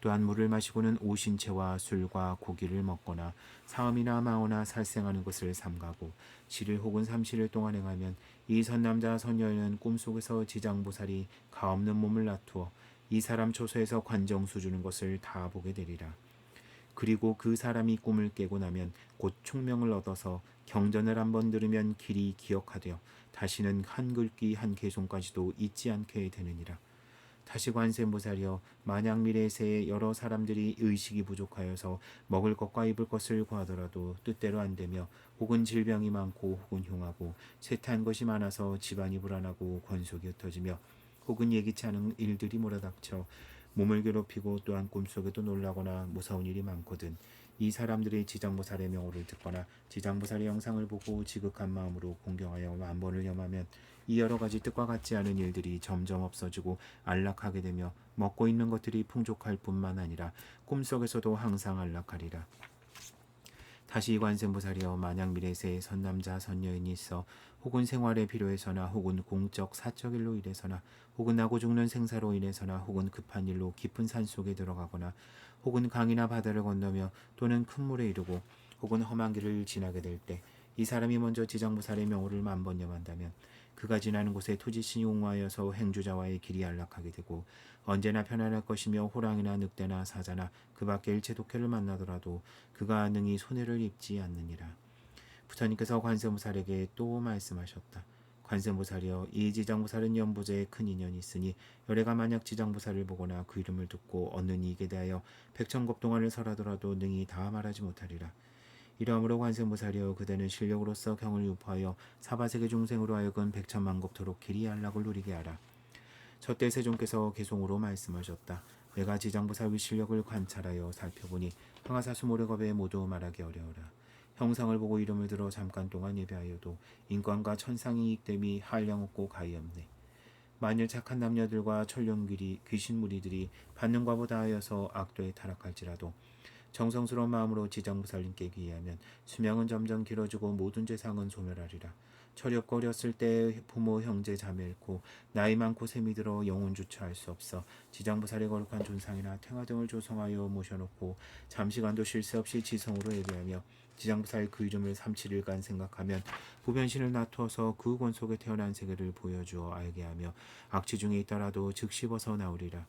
또한 물을 마시고는 오신채와 술과 고기를 먹거나 사음이나 망어나 살생하는 것을 삼가고 7일 혹은 30일 동안 행하면 이 선남자 선녀는 꿈속에서 지장보살이 가없는 몸을 나투어 이 사람 초소에서 관정수 주는 것을 다 보게 되리라. 그리고 그 사람이 꿈을 깨고 나면 곧 총명을 얻어서 경전을 한번 들으면 길이 기억하되어 다시는 한 글귀 한 개송까지도 잊지 않게 되느니라. 다시 관세음보살이여, 만약 미래세에 여러 사람들이 의식이 부족하여서 먹을 것과 입을 것을 구하더라도 뜻대로 안 되며 혹은 질병이 많고 혹은 흉하고 쇠퇴한 것이 많아서 집안이 불안하고 권속이 흩어지며 혹은 예기치 않은 일들이 몰아닥쳐 몸을 괴롭히고 또한 꿈속에도 놀라거나 무서운 일이 많거든 이 사람들이 지장보살의 명호를 듣거나 지장보살의 영상을 보고 지극한 마음으로 공경하여 만번을 염하면 이 여러 가지 뜻과 같지 않은 일들이 점점 없어지고 안락하게 되며 먹고 있는 것들이 풍족할 뿐만 아니라 꿈속에서도 항상 안락하리라. 다시 관세음보살이여, 만약 미래세에 선남자 선여인이 있어 혹은 생활에 필요해서나 혹은 공적 사적 일로 인해서나 혹은 나고 죽는 생사로 인해서나 혹은 급한 일로 깊은 산속에 들어가거나 혹은 강이나 바다를 건너며 또는 큰 물에 이르고 혹은 험한 길을 지나게 될 때 이 사람이 먼저 지장보살의 명호를 만번 염한다면 그가 지나는 곳에 토지신이 옹호하여서 행주자와의 길이 안락하게 되고 언제나 편안할 것이며 호랑이나 늑대나 사자나 그 밖에 일체 독해를 만나더라도 그가 능히 손해를 입지 않느니라. 부처님께서 관세음보살에게 또 말씀하셨다. 관세음보살이여, 이 지장보살은 연보제에 큰 인연이 있으니 열애가 만약 지장보살을 보거나 그 이름을 듣고 얻는 이익에 대하여 백천급 동안을 설하더라도 능히 다 말하지 못하리라. 이러므로 관세음보살이여, 그대는 실력으로서 경을 유포하여 사바세계 중생으로 하여금 백천만급토록 길이 안락을 누리게 하라. 저때 세존께서 개송으로 말씀하셨다. 내가 지장보살의 실력을 관찰하여 살펴보니 황하사수 모래겁에 모두 말하기 어려워라. 형상을 보고 이름을 들어 잠깐 동안 예배하여도 인권과 천상이 이익됨이 한량없고 가히 없네. 만일 착한 남녀들과 천룡귀리 귀신 무리들이 받는 과보다 하여서 악도에 타락할지라도 정성스러운 마음으로 지장보살님께 귀의하면 수명은 점점 길어지고 모든 죄상은 소멸하리라. 철없고 어렸을 때 부모 형제 자매 잃고 나이 많고 셈이 들어 영혼 주체할 수 없어 지장보살의 거룩한 존상이나 탱화 등을 조성하여 모셔놓고 잠시간도 쉴 새 없이 지성으로 예배하며 지장보살 그 이름을 37일간 생각하면 부변신을 놔두어서 그 권속에 태어난 세계를 보여주어 알게 하며 악취 중에 있더라도 즉시 벗어나오리라.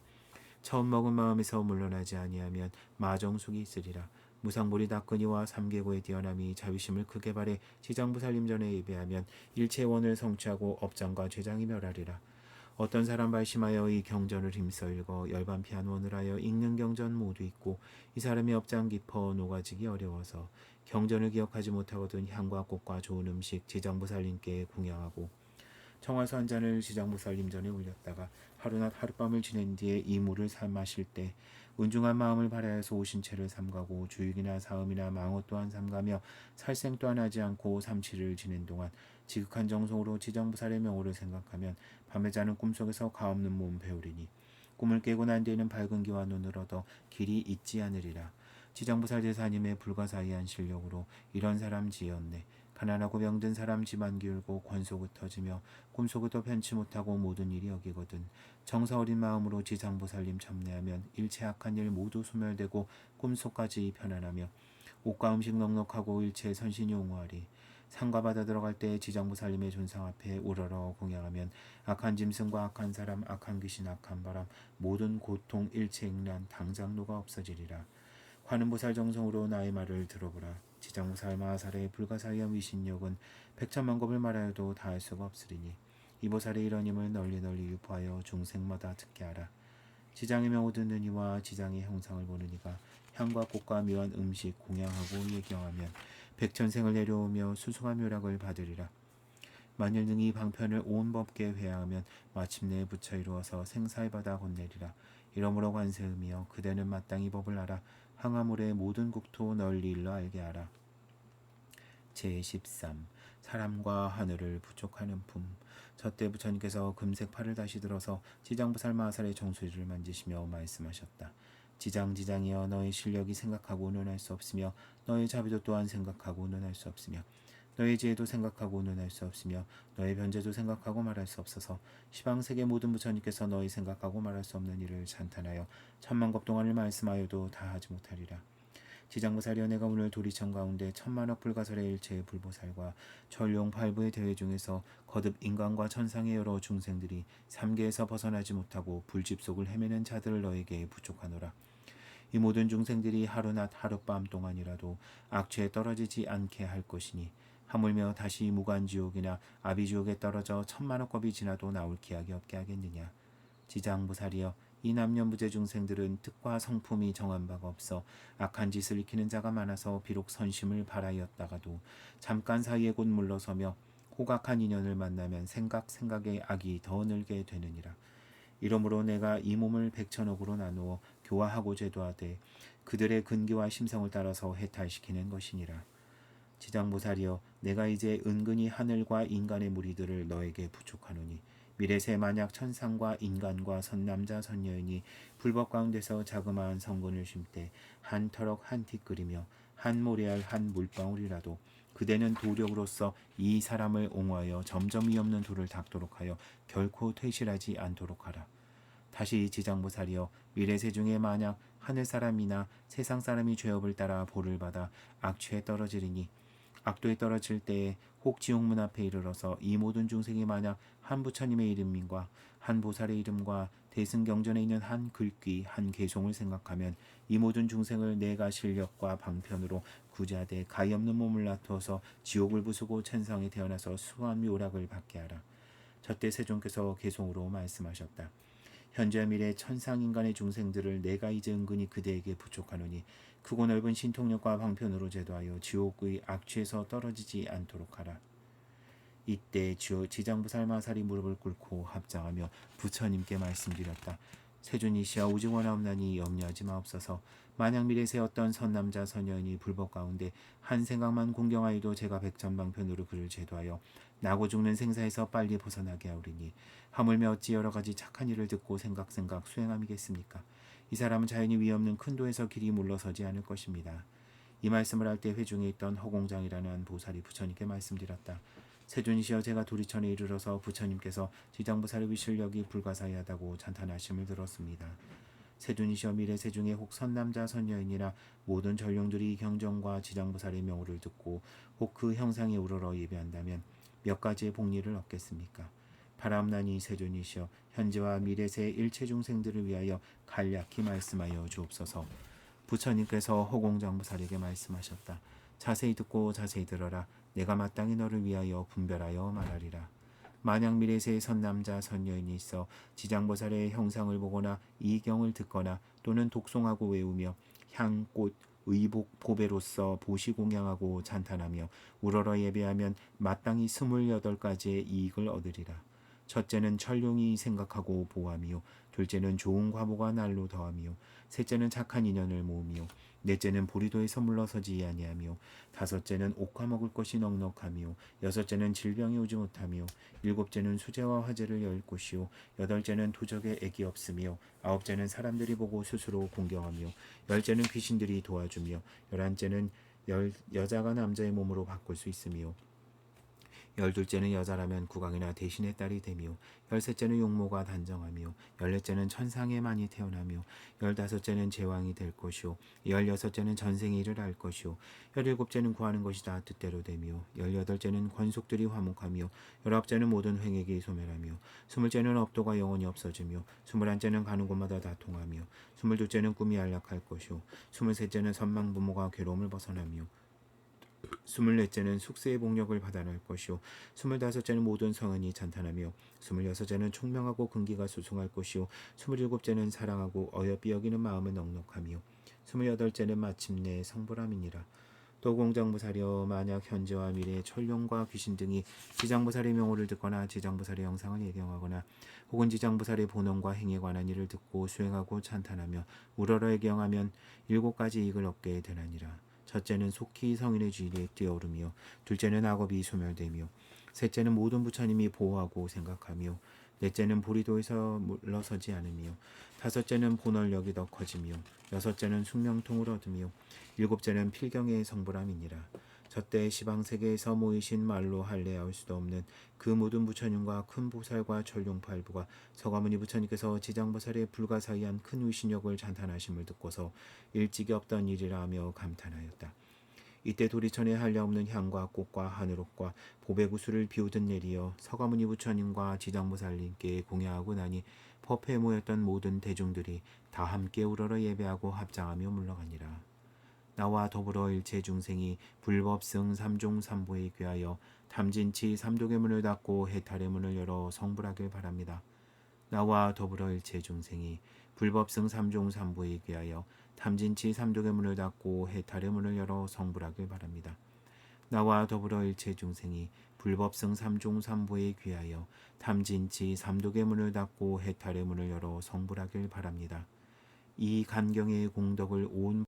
처음 먹은 마음에서 물러나지 아니하면 마정숙이 있으리라. 무상보리 닦으니와 삼계고의 뛰어남이 자비심을 크게 바래 지장보살님전에 예배하면 일체원을 성취하고 업장과 죄장이 멸하리라. 어떤 사람 발심하여 이 경전을 힘써 읽어 열반 피한 원을 하여 읽는 경전 모두 있고 이 사람이 업장 깊어 녹아지기 어려워서 경전을 기억하지 못하거든 향과 꽃과 좋은 음식 지장보살님께 공양하고 청화수 한 잔을 지장보살님 전에 올렸다가 하루낮 하룻밤을 지낸 뒤에 이 물을 마실 때 운중한 마음을 발하여서 오신채를 삼가고 주육이나 사음이나 망어 또한 삼가며 살생 또한 하지 않고 37일 지낸 동안 지극한 정성으로 지장보살의 명호를 생각하면 밤에 자는 꿈속에서 가없는 몸 배우리니 꿈을 깨고 난 뒤에는 밝은 기와 눈을 얻어 길이 잊지 않으리라. 지장보살 제사님의 불가사의한 실력으로 이런 사람 지었네. 가난하고 병든 사람 집안 기울고 권속 흩어지며 꿈속에도 편치 못하고 모든 일이 여기거든. 정서 어린 마음으로 지장보살님 참내하면 일체 악한 일 모두 소멸되고 꿈속까지 편안하며 옷과 음식 넉넉하고 일체 선신이 옹호하리. 산과 바다 들어갈 때 지장보살님의 존상 앞에 우러러 공양하면 악한 짐승과 악한 사람, 악한 귀신, 악한 바람, 모든 고통, 일체 익란, 당장노가 없어지리라. 관음보살 정성으로 나의 말을 들어보라. 지장보살 마하살의 불가사의한 위신력은 백천만겁을 말하여도 다할 수가 없으리니 이 보살의 이런 힘을 널리 유포하여 중생마다 듣게 하라. 지장의 명호 듣는 이와 지장의 형상을 보는 이가 향과 꽃과 묘한 음식 공양하고 예경하면 백천생을 내려오며 수승한 묘락을 받으리라. 만일 능히 방편을 온 법께 회하하면 마침내 부처 이루어서 생사의 바다 건네리라. 이러므로 관세음이여 그대는 마땅히 법을 알아. 항아물의 모든 국토 널리 일러 알게 하라. 제13 사람과 하늘을 부족하는 품. 저때 부처님께서 금색 팔을 다시 들어서 지장부살 마살의 정수리를 만지시며 말씀하셨다. 지장이여 너의 실력이 생각하고는 할 수 없으며 너의 자비도 또한 생각하고는 할 수 없으며 너의 지혜도 생각하고는 할 수 없으며 너의 변제도 생각하고 말할 수 없어서 시방세계 모든 부처님께서 너희 생각하고 말할 수 없는 일을 찬탄하여 천만겁 동안을 말씀하여도 다 하지 못하리라. 지장보살이여 내가 오늘 도리천 가운데 천만억 불가설의 일체의 불보살과 전룡 팔부의 대회 중에서 거듭 인간과 천상의 여러 중생들이 삼계에서 벗어나지 못하고 불집 속을 헤매는 자들을 너에게 부족하노라. 이 모든 중생들이 하루낮 하룻밤 동안이라도 악취에 떨어지지 않게 할 것이니 하물며 다시 무간지옥이나 아비지옥에 떨어져 천만억 겁이 지나도 나올 기약이 없게 하겠느냐. 지장보살이여 이 남녀무제 중생들은 뜻과 성품이 정한 바가 없어 악한 짓을 익히는 자가 많아서 비록 선심을 바라였다가도 잠깐 사이에 곧 물러서며 호각한 인연을 만나면 생각에 악이 더 늘게 되느니라. 이러므로 내가 이 몸을 백천억으로 나누어 교화하고 제도하되 그들의 근기와 심성을 따라서 해탈시키는 것이니라. 지장보살이여 내가 이제 은근히 하늘과 인간의 무리들을 너에게 부족하노니 미래세 만약 천상과 인간과 선남자 선여인이 불법 가운데서 자그마한 성근을 쉼때 한 터럭 한 티 끓이며 한 모래알 한 물방울이라도 그대는 도력으로서 이 사람을 옹호하여 점점 위없는 돌을 닦도록 하여 결코 퇴실하지 않도록 하라. 다시 지장보살이여 미래세 중에 만약 하늘 사람이나 세상 사람이 죄업을 따라 벌을 받아 악취에 떨어지리니 악도에 떨어질 때에 혹 지옥문 앞에 이르러서 이 모든 중생이 만약 한 부처님의 이름과 한 보살의 이름과 대승경전에 있는 한 글귀 한 개송을 생각하면 이 모든 중생을 내가 실력과 방편으로 구제하되 가히 없는 몸을 놔두어서 지옥을 부수고 천상에 태어나서 수한 묘락을 받게 하라. 저때 세존께서 개송으로 말씀하셨다. 현재와 미래 천상인간의 중생들을 내가 이제 은근히 그대에게 부족하노니 크고 넓은 신통력과 방편으로 제도하여 지옥의 악취에서 떨어지지 않도록 하라. 이때 지장부살 마살이 무릎을 꿇고 합장하며 부처님께 말씀드렸다. 세존이시여 오직 원하옵나니 염려하지 마옵소서. 만약 미래세 어떤 선남자 선여인이 불법 가운데 한 생각만 공경하여도 제가 백전방편으로 그를 제도하여 나고 죽는 생사에서 빨리 벗어나게 하오리니 하물며 어찌 여러 가지 착한 일을 듣고 생각 수행함이겠습니까? 이 사람은 자연히 위없는 큰 도에서 길이 물러서지 않을 것입니다. 이 말씀을 할 때 회중에 있던 허공장이라는 한 보살이 부처님께 말씀드렸다. 세존이시여 제가 도리천에 이르러서 부처님께서 지장보살의 위실력이 불가사의하다고 찬탄하심을 들었습니다. 세존이시여 미래세 중에 혹 선남자 선여인이나 모든 전령들이 경정과 지장보살의 명호를 듣고 혹 그 형상에 우러러 예배한다면 몇 가지의 복리를 얻겠습니까? 바라옵나니 세존이시여 현재와 미래세 일체 중생들을 위하여 간략히 말씀하여 주옵소서. 부처님께서 허공장보살에게 말씀하셨다. 자세히 듣고 자세히 들어라. 내가 마땅히 너를 위하여 분별하여 말하리라. 만약 미래세의 선남자 선여인이 있어 지장보살의 형상을 보거나 이 경을 듣거나 또는 독송하고 외우며 향꽃 의복 보배로서 보시공양하고 찬탄하며 우러러 예배하면 마땅히 28가지의 이익을 얻으리라. 첫째는 천룡이 생각하고 보함이요, 둘째는 좋은 과보가 날로 더함이요, 셋째는 착한 인연을 모으며, 넷째는 보리도에서 물러서지 아니하며, 다섯째는 옥화 먹을 것이 넉넉하며, 여섯째는 질병이 오지 못하며, 일곱째는 수제와 화제를 열 곳이요, 여덟째는 도적에 액이 없으며, 아홉째는 사람들이 보고 스스로 공경하며, 열째는 귀신들이 도와주며, 열한째는 여자가 남자의 몸으로 바꿀 수 있으며, 열둘째는 여자라면 국왕이나 대신의 딸이 되며, 열셋째는 용모가 단정하며, 열넷째는 천상에 많이 태어나며, 열다섯째는 제왕이 될 것이요, 열여섯째는 전생의 일을 알 것이요, 열일곱째는 구하는 것이 다 뜻대로 되며, 열여덟째는 권속들이 화목하며, 열아홉째는 모든 횡액이 소멸하며, 스물째는 업도가 영원히 없어지며, 스물한째는 가는 곳마다 다 통하며, 스물둘째는 꿈이 안락할 것이요, 스물셋째는 선망부모가 괴로움을 벗어나며, 스물넷째는 숙세의 복력을 받아낼 것이요, 스물다섯째는 모든 성은이 찬탄하며, 스물여섯째는 총명하고 근기가 수승할 것이요, 스물일곱째는 사랑하고 어여삐 여기는 마음은 넉넉하며, 스물여덟째는 마침내 성불함이니라. 도공장보살이여 만약 현재와 미래의 천룡과 귀신 등이 지장보살의 명호를 듣거나 지장보살의 영상을 예경하거나 혹은 지장보살의 본원과 행에 관한 일을 듣고 수행하고 찬탄하며 우러러 예경하면 7가지 이익을 얻게 되나니라. 첫째는 속히 성인의 주의에 뛰어오르며 둘째는 악업이 소멸되며 셋째는 모든 부처님이 보호하고 생각하며 넷째는 보리도에서 물러서지 않으며 다섯째는 본원력이 더 커지며 여섯째는 숙명통을 얻으며 일곱째는 필경의 성불함이니라. 저때 시방세계에서 모이신 말로 할례할 수도 없는 그 모든 부처님과 큰 보살과 천룡팔부가 서가모니 부처님께서 지장보살의 불가사의한 큰 위신력을 찬탄하심을 듣고서 일찍이 없던 일이라 하며 감탄하였다. 이때 도리천에 한량없는 향과 꽃과 하늘옷과 보배구슬을 비우듯 내리어 서가모니 부처님과 지장보살님께 공양하고 나니 법회에 모였던 모든 대중들이 다 함께 우러러 예배하고 합장하며 물러가니라. 나와 더불어 일체 중생이 불법승 삼종삼보에 귀하여 탐진치 삼독의 문을 닫고 해탈의 문을 열어 성불하길 바랍니다. 나와 더불어 일체 중생이 불법승 삼종삼보에 귀하여 탐진치 삼독의 문을 닫고 해탈의 문을 열어 성불하길 바랍니다. 나와 더불어 일체 중생이 불법승 삼종삼보에 귀하여 탐진치 삼독의 문을 닫고 해탈의 문을 열어 성불하길 바랍니다. 이 간경의 공덕을 온